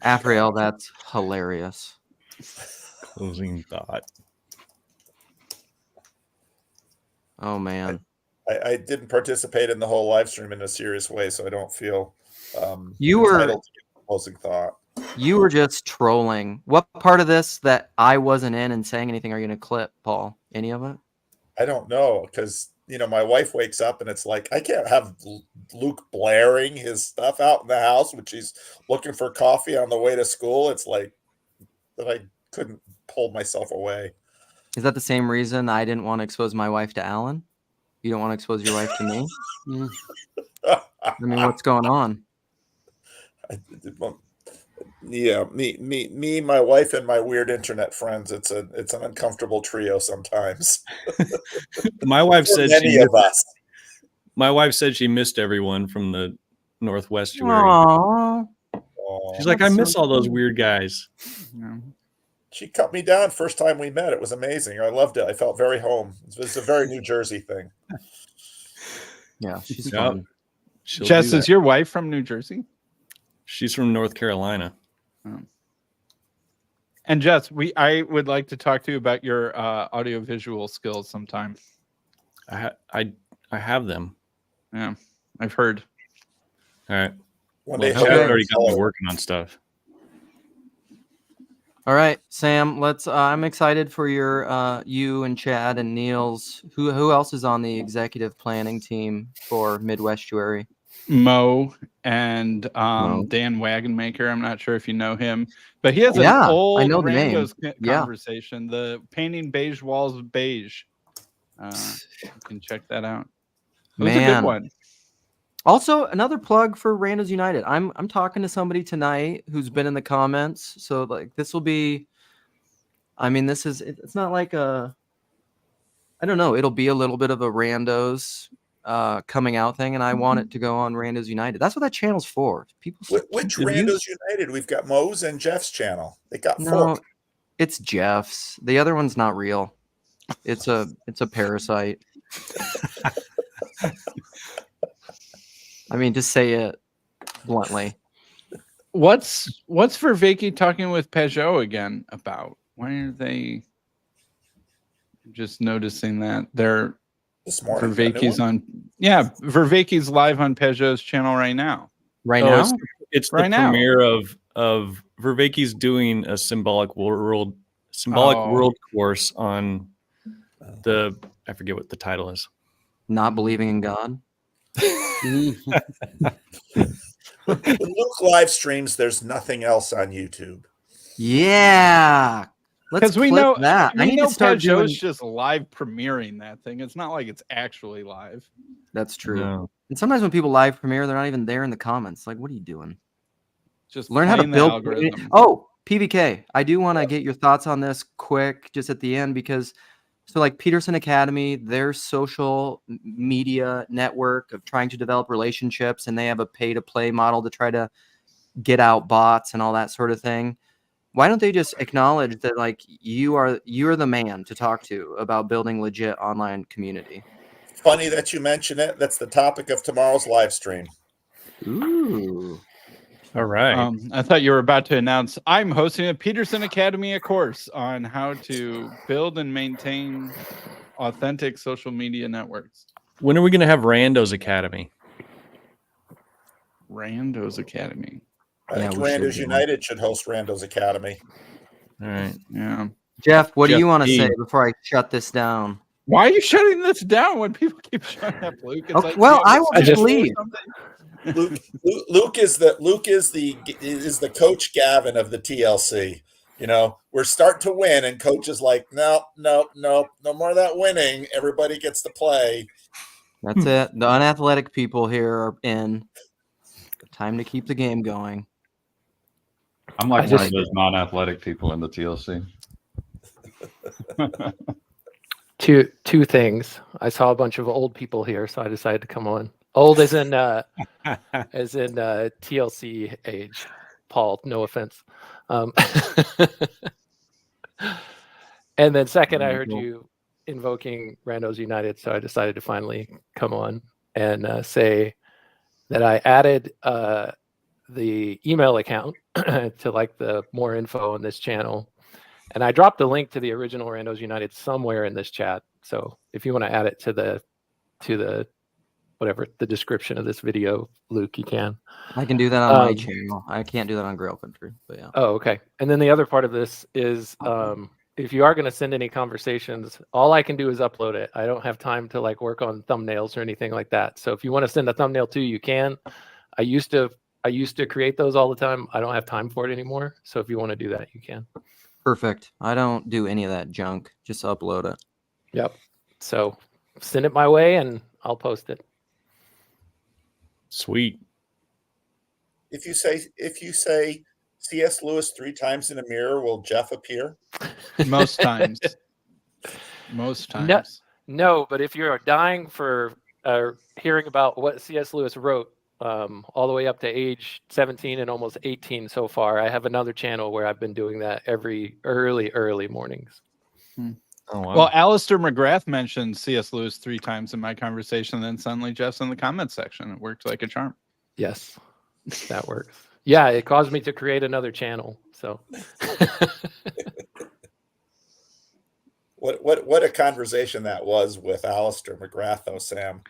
Afriel, that's hilarious. Closing thought. Oh man. I didn't participate in the whole live stream in a serious way, so I don't feel You were- entitled to give a closing thought. You were just trolling. What part of this that I wasn't in and saying anything are you gonna clip, Paul? Any of it? I don't know, because my wife wakes up and it's like I can't have Luke blaring his stuff out in the house when she's looking for coffee on the way to school. It's like that I couldn't pull myself away. Is that the same reason I didn't want to expose my wife to Alan? You don't want to expose your wife to me? I mean, what's going on? Yeah, me, my wife, and my weird internet friends. It's an uncomfortable trio sometimes. My wife For said many she of us. My wife said she missed everyone from the Northwest. Aww. She's like, I That's miss so all those cute. weird guys. Yeah. She cut me down first time we met. It was amazing. I loved it. I felt very home. It's a very New Jersey thing. Yeah, she's Yep. fun. She'll Jess, do is that. your wife from New Jersey? She's from North Carolina. And Jess, I would like to talk to you about your audiovisual skills sometime. I have them. Yeah, I've heard. All right. One Well, day, Chad's Helen already got me Keller- working on stuff. All right, Sam. Let's. I'm excited for your you and Chad and Niels. Who else is on the executive planning team for Midwestuary? Mo and Mo. Dan Wagonmaker. I'm not sure if you know him, but he has Yeah, an I old know the name. Randos Yeah. conversation. The painting beige walls beige. You can check that out. It was a Man. good one. Also, another plug for Randos United. I'm talking to somebody tonight who's been in the comments. So like this will be. I mean, it's not like a. I don't know. It'll be a little bit of a Randos coming out thing, and I want it to go on Randos United. That's what that channel's for. People. Which Did you- Randos United? We've got Mo's and Jeff's channel. They got No, forked. it's Jeff's. The other one's not real. It's a parasite. I mean, just say it bluntly. What's Vervaeke talking with Peugeot again about? Why are they just noticing that they're This morning. got a new Vervaeke's one. on? Yeah, Vervaeke's live on Peugeot's channel right now. Right Oh, now, it's the Right now. premiere of Vervaeke's doing a symbolic world Oh. course on I forget what the title is. not believing in God. When Luke live streams, there's nothing else on YouTube. Yeah, let's Because we clip know that. I we need know to start Peugeot's doing. just live premiering that thing. It's not like it's actually live. That's true. No. And sometimes when people live premiere, they're not even there in the comments. Like, what are you doing? Just Learn how to playing the build. algorithm. Oh, PBK. I do want to get your thoughts on this quick, just at the end, because so like Peterson Academy, their social media network of trying to develop relationships, and they have a pay to play model to try to get out bots and all that sort of thing. Why don't they just acknowledge that like you're the man to talk to about building legit online community? Funny that you mention it. That's the topic of tomorrow's live stream. Ooh. All right. I thought you were about to announce I'm hosting a Peterson Academy course on how to build and maintain authentic social media networks. When are we going to have Rando's Academy? Rando's Academy. I think Rando's United should host Rando's Academy. All right. Yeah. Jeff, what do Jeff you want to E. say before I shut this down? Why are you shutting this down when people keep shutting up, Luke? It's Okay, like, well, I will just or leave. something. Luke is the Coach Gavin of the TLC. You know, we're starting to win, and Coach is like, no more of that winning. Everybody gets to play. That's it. The unathletic people here are in. Time to keep the game going. I'm like one of those non-athletic people in the TLC. Two things. I saw a bunch of old people here, so I decided to come on. Old as in TLC age. Paul, no offense. And then second, I heard you invoking Rando's United, so I decided to finally come on and say that I added the email account to like the more info on this channel. And I dropped a link to the original Rando's United somewhere in this chat. So if you want to add it to the whatever the description of this video, Luke, you can. I can do that on my channel. I can't do that on Grail Country, but yeah. Oh, okay. And then the other part of this is if you are going to send any conversations, all I can do is upload it. I don't have time to like work on thumbnails or anything like that. So if you want to send a thumbnail too, you can. I used to create those all the time. I don't have time for it anymore. So if you want to do that, you can. Perfect. I don't do any of that junk. Just upload it. Yep. So send it my way and I'll post it. Sweet. If you say C.S. Lewis 3 times in a mirror, will Jeff appear? Most times. Most times. No, but if you're dying for hearing about what C.S. Lewis wrote all the way up to age 17 and almost 18 so far, I have another channel where I've been doing that every early mornings. Oh, wow. Well, Alistair McGrath mentioned C.S. Lewis 3 times in my conversation, and then suddenly Jeff's in the comments section. It worked like a charm. Yes, that works. Yeah, it caused me to create another channel. So what a conversation that was with Alistair McGrath, though, Sam.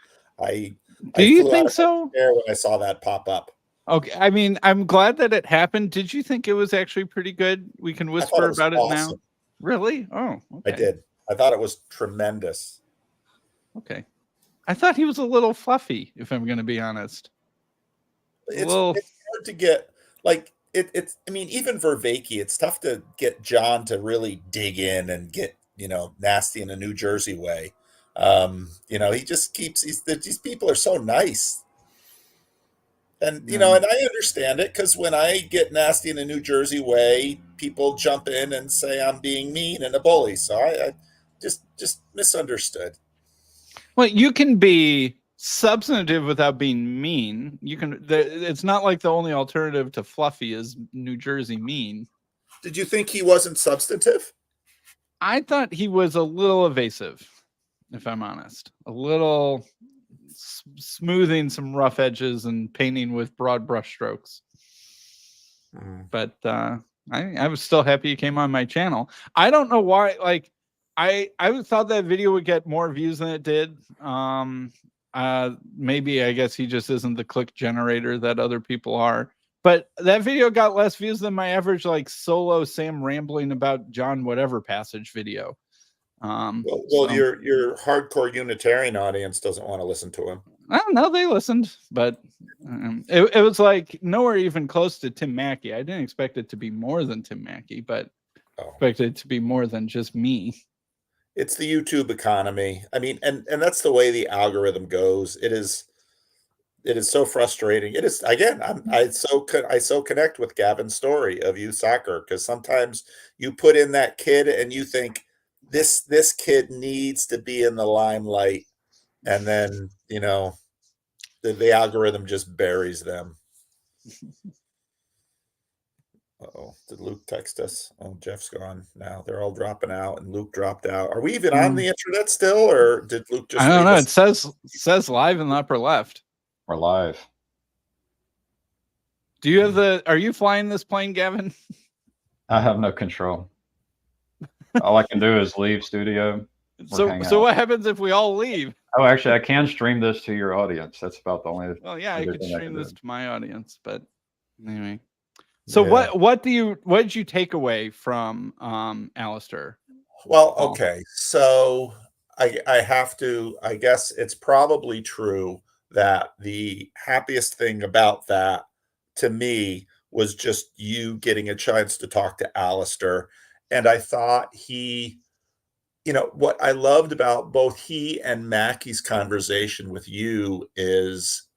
Do you think so? When I saw that pop up. Okay, I mean, I'm glad that it happened. Did you think it was actually pretty good? We can whisper about it now. Really? Oh, okay. I did. I thought it was tremendous. Okay. I thought he was a little fluffy, if I'm going to be honest. It's hard to get, like, it's, I mean, even Vervaeke, it's tough to get John to really dig in and get, nasty in a New Jersey way. He just keeps, these people are so nice. And, and I understand it because when I get nasty in a New Jersey way, people jump in and say I'm being mean and a bully. So I just misunderstood. Well, you can be substantive without being mean. You can. It's not like the only alternative to fluffy is New Jersey mean. Did you think he wasn't substantive? I thought he was a little evasive, if I'm honest. A little smoothing some rough edges and painting with broad brush strokes. But I was still happy he came on my channel. I don't know why. Like, I thought that video would get more views than it did. Maybe I guess he just isn't the click generator that other people are. But that video got less views than my average like solo Sam rambling about John whatever passage video. Your hardcore Unitarian audience doesn't want to listen to him. I don't know. They listened, but it was like nowhere even close to Tim Mackey. I didn't expect it to be more than Tim Mackey, but expected it to be more than just me. It's the YouTube economy. I mean, and that's the way the algorithm goes. It is so frustrating. It is, again, I so connect with Gavin's story of youth soccer, because sometimes you put in that kid and you think this kid needs to be in the limelight, and then the algorithm just buries them. Uh-oh, did Luke text us? Oh, Jeff's gone now. They're all dropping out, and Luke dropped out. Are we even on the internet still, or did Luke just? I don't know. us? It says live in the upper left. We're live. Do you have are you flying this plane, Gavin? I have no control. All I can do is leave studio. So what happens if we all leave? Oh, actually, I can stream this to your audience. That's about the only. Well, yeah, I could stream this to my audience, but anyway. So what did you take away from Alistair? Well, okay. So I have to, I guess it's probably true that the happiest thing about that to me was just you getting a chance to talk to Alistair. And I thought he, what I loved about both he and Mackie's conversation with you is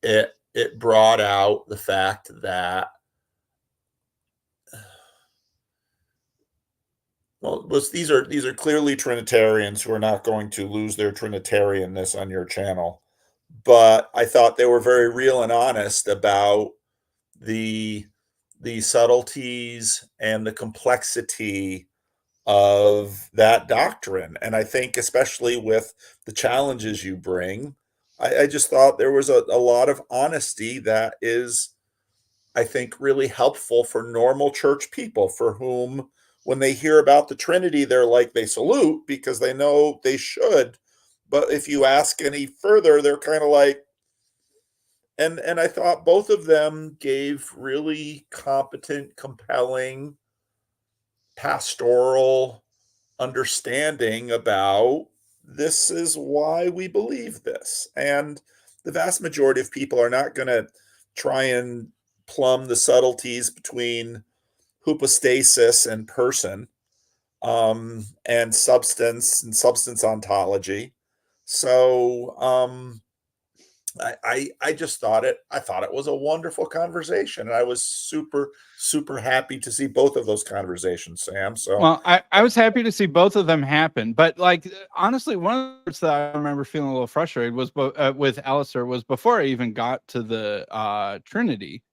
it brought out the fact that these are clearly Trinitarians who are not going to lose their Trinitarianness on your channel, but I thought they were very real and honest about the subtleties and the complexity of that doctrine. And I think especially with the challenges you bring, I just thought there was a lot of honesty that is, I think, really helpful for normal church people, for whom when they hear about the Trinity, they're like, they salute because they know they should. But if you ask any further, they're kind of like, and I thought both of them gave really competent, compelling, pastoral understanding about this is why we believe this. And the vast majority of people are not going to try and plumb the subtleties between hypostasis and person, and substance ontology. So I just thought it was a wonderful conversation, and I was super, super happy to see both of those conversations, Sam. So well, I was happy to see both of them happen, but like honestly, one of the parts that I remember feeling a little frustrated was with Alistair was before I even got to the Trinity.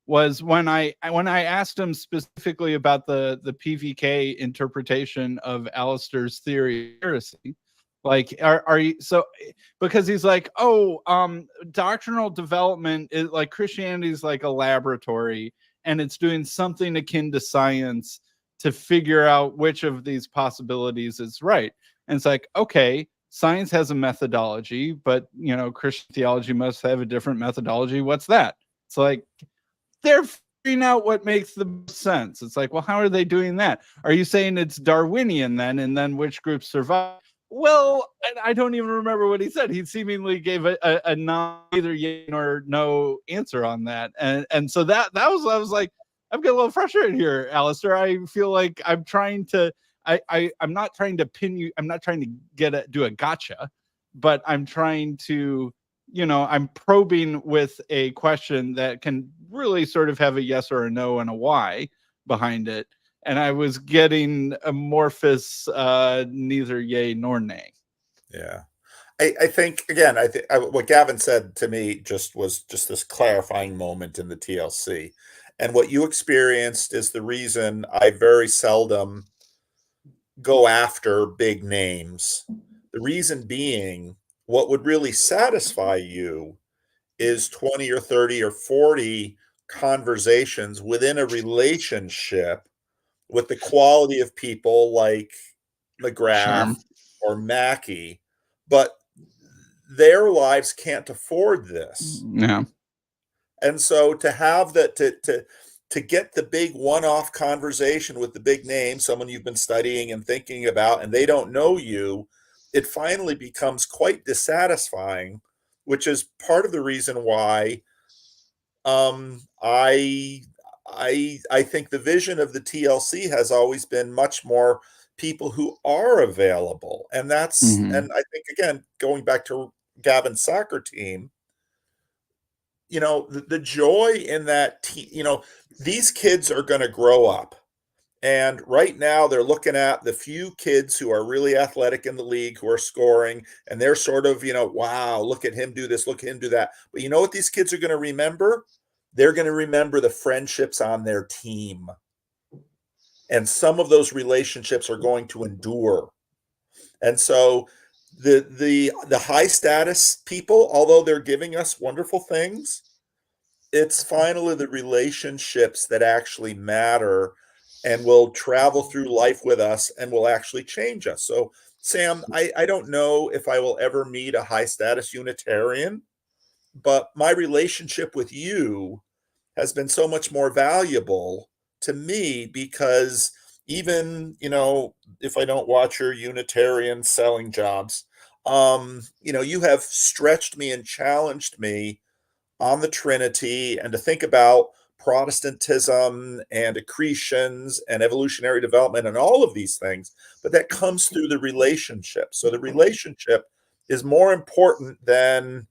Was when I asked him specifically about the PVK interpretation of Alistair's theory of heresy. Like, are you so? Because he's like, doctrinal development is like Christianity is like a laboratory, and it's doing something akin to science to figure out which of these possibilities is right. And it's like, okay, science has a methodology, but Christian theology must have a different methodology. What's that? It's like they're figuring out what makes the most sense. It's like, well, how are they doing that? Are you saying it's Darwinian then, and then which groups survive? Well, I don't even remember what he said. He seemingly gave a non either yay nor no answer on that, and so that was I was like, I'm getting a little frustrated here, Alistair. I feel like I'm trying to I'm not trying to pin you. I'm not trying to do a gotcha, but I'm trying to I'm probing with a question that can really sort of have a yes or a no and a why behind it. And I was getting amorphous, neither yay nor nay. Yeah. I think, again, what Gavin said to me was this clarifying moment in the TLC. And what you experienced is the reason I very seldom go after big names. The reason being, what would really satisfy you is 20 or 30 or 40 conversations within a relationship with the quality of people like McGrath or Mackie, but their lives can't afford this. Yeah. And so to have that, to get the big one-off conversation with the big name, someone you've been studying and thinking about, and they don't know you, it finally becomes quite dissatisfying, which is part of the reason why I think the vision of the TLC has always been much more people who are available. And that's, and I think, again, going back to Gavin's soccer team, the joy in that team, these kids are going to grow up. And right now they're looking at the few kids who are really athletic in the league, who are scoring, and they're sort of, wow, look at him do this, look at him do that. But you know what these kids are going to remember? they're going to remember the friendships on their team. And some of those relationships are going to endure. And so the high status people, although they're giving us wonderful things, it's finally the relationships that actually matter and will travel through life with us and will actually change us. So, Sam, I don't know if I will ever meet a high status Unitarian, but my relationship with you has been so much more valuable to me because even, if I don't watch your Unitarian selling jobs, you have stretched me and challenged me on the Trinity and to think about Protestantism and accretions and evolutionary development and all of these things, but that comes through the relationship. So the relationship is more important than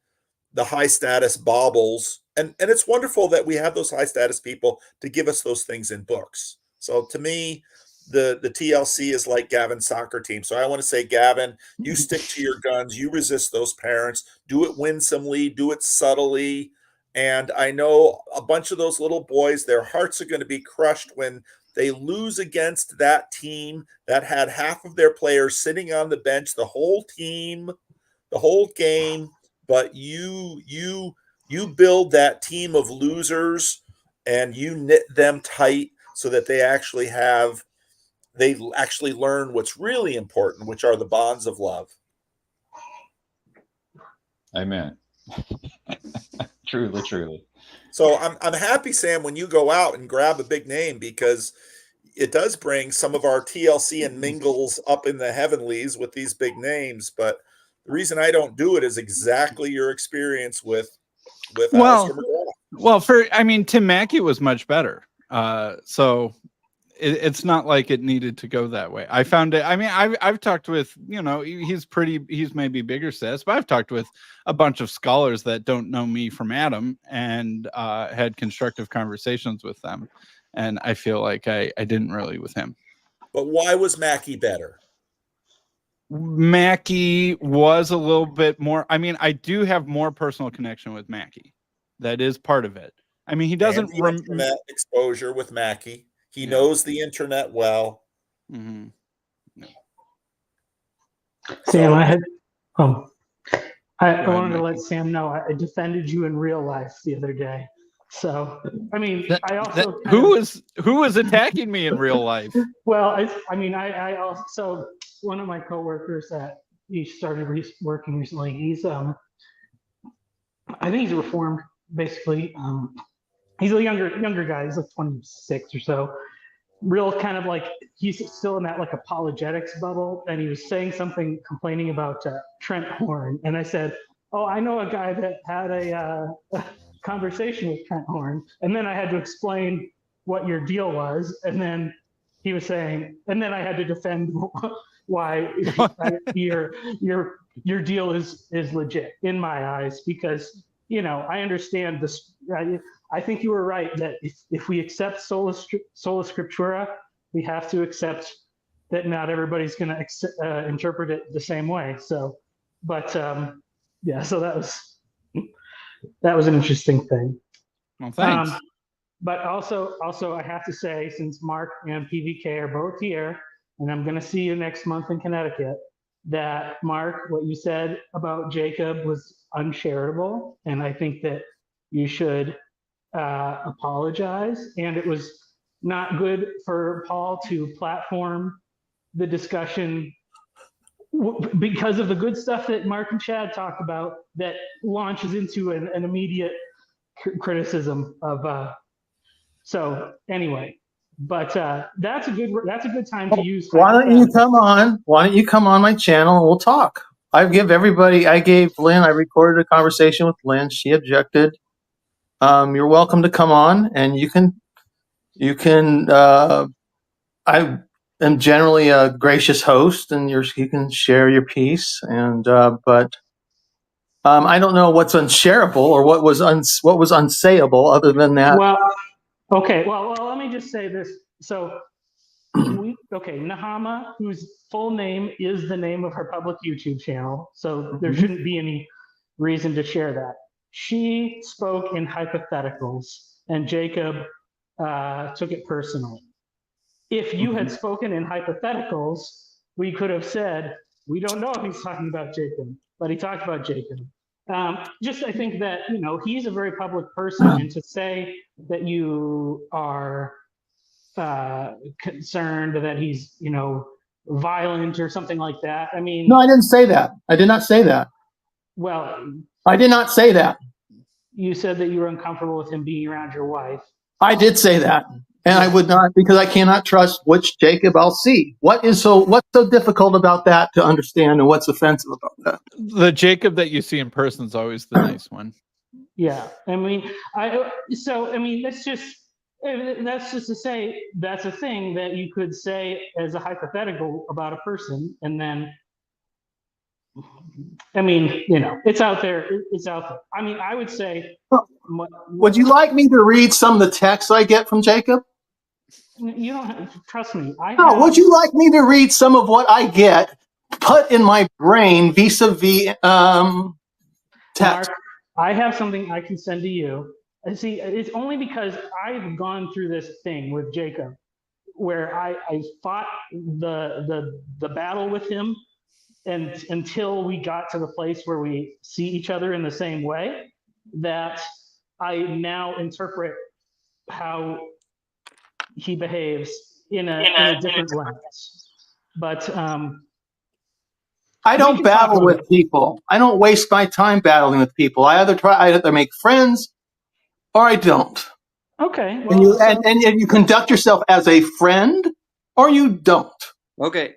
the high status baubles. And it's wonderful that we have those high status people to give us those things in books. So to me, the TLC is like Gavin's soccer team. So I want to say, Gavin, you stick to your guns, you resist those parents, do it winsomely, do it subtly. And I know a bunch of those little boys, their hearts are going to be crushed when they lose against that team that had half of their players sitting on the bench, the whole team, the whole game. But you build that team of losers and you knit them tight so that they actually learn what's really important, which are the bonds of love. Amen. Truly. So I'm happy, Sam, when you go out and grab a big name, because it does bring some of our TLC and mingles up in the heavenlies with these big names. But the reason I don't do it is exactly your experience with Alistair McGraw. Well, Tim Mackey was much better. So it's not like it needed to go that way. I found it. I've talked with, he's maybe bigger sets, but I've talked with a bunch of scholars that don't know me from Adam and had constructive conversations with them. And I feel like I didn't really with him. But why was Mackey better? Mackey was a little bit more. I do have more personal connection with Mackey. That is part of it. He doesn't internet exposure with Mackey. He knows the internet well. Mm-hmm. Sam, I wanted to let Sam know I defended you in real life the other day. So, who was attacking me in real life? Well, I also, one of my coworkers that he started working recently, he's, I think he's a reformed, basically. He's a younger guy. He's like 26 or so. Real kind of like, he's still in that like apologetics bubble. And he was saying something, complaining about Trent Horn. And I said, oh, I know a guy that had a conversation with Trent Horn. And then I had to explain what your deal was. And then he was saying, and then I had to defend why your deal is legit in my eyes, because, I understand this. I think you were right that if we accept sola scriptura, we have to accept that not everybody's going to interpret it the same way. So, but so that was an interesting thing. Well, thanks. But also I have to say, since Mark and PVK are both here, and I'm going to see you next month in Connecticut, that Mark, what you said about Jacob was uncharitable, and I think that you should apologize. And it was not good for Paul to platform the discussion because of the good stuff that Mark and Chad talked about that launches into an immediate criticism of. So anyway, but that's a good time to use. Why don't you come on? Why don't you come on my channel and we'll talk? I gave Lynn. I recorded a conversation with Lynn. She objected. You're welcome to come on, and you can. I am generally a gracious host, and you can share your piece. And but I don't know what's unshareable or what was unsayable other than that. Well, okay. Well, let me just say this. So, Nahama, whose full name is the name of her public YouTube channel, so there shouldn't be any reason to share that. she spoke in hypotheticals, and Jacob took it personally. If you had spoken in hypotheticals, we could have said, we don't know if he's talking about Jacob, but he talked about Jacob. Just I think that, he's a very public person, and to say that you are concerned that he's, violent or something like that. I mean, No, I didn't say that. I did not say that. well, I did not say that. you said that you were uncomfortable with him being around your wife. I did say that. And I would not, because I cannot trust which Jacob I'll see. What's so difficult about that to understand, and what's offensive about that? The Jacob that you see in person is always the nice one. Yeah, I mean, that's just to say that's a thing that you could say as a hypothetical about a person, and then, I mean, it's out there. It's out there. I mean, I would say. Would you like me to read some of the texts I get from Jacob? You don't have to trust me. Would you like me to read some of what I get put in my brain vis-a-vis text? Mark, I have something I can send to you. See, it's only because I've gone through this thing with Jacob where I fought the battle with him, and until we got to the place where we see each other in the same way, that I now interpret how he behaves in a different lens. But I don't battle with people. I don't waste my time battling with people. I either make friends or I don't. Okay. Well, and you conduct yourself as a friend or you don't. Okay.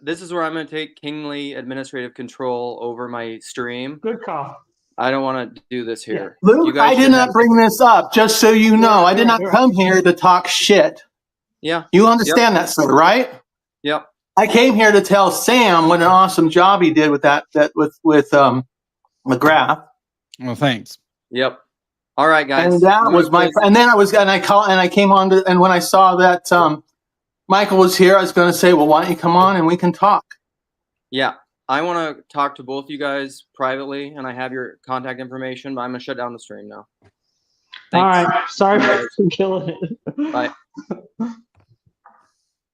This is where I'm going to take kingly administrative control over my stream. Good call. I don't want to do this here. Yeah. Luke, I did not bring this up, just so you know. I did not come here to talk shit. Yeah. You understand that, sir, right? Yep. I came here to tell Sam what an awesome job he did with with McGrath. Well, thanks. Yep. All right, guys. And that was my. And then I came on to, and when I saw that Michael was here, I was going to say, well, why don't you come on and we can talk? Yeah. I want to talk to both you guys privately, and I have your contact information, but I'm going to shut down the stream now. Thanks. All right. Sorry for killing it. Bye.